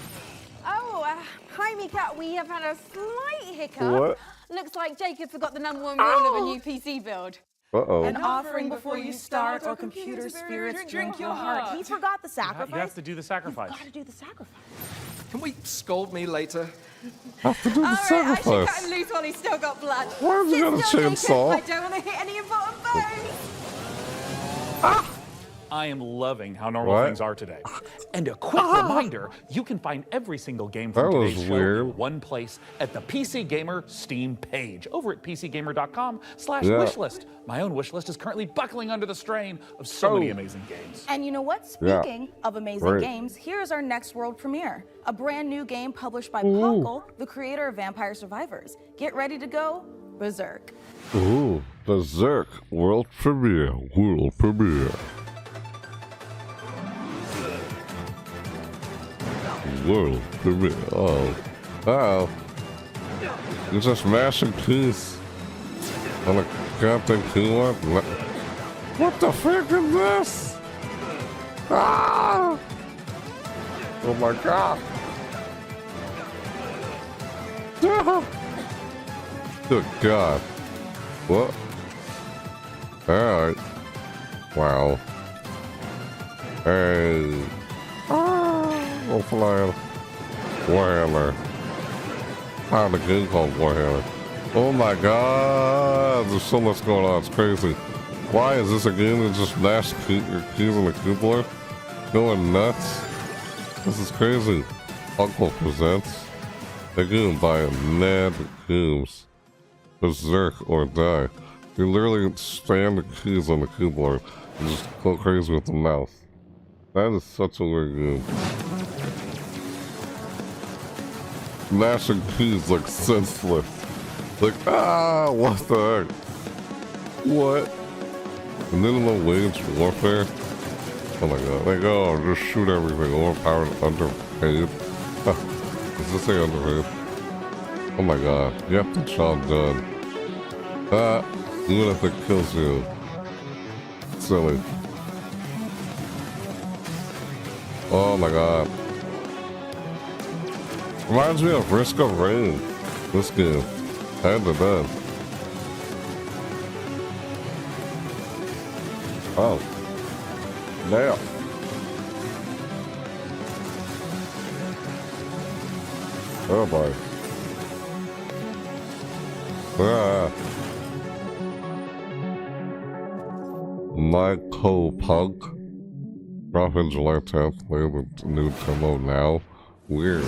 Oh, hi, Mika. We have had a slight hiccup. What? Looks like Jacob forgot the #1 rule of a new PC build. Uh-oh. An offering before you start, or computer spirits drink your heart. He forgot the sacrifice. You have to do the sacrifice. You've got to do the sacrifice. Can we scold me later? Have to do the I should cut sacrifice. him loose while he's still got blood. Why have you got a Sit still, chainsaw? Jacob. I don't want to hit any important bones. I am loving how normal What? things are today. And a quick reminder, you can find every single game from That was today's show weird. in one place at the PC Gamer Steam page over at pcgamer.com/wishlist. Yeah. My own wishlist is currently buckling under the strain of so many amazing games. And you know what? Yeah. Speaking of amazing Great. games, here's our next world premiere. A brand new game published by Puckle, the creator of Vampire Survivors. Get ready to go berserk. Ooh, Berserk world premiere. World premiere. World premiere. Oh. Uh-oh. You're just mashing keys on a goddamn keyboard. What the frick is this? Ah! Oh my god. Ah! Good god. What? Alright. Wow. Hey. Oh, flying. Warhammer. Found a game called Warhammer. Oh my god. There's so much going on. It's crazy. Why is this a game that just mash keys on the keyboard? Going nuts. This is crazy. Uncle presents a game by Ned Coombs. Berserk or die. You literally stand the keys on the keyboard and just go crazy with the mouse. That is such a weird game. Mashing keys like senseless. Like, what the heck? What? And then the wage warfare? Oh my god. Like, just shoot everything. Overpowered, underpaid. Is this thing underpaid? Oh my god. You have the job done. Even if it kills you. Silly. Oh my god. Reminds me of Risk of Rain. This game. Hand to bed. Oh. Damn. Oh boy. Punk. Dropping July 10th. Play the new demo now. Weird.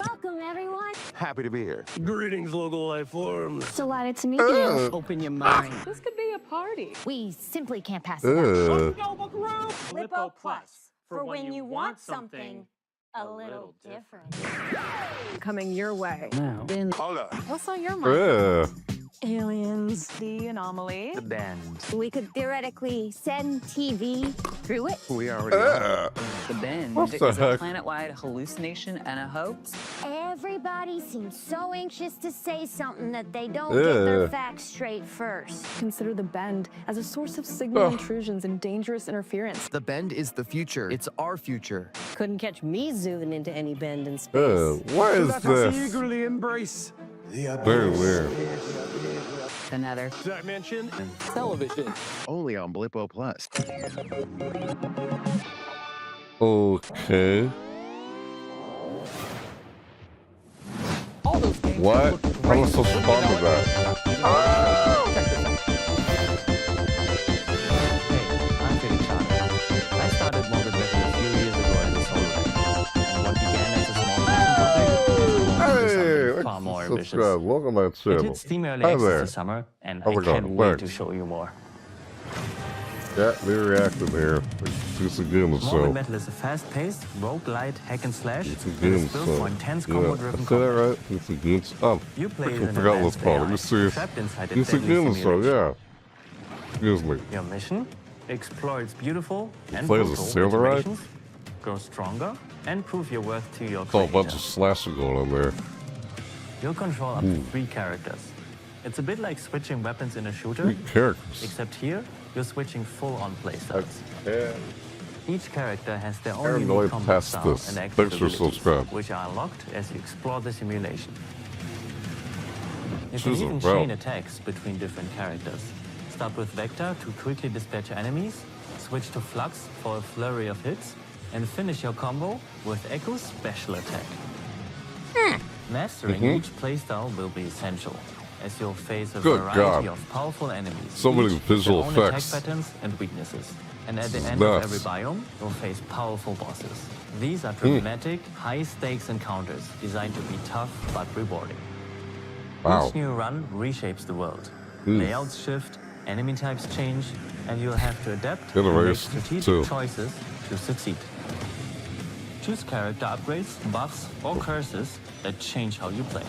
Welcome, everyone. Happy to be here. Greetings, local life forms. Delighted to meet you. Open your mind. This could be a party. We simply can't pass it Ugh. up. Lippo Plus, for when you want something a little different. Coming your way. Now. Hold on. What's on your mind? Ugh. Aliens, the anomaly. The bend. We could theoretically send TV through it. We already are. The Bend What is the a heck? planet-wide hallucination and a hoax. Everybody seems so anxious to say something that they don't get their Ugh. facts straight first. Consider the Bend as a source of signal Ugh. intrusions and dangerous interference. The Bend is the future. It's our future. Couldn't catch me zooming into any bend in space. What is this? Eagerly embrace the Very weird. Another dimension. Television. Only on Blippo Plus. Okay. What? How am I supposed to respond to that? I'm feeling sharp. I started Morbid Metal a few years ago as a solo act. And what began as a small passion project far more ambitious. Welcome to my It channel. hit Steam Early Hi Access there. this summer, and How's I it going? can't wait to Thanks. show you more. Yeah, they reacted here. It's a game Morbid show. Metal is a fast-paced, roguelite hack and slash It's a that game is built show. for intense Yeah, combo-driven I said that combat. right? It's a game show. You play I as an forgot what it's advanced called. AI, It's serious. trapped inside a It's a deadly game show, simulation. yeah. Excuse me. Your mission? Explore its beautiful and Play as a brutal samurai? situations, grow stronger, and prove your worth to your It's all a creator. bunch of slashing going on there. You'll control up to 3 characters. It's a bit like switching weapons in a shooter, 3 characters. except here, you're switching full-on playstyles. Yeah. Each character has their own Paranoid unique combat past style this. and active Thanks for abilities, subscribing. which are unlocked as you explore the simulation. You can Jesus, even bro. chain attacks between different characters. Start with Vector to quickly dispatch enemies, switch to Flux for a flurry of hits, and finish your combo with Echo's special attack. Mastering each playstyle will be essential, as you'll face a Good variety God. of powerful enemies. So many each with visual their own effects. attack patterns and weaknesses. And at the end Nuts. of every biome, you'll face powerful bosses. These are dramatic, high-stakes encounters designed to be tough but rewarding. Wow. Each new run reshapes the world. Mm. Layouts shift, enemy types change, and you'll have to adapt Get a and make race, strategic too. choices to succeed. Choose character upgrades, buffs, or curses that change how you play.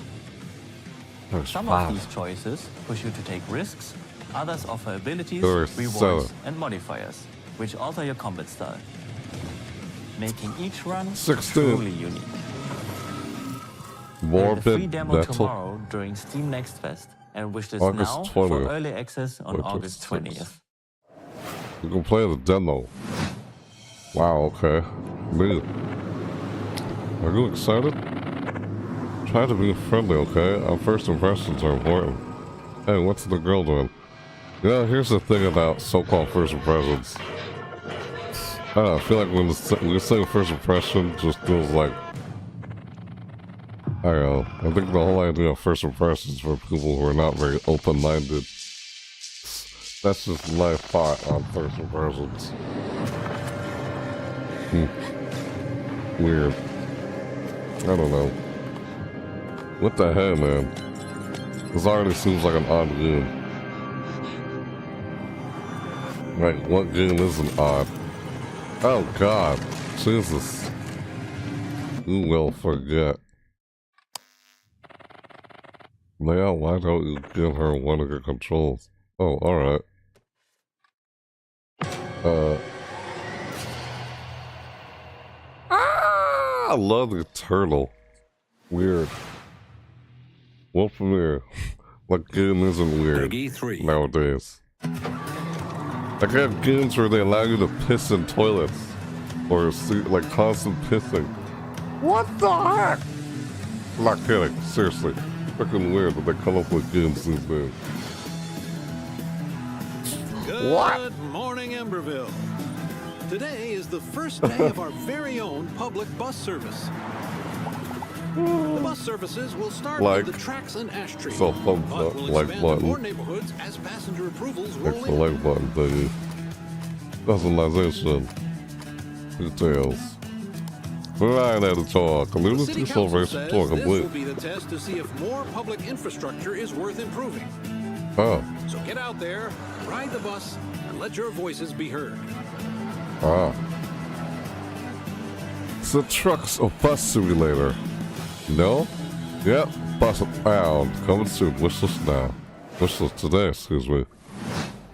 There's Some 5. of these choices push you to take risks, others offer abilities, There's rewards, 7. and modifiers, which alter your combat style, making each run 16. truly unique. Play the free Morbid demo Metal. tomorrow during Steam Next Fest, and wish this August now 20th. for early access on Or August 20th. You can play the demo. Wow, okay. Neat. Are you excited? Try to be friendly, okay? Our first impressions are important. Hey, what's the girl doing? Yeah, here's the thing about so-called first impressions. I don't know, I feel like when you say first impression, just feels like... I don't know. I think the whole idea of first impressions for people who are not very open-minded. That's just my thought on first impressions. Weird. I don't know. What the hell, man? This already seems like an odd game. Like, what game isn't odd? Oh God, Jesus. You will forget. Leia, why don't you give her one of your controls? Oh, alright. I love the turtle. Weird. Well, from here, what game isn't weird nowadays? Like, I have games where they allow you to piss in toilets. Or see, like, constant pissing. What the heck? I'm not kidding, seriously. Freaking weird that they come up with games these days. Good morning, Emberville. Today is the first day of our very own public bus service. The bus services will start Like, with the tracks and ash tree, so thumbs but up, will like expand button. to more neighborhoods as passenger approvals Click roll the in. like button thingy. Personalization. Details. Line editor. The Community city council celebration says tour this complete. will be the test to see if more public infrastructure is worth improving. Oh. So get out there, ride the bus, and let your voices be heard. Ah. It's a trucks or bus simulator. No? Yep. Bus bound. Coming soon. Wishlist now. Wishlist today, excuse me.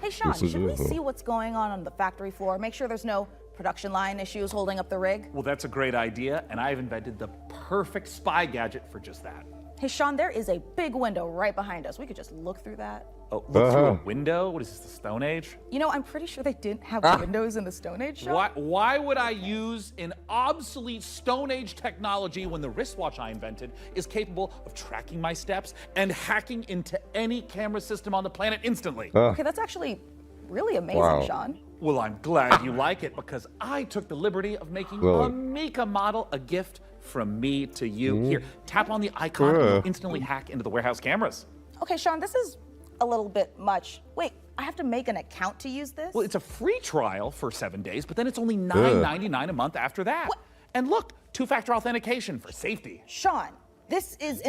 Hey, Sean, Yes, it should we is, huh? see what's going on the factory floor? Make sure there's no production line issues holding up the rig? Well, that's a great idea, and I've invented the perfect spy gadget for just that. Hey, Sean, there is a big window right behind us. We could just look through that. Oh, look through a window? What is this, the Stone Age? You know, I'm pretty sure they didn't have windows in the Stone Age, Sean. Why would I use an obsolete Stone Age technology when the wristwatch I invented is capable of tracking my steps and hacking into any camera system on the planet instantly? Okay, that's actually really amazing, Sean. Well, I'm glad you like it because I took the liberty of making Really? a Mika model a gift from me to you. Here, tap on the icon and you'll instantly hack into the warehouse cameras. Okay, Sean, this is a little bit much. Wait, I have to make an account to use this? Well, it's a free trial for 7 days, but then it's only $9.99 a month after that. What? And look, two-factor authentication for safety. Sean, this is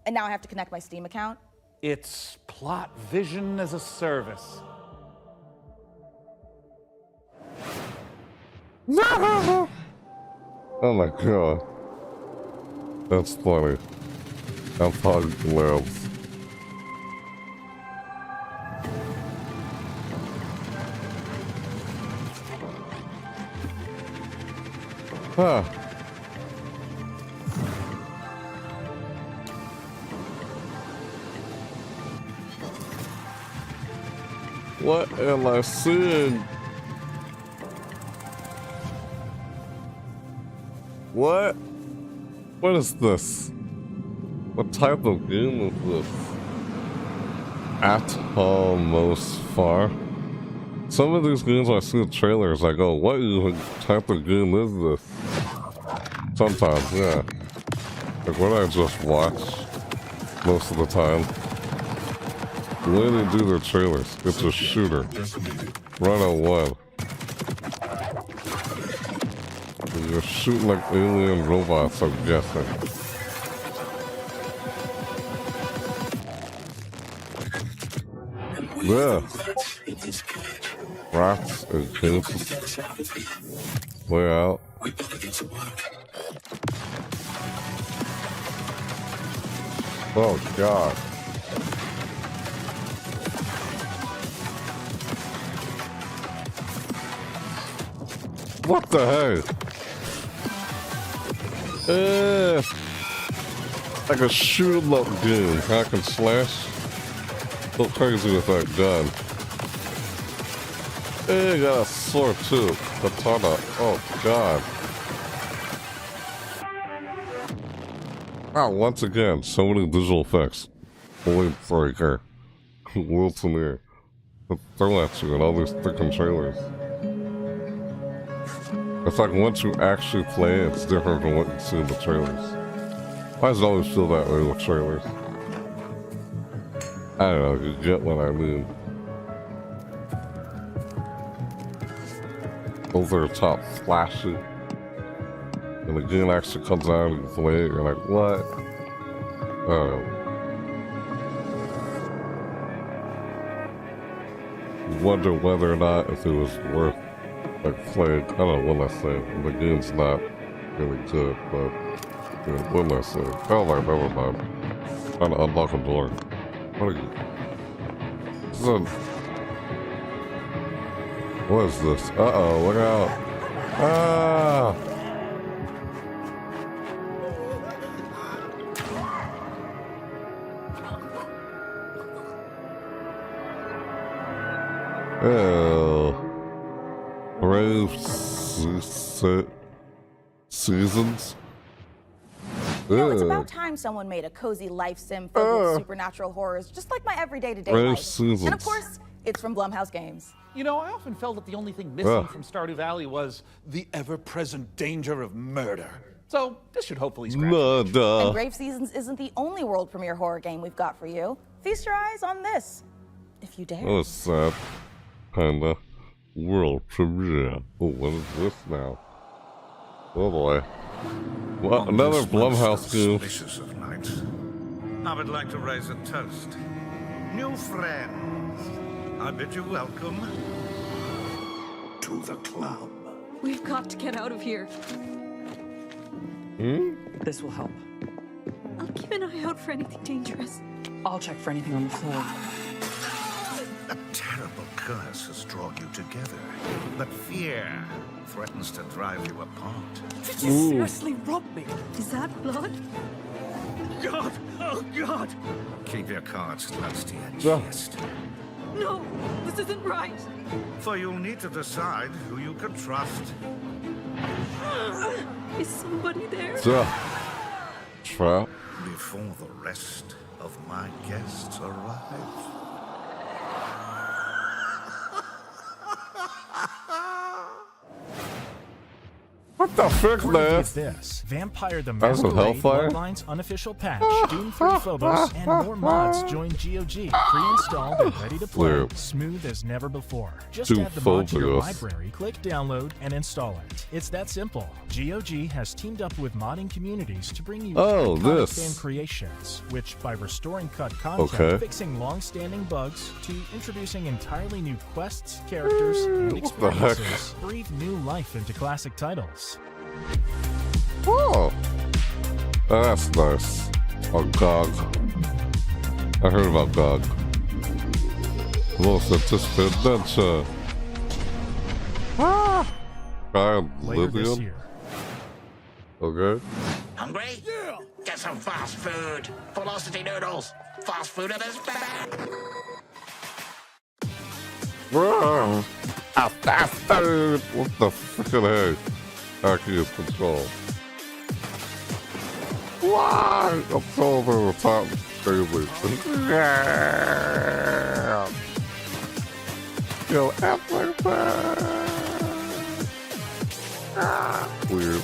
and now I have to connect my Steam account? It's plot vision as a service. Oh my god. That's funny. Apocalypse. Huh. What am I seeing? What? What is this? What type of game is this? Atmosphera? Some of these games I see the trailers, I go, what type of game is this? Sometimes, yeah. Like what I just watch most of the time. The way they do their trailers, it's a shooter. Run on one. You're shooting like alien robots, I'm guessing. Yeah. Rats and cages. Way out. Oh god. What the heck? Like a shoot 'em up game. Hack and slash. Go crazy with that gun. Hey, got a sword too. Katana. Oh god. Wow, once again, so many visual effects. Blade Breaker. World Premiere. Throw at you in all these freaking trailers. It's like once you actually play, it's different from what you see in the trailers. Why does it always feel that way with trailers? I don't know, you get what I mean. Over the top flashy. And the game actually comes out and you play it, you're like, what? I don't know. You wonder whether or not if it was worth like playing. I don't know what I say. The game's not really good, but you know, what am I saying? Oh, like, never mind. Trying to unlock a door. What are you? What is this? Uh-oh, look out. Ah! Oh. Brave seasons? You know, it's about time someone made a cozy life sim filled with supernatural horrors, just like my everyday to day life. And of course, it's from Blumhouse Games. You know, I often felt that the only thing missing from Stardew Valley was the ever-present danger of murder. So this should hopefully scratch it. And Grave Seasons isn't the only world premiere horror game we've got for you. Feast your eyes on this, if you dare. Oh, sad. Kinda. World premiere. Oh, what is this now? Oh boy. Well, another Blumhouse game. Of night, I would like to raise a toast. New friends, I bid you welcome to the club. We've got to get out of here. This will help. I'll keep an eye out for anything dangerous. I'll check for anything on the floor. A terrible curse has drawn you together, but fear threatens to drive you apart. Did you seriously rob me? Is that blood? God! Oh, God! Keep your cards close to your chest. No, this isn't right. For you'll need to decide who you can trust. Is somebody there? Trap. Before the rest of my guests arrive. What the frick, man? This Vampire the That's a Masquerade Hellfire? Bloodlines unofficial patch, Doom 3 Phobos, and more mods join GOG, pre-installed and ready to play, Weird. smooth as never before. Just Doom add the mod to your Phobos. library, click download, and install it. It's that simple. GOG has teamed up with modding communities to bring you Oh, iconic this. fan creations, which by restoring cut content, Okay. fixing long-standing bugs, to introducing entirely new quests, characters, and What the heck? experiences, breathe new life into classic titles. Oh, that's nice. Oh, GOG. I heard about GOG. Most anticipated adventure. Giant Later this lithium. year. Okay. Hungry? Yeah. Get some fast food. Velocity noodles. Fast food at its best. Bro, a fast food. What the freaking heck? I can't control. Why? I'm so over the top. Crazy. Yeah. Yo, everything. Weird.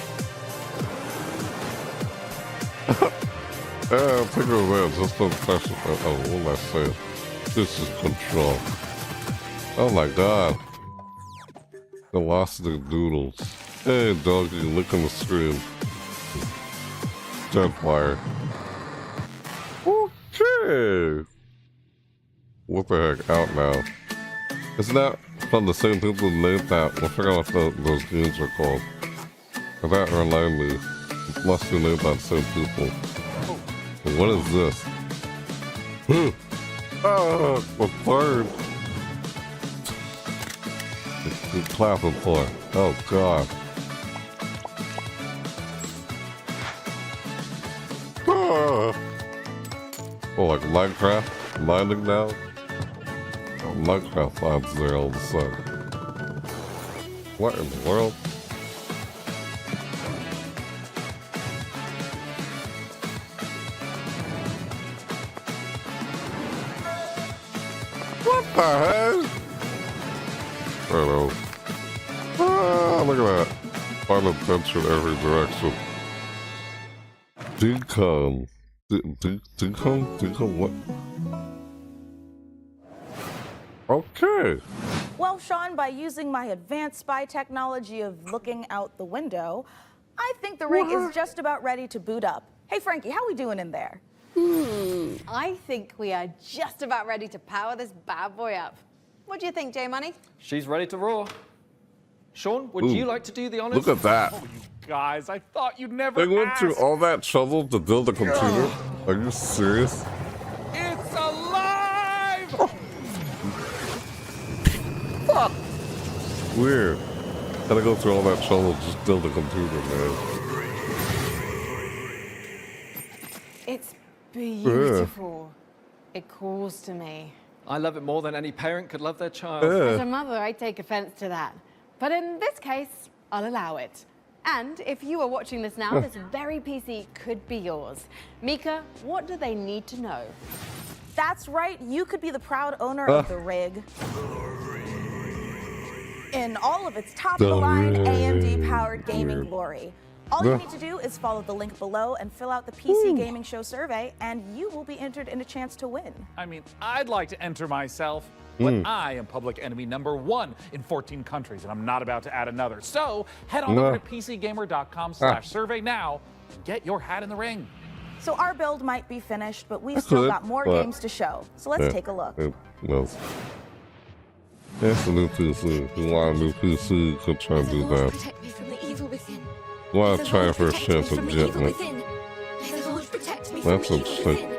Think of that. Just don't touch it. Oh, what am I saying? This is control. Oh my god. Velocity Doodles. Hey, doggy, look on the screen. Deadfire. Okay. What the heck? Out now. Isn't that from the same people who made that? I forgot what those games are called. But that remind me. It must be made by the same people. But what is this? The third. You're clapping for. Oh god. Oh, like Minecraft? Mining now? Oh, Minecraft finds there all of a sudden. What in the world? What the heck? I don't know. Look at that. Find adventure in every direction. Decom. Decom what? Okay. Well, Sean, by using my advanced spy technology of looking out the window, I think the rig is just about ready to boot up. Hey, Frankie, how we doing in there? I think we are just about ready to power this bad boy up. What do you think, J Money? She's ready to roar. Sean, would Ooh, you like to do the honors? Look at that. Oh, you guys, I thought you'd never They went ask. through all that trouble to build a computer? Are you serious? It's alive! Fuck! Weird. Gotta go through all that trouble to just build a computer, man. It's beautiful. It calls to me. I love it more than any parent could love their child. As a mother, I take offense to that. But in this case, I'll allow it. And if you are watching this now, this very PC could be yours. Mika, what do they need to know? That's right, you could be the proud owner of the rig. In all of its top-of-the-line AMD-powered gaming glory. All you need to do is follow the link below and fill out the PC Gaming Show survey, and you will be entered in a chance to win. I mean, I'd like to enter myself, but I am public enemy #1 in 14 countries, and I'm not about to add another. So head on over to PCGamer.com/survey now and get your hat in the ring. So our build might be finished, but we've still got more games to show. So let's take a look. That's a new PC. If you want a new PC, you could try and do that. Protect me from the evil within. You want to try for a chance of getting it. That's interesting.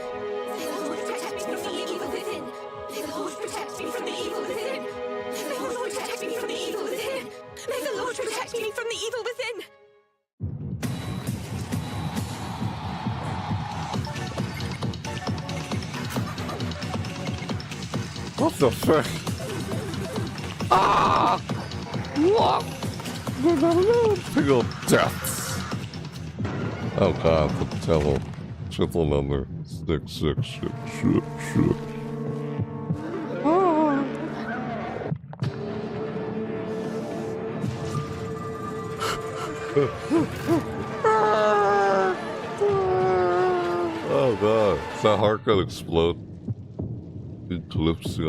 What the fuck? Ah! What? Single deaths. Oh god, the devil. Triple number. 666 shit. Ah. Oh god, is that heart gonna explode? Eclipse,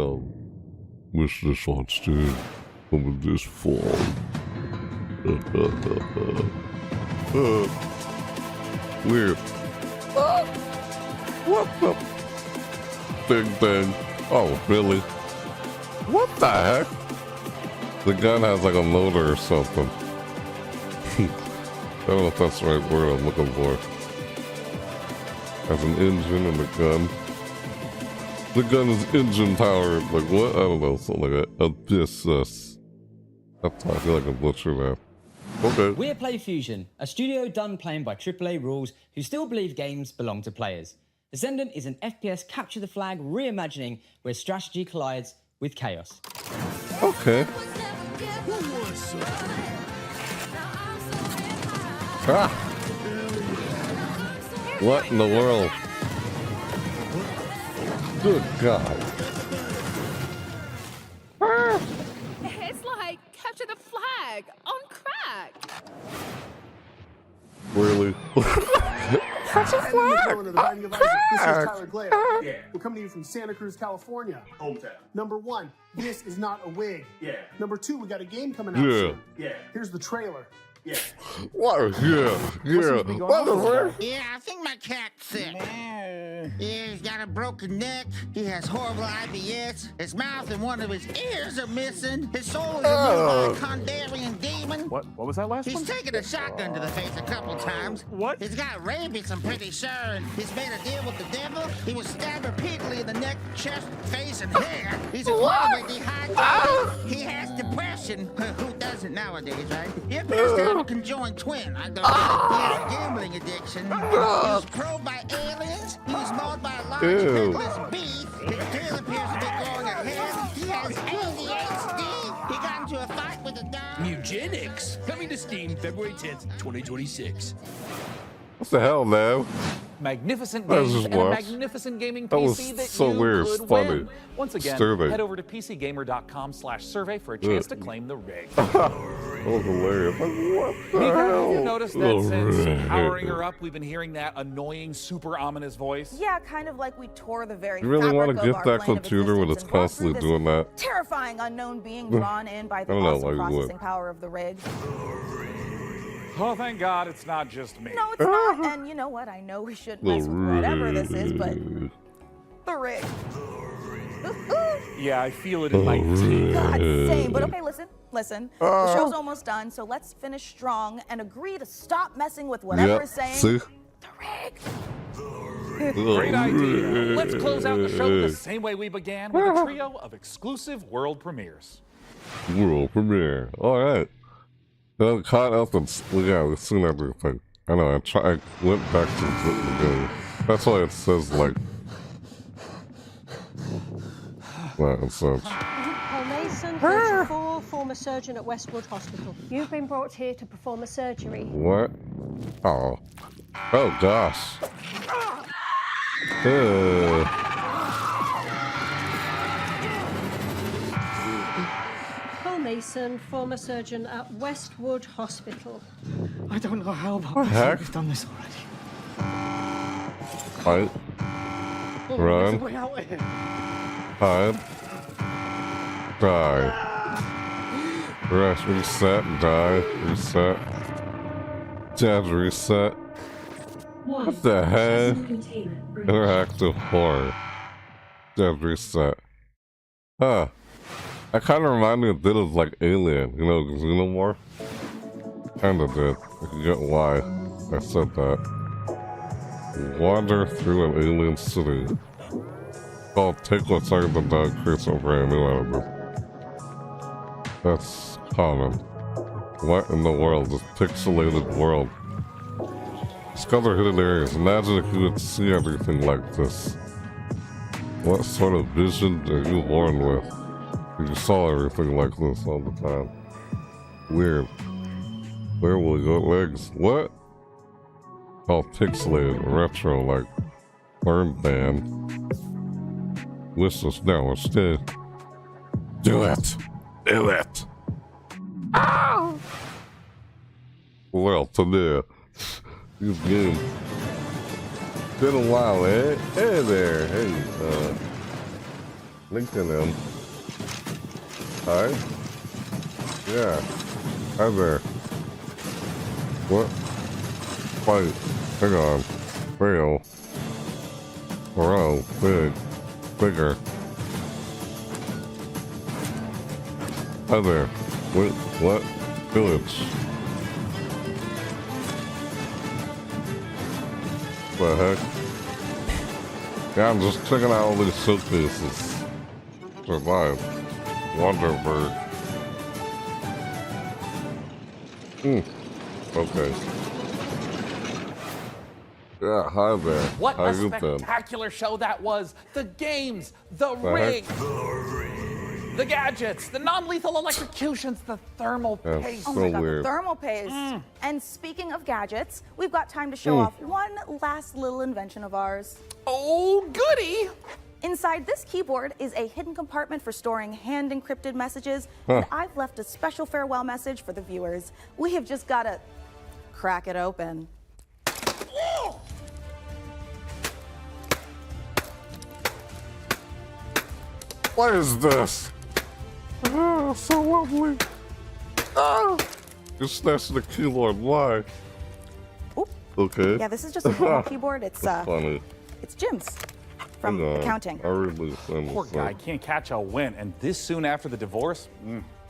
wish this on Steam coming this fall. Weird. What the? Bing bang. Oh, really? What the heck? The gun has like a motor or something. I don't know if that's the right word I'm looking for. Has an engine in the gun. The gun is engine powered. Like what? I don't know. Something like that. Abyssus. I feel like I butchered that. Okay. We're Play Fusion, a studio done playing by AAA rules who still believe games belong to players. Ascendant is an FPS capture the flag reimagining where strategy collides with chaos. Okay. Ah! What in the world? Good God. Ah! It's like capture the flag on crack. Really? Catch a flag! This is Tyler Glare. Yeah. We're coming to you from Santa Cruz, California. Hometown. Number one, this is not a wig. Yeah. Number two, we got a game coming out soon. Yeah. Here's the trailer. Yeah. What? Yeah. What the fuck? Yeah, I think my cat's sick. Yeah, he's got a broken neck. He has horrible IBS. His mouth and one of his ears are missing. His soul is a Condarian demon. What was that last one? He's taken a shotgun to the face a couple times. What? He's got rabies, I'm pretty sure. And he's made a deal with the devil. He was stabbed repeatedly in the neck, chest, face, and hair. He's horribly dehydrated. He has depression. Who doesn't nowadays, right? He appears to have a conjoined twin. I don't know. He has a gambling addiction. He was probed by aliens. He was mauled by a large headless beast. His tail appears to be growing ahead. He has ADHD. He got into a fight with a dog. Eugenics, coming to Steam February 10th, 2026. What the hell, man? Magnificent That was games just and a worse. magnificent gaming That was PC that so you weird, could funny, win. Once again, disturbing. head over to PCGamer.com/survey for a chance to claim the rig. That was hilarious. Like, what the Mika, hell? have you noticed that since Rig. powering her up, we've been hearing that annoying, super ominous voice? Yeah, kind of like we tore the very You really fabric want to of get our that plane of computer when it's existence and walk through constantly this doing that? terrifying unknown being drawn in by the I don't know, awesome like what? processing power of the rig. Oh, thank God it's not just me. No, it's not. And you know what? I know we shouldn't mess with whatever this is, but the rig. Yeah, I feel it in my teeth. God, same. But okay, listen. The show's almost done, so let's finish strong and agree to stop messing with whatever is saying. See? The rig. Great idea. Let's close out the show the same way we began, with a trio of exclusive world premieres. World premiere. All right. Well, caught up and we've seen everything. I know. I went back to the beginning. That's why it says like that and such. Paul Mason, 34, former surgeon at Westwood Hospital. You've been brought here to perform a surgery. What? Oh. Oh gosh. Paul Mason, former surgeon at Westwood Hospital. I don't know how, but What the heck? we've done this already. Fight. Run. Hide. Die. Rest. Reset. Die. Reset. Jazz. Reset. What the heck? Interactive horror. Jazz. Reset. Huh. I kind of remind me a bit of like Alien, you know, Xenomorph? Kinda did. I get why I said that. Wander through an alien city. Called Take What's Under the Dog, creates a brand new out of it. That's common. What in the world? This pixelated world. Discover hidden areas. Imagine if you would see everything like this. What sort of vision are you born with? You saw everything like this all the time. Weird. Where will your legs? What? All pixelated, retro, like burn band. Wish us now instead. Do it! Do it! Ow! Well, today, these games. Been a while, eh? Hey there, hey, Lincoln M. Hi. Yeah. Hi there. What? Fight. Hang on. Fail. Grow. Big. Bigger. Hi there. Wait, what? Village. What the heck? Yeah, I'm just checking out all these showcases. Survive. Wonderberg. Okay. Yeah, hi there. What How a you been? spectacular show that was! The games, the rig, the gadgets, the non-lethal electrocutions, the thermal paste. Oh my God, the thermal paste. And speaking of gadgets, we've got time to show off one last little invention of ours. Oh, goody! Inside this keyboard is a hidden compartment for storing hand-encrypted messages, and I've left a special farewell message for the viewers. We have just got to crack it open. What is this? Oh, so lovely. Oh. You snatched the keyboard. Why? Oop. Okay. Yeah, this is just a normal keyboard. It's funny. It's Jim's from accounting. I really Poor guy can't catch a win, and this soon after the divorce.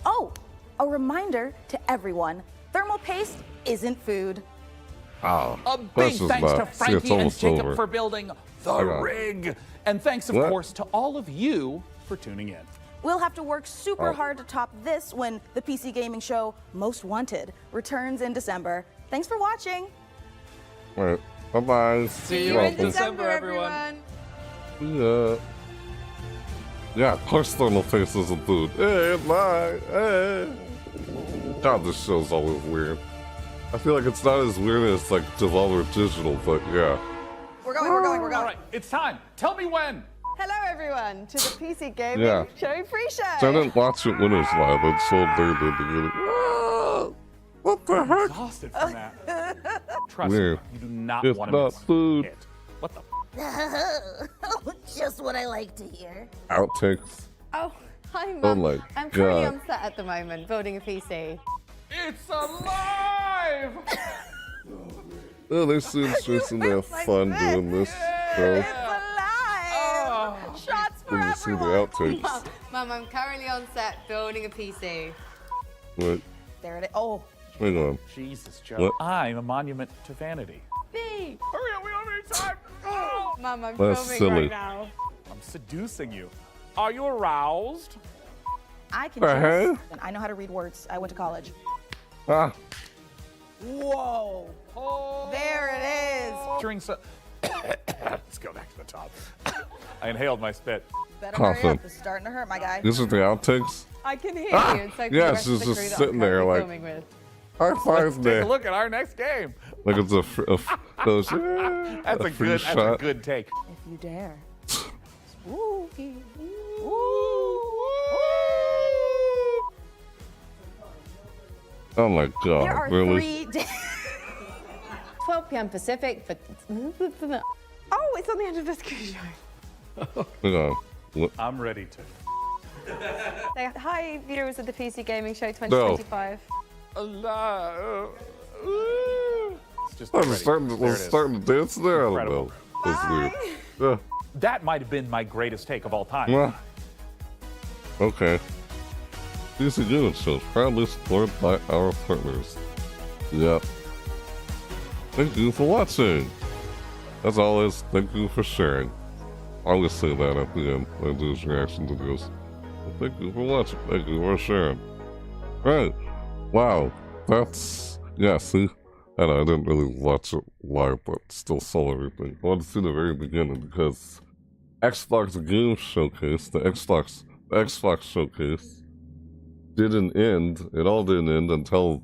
Oh, a reminder to everyone: thermal paste isn't food. Oh, A big thanks to Frankie and Jacob for building the Okay. rig, and thanks, of What? course, to all of you for tuning in. We'll have to work super hard to top this when the PC gaming show Most Wanted returns in December. Thanks for watching. All right. Bye-bye. See you in December, everyone. Yeah. Yeah, of course thermal paste isn't food. Hey, bye. Hey. God, this show's always weird. I feel like it's not as weird as like Devolver Digital, but yeah. We're going. All right, it's time. Tell me when. Hello, everyone, to the PC Gaming Yeah. Show pre-show. So I didn't watch it when it was live. I sold there to what the heck? Exhausted from that. Trust Weird. me, you do not It's want to not miss food. it. What the? Just what I like to hear. Outtakes. Oh, hi, Mum. Oh my I'm currently God. on set at the moment, building a PC. It's alive! Oh, they seem to have fun doing this show. Shots for When you see the outtakes. Mum, I'm currently on set building a PC. What? There it is. Oh. Hang on. Jesus, Joe. What? I'm a monument to vanity. B. Hurry up, we don't have any time. Mum, I'm That's filming silly. right now. I'm seducing you. Are you aroused? I can Uh-huh. and I know how to read words. I went to college. Ah. Whoa. There it is. During let's go back to the top. I inhaled my spit. Better hurry Coffin. up. It's starting to hurt, my guy. These are the outtakes? I can hear Ah! you. And so can Yeah, the rest she's of the just crew that sitting I'm there currently like, filming with. high Let's five take me. a look at our next game. Like it's those, That's a free good. shot. That's a good take. If you dare. Spooky. Oh my There god, are really? 3 days. 12 p.m. Pacific, but Oh, it's on the end of this cruise show. Hang on. What? I'm ready to. say hi, viewers of the PC Gaming Show 2025. It's just I'm ready. starting There it is. to dance there. I don't Incredible. know. That's weird. Yeah. That might have been my greatest take of all time. Well, okay. PC Gaming Show, proudly supported by our partners. Yep. Thank you for watching. As always, thank you for sharing. I always say that at the end when I do this reaction videos. Well, thank you for watching. Thank you for sharing. Right. Wow. That's... Yeah, see? I know, I didn't really watch it live, but still saw everything. I wanted to see the very beginning because Xbox Game Showcase, the Xbox Showcase, didn't end. It all didn't end until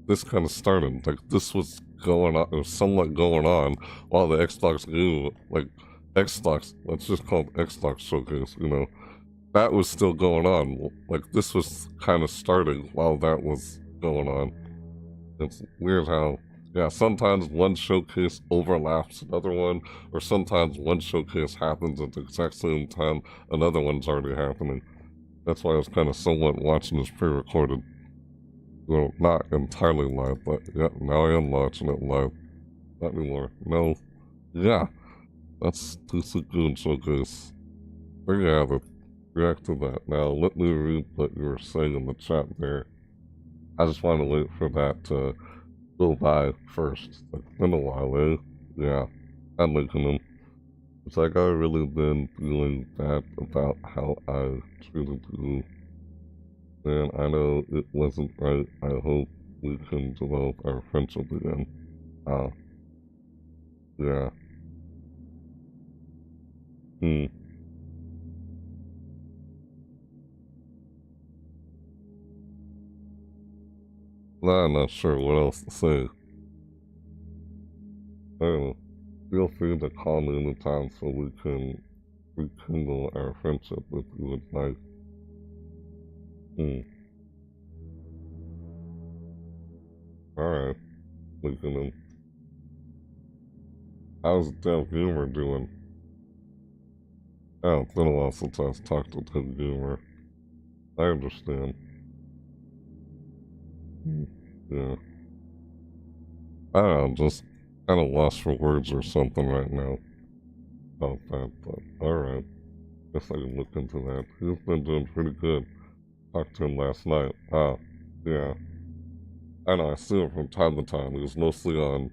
this kind of started. Like, this was going on, or somewhat going on, while the Xbox game, like, Xbox, let's just call it Xbox Showcase, you know, that was still going on. Like, this was kind of starting while that was going on. It's weird how, yeah, sometimes one showcase overlaps another one, or sometimes one showcase happens at the exact same time another one's already happening. That's why I was kind of somewhat watching this pre-recorded. Well, not entirely live, but yeah, now I am watching it live. Not anymore. No. Yeah. That's the Sugun showcase. There you have it. React to that. Now, let me read what you were saying in the chat there. I just want to wait for that to go by first. It's been a while, eh? Yeah. I'm looking them. It's like I've really been feeling bad about how I treated you. And I know it wasn't right. I hope we can develop our friendship again. Yeah. Well, I'm not sure what else to say. I don't know. Feel free to call me anytime so we can rekindle our friendship if you would like. Alright. Looking in. How's Dev Gamer doing? Oh, it's been a while since I've talked to Dev Gamer. I understand. Yeah. I don't know, I'm just kind of lost for words or something right now about that, but alright. Guess I can look into that. He's been doing pretty good. Talked to him last night. Yeah. I know, I see him from time to time. He was mostly on,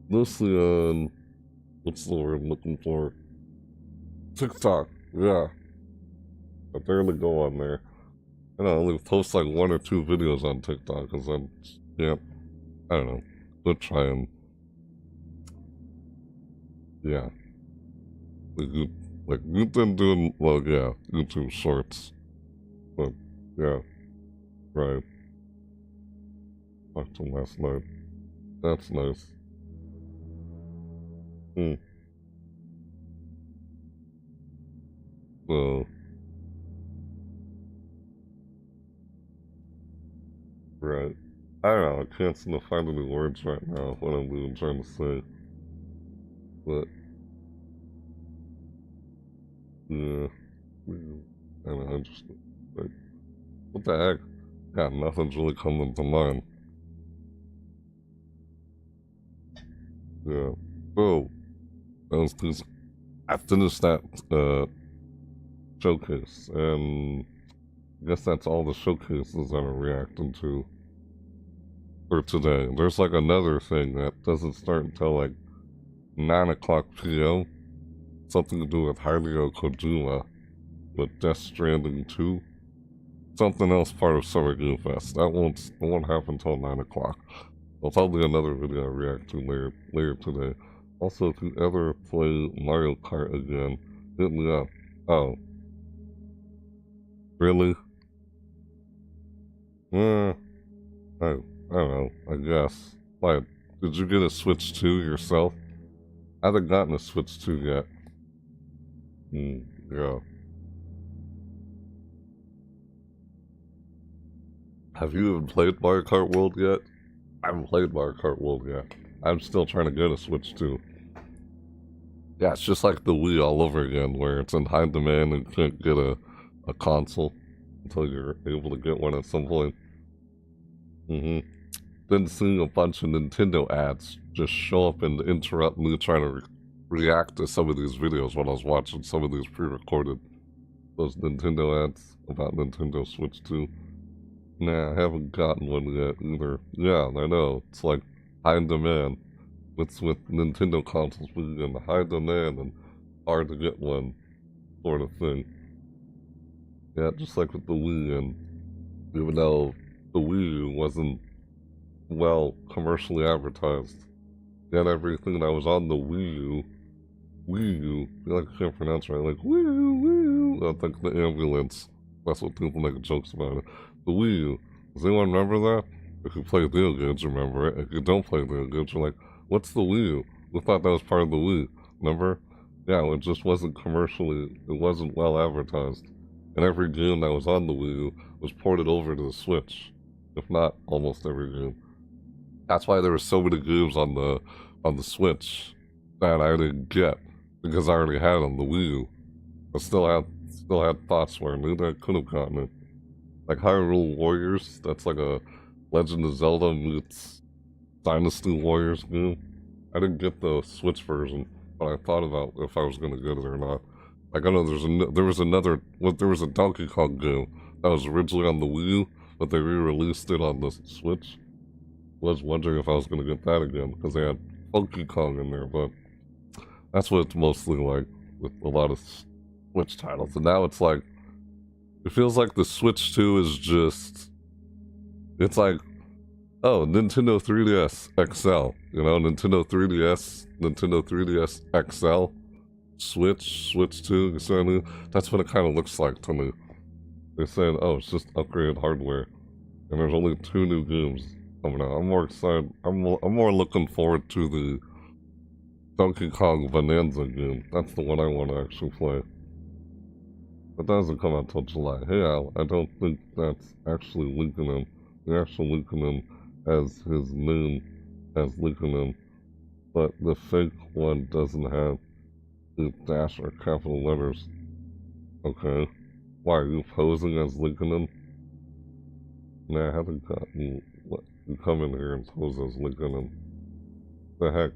what's the word I'm looking for? TikTok, yeah. I barely go on there. I only post like 1 or 2 videos on TikTok, because I'm, yeah, I don't know. We'll try and, yeah. Like, you've been doing, well, yeah, YouTube Shorts. But, yeah, right. Talked to him last night. That's nice. So, right. I don't know, I can't seem to find any words right now, what I'm even trying to say. But, yeah. I don't know, I just, like, what the heck? Yeah, nothing's really coming to mind. Yeah. Oh, that was because I finished that, showcase, and I guess that's all the showcases that I'm reacting to for today. There's like another thing that doesn't start until like 9 o'clock p.m. Something to do with Hideo Kojima, with Death Stranding 2. Something else part of Summer Game Fest. That won't happen until 9 o'clock. There'll probably be another video I react to later today. Also, if you ever play Mario Kart again, hit me up. Oh. Really? I don't know, I guess. Like, did you get a Switch 2 yourself? I haven't gotten a Switch 2 yet. Yeah. Have you even played Mario Kart World yet? I haven't played Mario Kart World yet. I'm still trying to get a Switch 2. Yeah, it's just like the Wii all over again, where it's in high demand and you can't get a console until you're able to get one at some point. Been seeing a bunch of Nintendo ads just show up and interrupt me trying to react to some of these videos when I was watching some of these pre-recorded. Those Nintendo ads about Nintendo Switch 2. Nah, I haven't gotten one yet either. Yeah, I know. It's like high demand. It's with Nintendo consoles being in high demand and hard to get one sort of thing. Yeah, just like with the Wii, and even though the Wii U wasn't well commercially advertised, yet everything that was on the Wii U, I can't pronounce it right, like Wii U, I think the ambulance, that's what people make jokes about it. The Wii U, does anyone remember that? If you play video games, remember it. If you don't play video games, you're like, what's the Wii U? We thought that was part of the Wii, remember? Yeah, it just wasn't commercially, it wasn't well advertised. And every game that was on the Wii U was ported over to the Switch. if not almost every game. That's why there were so many games on the Switch that I didn't get because I already had on the Wii U. I still had thoughts where maybe I could have gotten it. Like Hyrule Warriors, that's like a Legend of Zelda meets Dynasty Warriors game. I didn't get the Switch version, but I thought about if I was gonna get it or not. Like I know there was a Donkey Kong game that was originally on the Wii U, but they re-released it on the Switch. Was wondering if I was gonna get that again because they had Donkey Kong in there, but that's what it's mostly like with a lot of Switch titles. And now it's like, it feels like the Switch 2 is just, it's like, oh, Nintendo 3DS XL, you know, Nintendo 3DS XL, Switch 2, so that's what it kind of looks like to me. They're saying, oh, it's just upgraded hardware, and there's only 2 new games coming out. I'm more excited, I'm more looking forward to the Donkey Kong Bonanza game. That's the one I want to actually play. But that doesn't come out till July. Hey Al, I don't think that's actually linking him. They're actually linking him as his name as linking him. But the fake one doesn't have the dash or capital letters. Okay. Why, are you posing as linking him? Nah, I haven't gotten what you come in here and pose as linking him. The heck?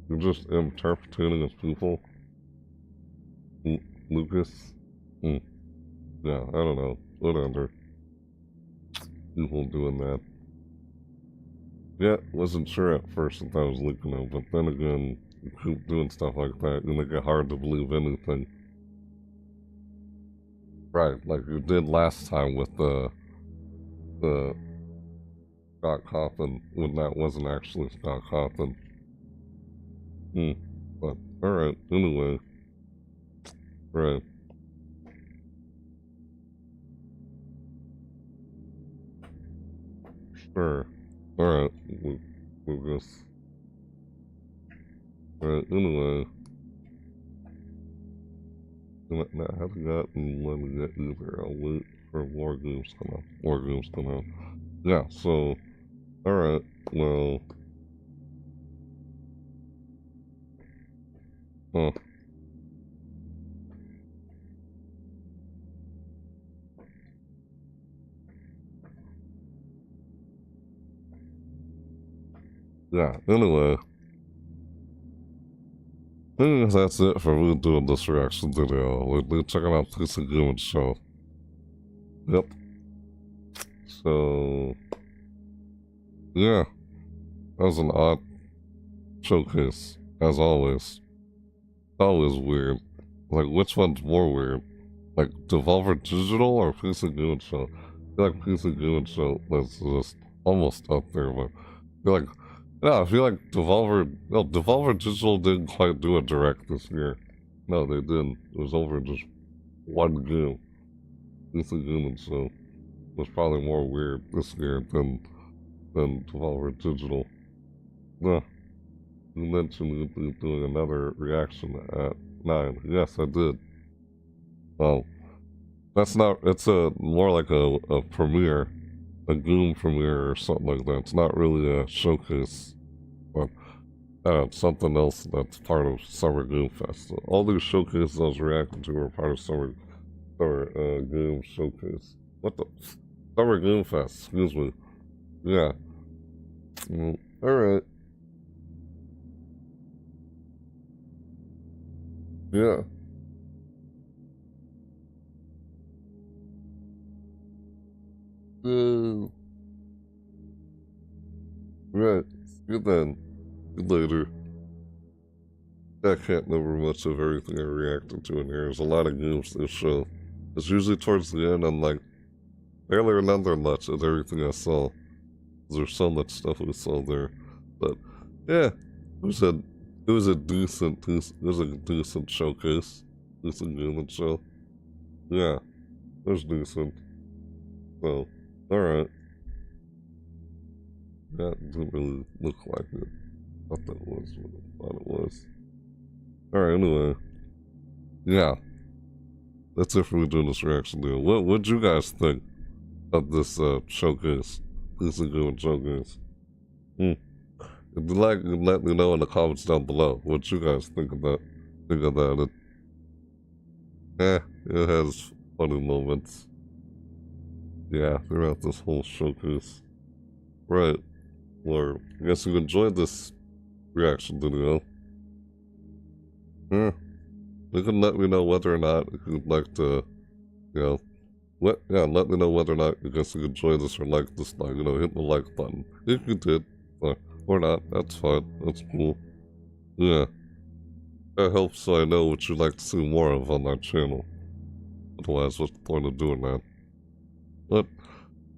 You're just interpreting as people? Lucas? Yeah, I don't know. Whatever. People doing that. Yeah, wasn't sure at first if I was linking them, but then again, you keep doing stuff like that, and it get hard to believe anything. Right, like you did last time with the Scott Cawthon, when that wasn't actually Scott Cawthon. But, alright, anyway. Right. Sure. Alright, we'll just... Alright, anyway. I haven't gotten one yet either. I'll wait for more games come out. More games come out. Yeah, so... Alright, well... Huh. Yeah, anyway. I think that's it for me doing this reaction video. We're checking out PC Gaming Show. Yep. So... Yeah. That was an odd showcase, as always. Always weird. Like, which one's more weird? Like, Devolver Digital or PC Gaming Show? I feel like PC Gaming Show is just almost up there, but I feel like... Yeah, I feel like Devolver Digital didn't quite do a direct this year. No, they didn't. It was over just one game. PC Gaming Show was probably more weird this year than Devolver Digital. Yeah. You mentioned you doing another reaction at 9. Yes, I did. Well, that's not, it's more like a premiere. A Goom premiere or something like that. It's not really a showcase, but something else that's part of Summer Goom Fest. So all these showcases I was reacting to were part of Summer Goom Showcase. What the? Summer Goom Fest, excuse me. Yeah. Alright. Yeah. Right. Good then. Good later. I can't remember much of everything I reacted to in here. There's a lot of games this show. It's usually towards the end I'm like, barely remember much of everything I saw. There's so much stuff we saw there. But yeah, it was a decent showcase. Decent gaming show. Yeah. It was decent. So, alright. That didn't really look like it. I thought that was what I thought it was. Alright, anyway. Yeah. That's it for me doing this reaction video. What'd you guys think of this showcase? PC Gaming Showcase. If you like, let me know in the comments down below what you guys think of that. It has funny moments. Yeah, throughout this whole showcase. Right. Or I guess you enjoyed this reaction video. Yeah. You can let me know whether or not you'd like to, let me know whether or not you guys enjoy this or like this, hit the like button. If you did, or not, that's fine. That's cool. Yeah. That helps so I know what you'd like to see more of on my channel. Otherwise, what's the point of doing that? But,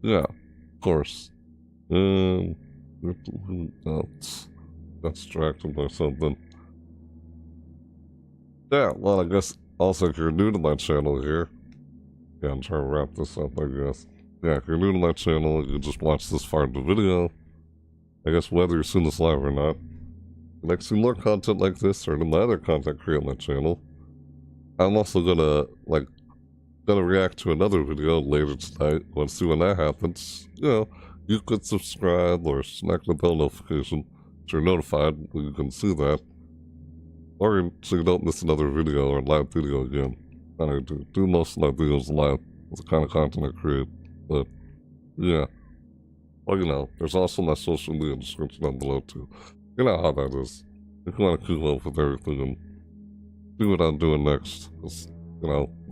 yeah, of course. Else got distracted by something. Yeah, well, I guess also if you're new to my channel here, yeah, I'm trying to wrap this up, I guess. Yeah, if you're new to my channel, you just watch this far in the video. I guess whether you've seen this live or not, you'd like to see more content like this or any other content created on my channel. I'm also gonna react to another video later tonight. Want to see when that happens? You could subscribe or smack the bell notification so you're notified when you can see that. Or so you don't miss another video or live video again. I do most of my videos live. It's the kind of content I create. But, yeah. Well, there's also my social media description down below too. You know how that is. If you want to keep up with everything and see what I'm doing next. They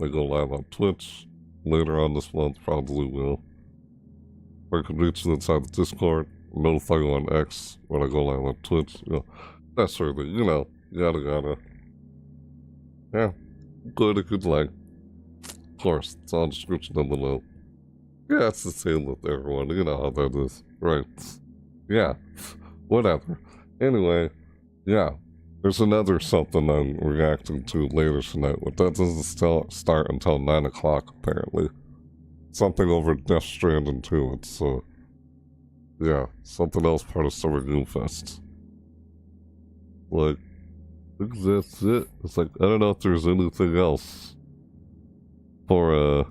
go live on Twitch later on this month, probably will. Or you can reach me inside the Discord, notify you on X when I go live on Twitch, that sort of thing, yada. Yeah, good if you'd like. Of course, it's all in the description down below. Yeah, it's the same with everyone, you know how that is, right? Yeah, whatever. Anyway, yeah, there's another something I'm reacting to later tonight, but that doesn't start until 9 o'clock, apparently. Something over Death Stranding 2, it's, yeah, something else part of Summer Game Fest. I think that's it. It's I don't know if there's anything else for,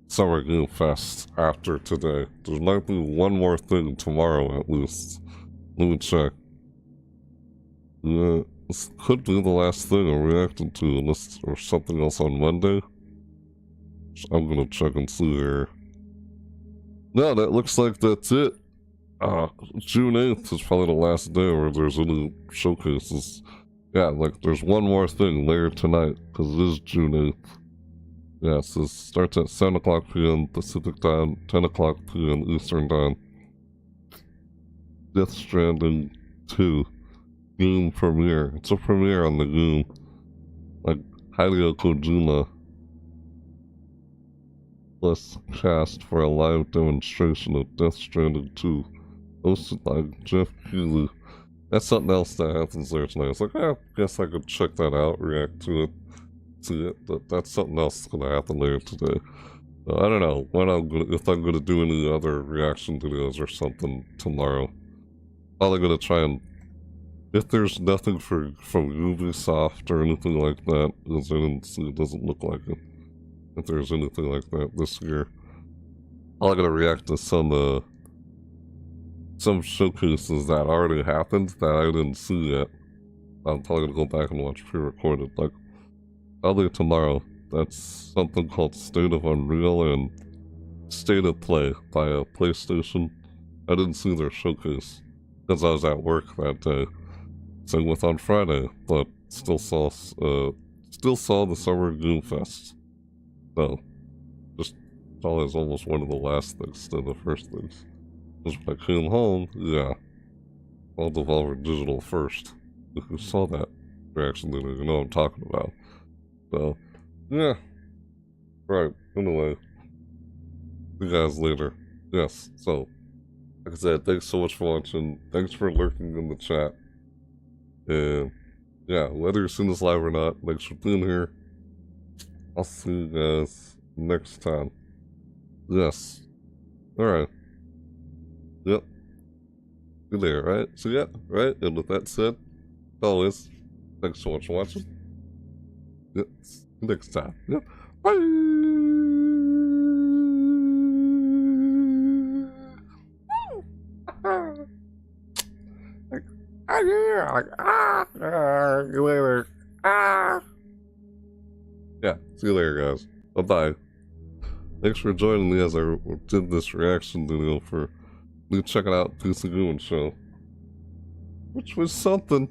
Summer Game Fest after today. There might be one more thing tomorrow, at least. Let me check. Yeah, this could be the last thing I'm reacting to, unless there's something else on Monday. I'm gonna check and see here. No, that looks like that's it. June 8th is probably the last day where there's any showcases. Yeah, there's one more thing later tonight, because it is June 8th. Yeah, so it starts at 7 o'clock p.m. Pacific time, 10 o'clock p.m. Eastern time. Death Stranding 2 game premiere. It's a premiere on the game. Hideo Kojima plus cast for a live demonstration of Death Stranding 2, hosted by Jeff Keighley. That's something else that happens there tonight. It's I guess I could check that out, react to it, see it, but that's something else that's gonna happen later today. I don't know if I'm gonna do any other reaction videos or something tomorrow. Probably gonna try and, if there's nothing from Ubisoft or anything like that, because I didn't see, it doesn't look like it. If there's anything like that this year, I'm gonna react to some showcases that already happened that I didn't see yet. I'm probably gonna go back and watch pre-recorded, probably tomorrow. That's something called State of Unreal and State of Play by PlayStation. I didn't see their showcase because I was at work that day. Same with on Friday, but still saw the Summer Game Fest. So, just probably is almost one of the last things instead of the first things. Because when I came home, yeah, I'll Devolver Digital first. If you saw that reaction video, you know what I'm talking about. So, yeah. Right, anyway. See you guys later. Yes, so, like I said, thanks so much for watching. Thanks for lurking in the chat. And, yeah, whether you're seeing this live or not, thanks for being here. I'll see you guys next time. Yes. Alright. Yep. You're there, right? So yeah, right? And with that said, always, thanks so much for watching. Yep. See you next time. Yep. Bye! Yeah, see you later, guys. Bye-bye. Thanks for joining me as I did this reaction video for me checking out PC Goon Show. Which was something.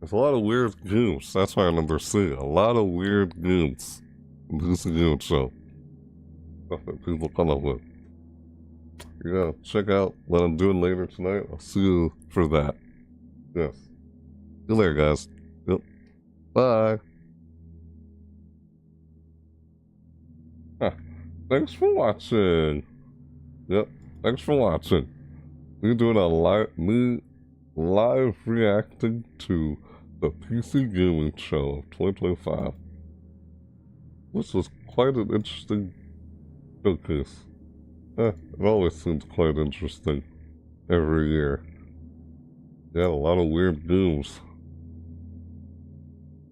There's a lot of weird goons. That's why I remember seeing a lot of weird goons in PC Goon Show. Stuff that people come up with. Yeah, check out what I'm doing later tonight. I'll see you for that. Yes. See you later, guys. Yep. Bye. Huh. Thanks for watching. Yep. Thanks for watching. We're doing a live reacting to the PC Gaming Show of 2025. This was quite an interesting showcase. It always seems quite interesting every year. Yeah, a lot of weird games.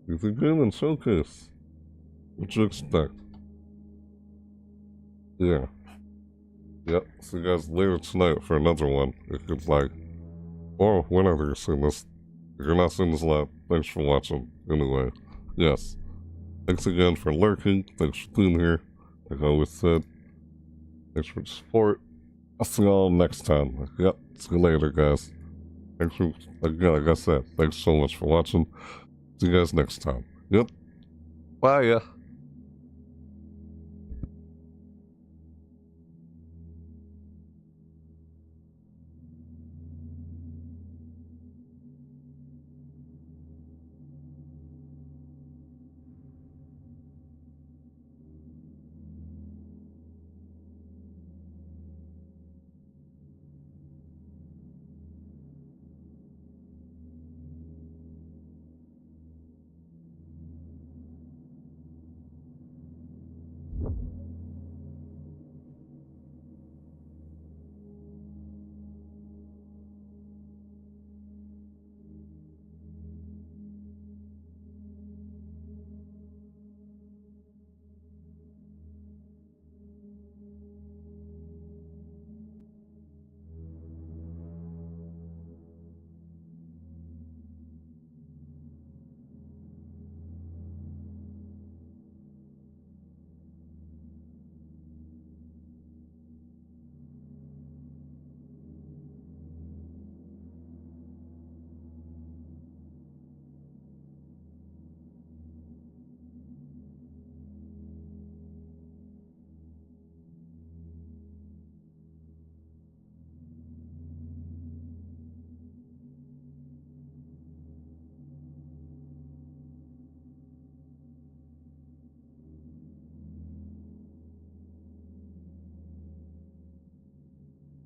PC Gaming Showcase. What you expect? Yeah. Yep, see you guys later tonight for another one. If you'd like. Or whenever you're seeing this. If you're not seeing this live, thanks for watching. Anyway, yes. Thanks again for lurking. Thanks for being here. Like I always said. Thanks for the support. I'll see y'all next time. Yep, see you later, guys. Thanks for, again, like I said, thanks so much for watching. See you guys next time. Yep. Bye, ya.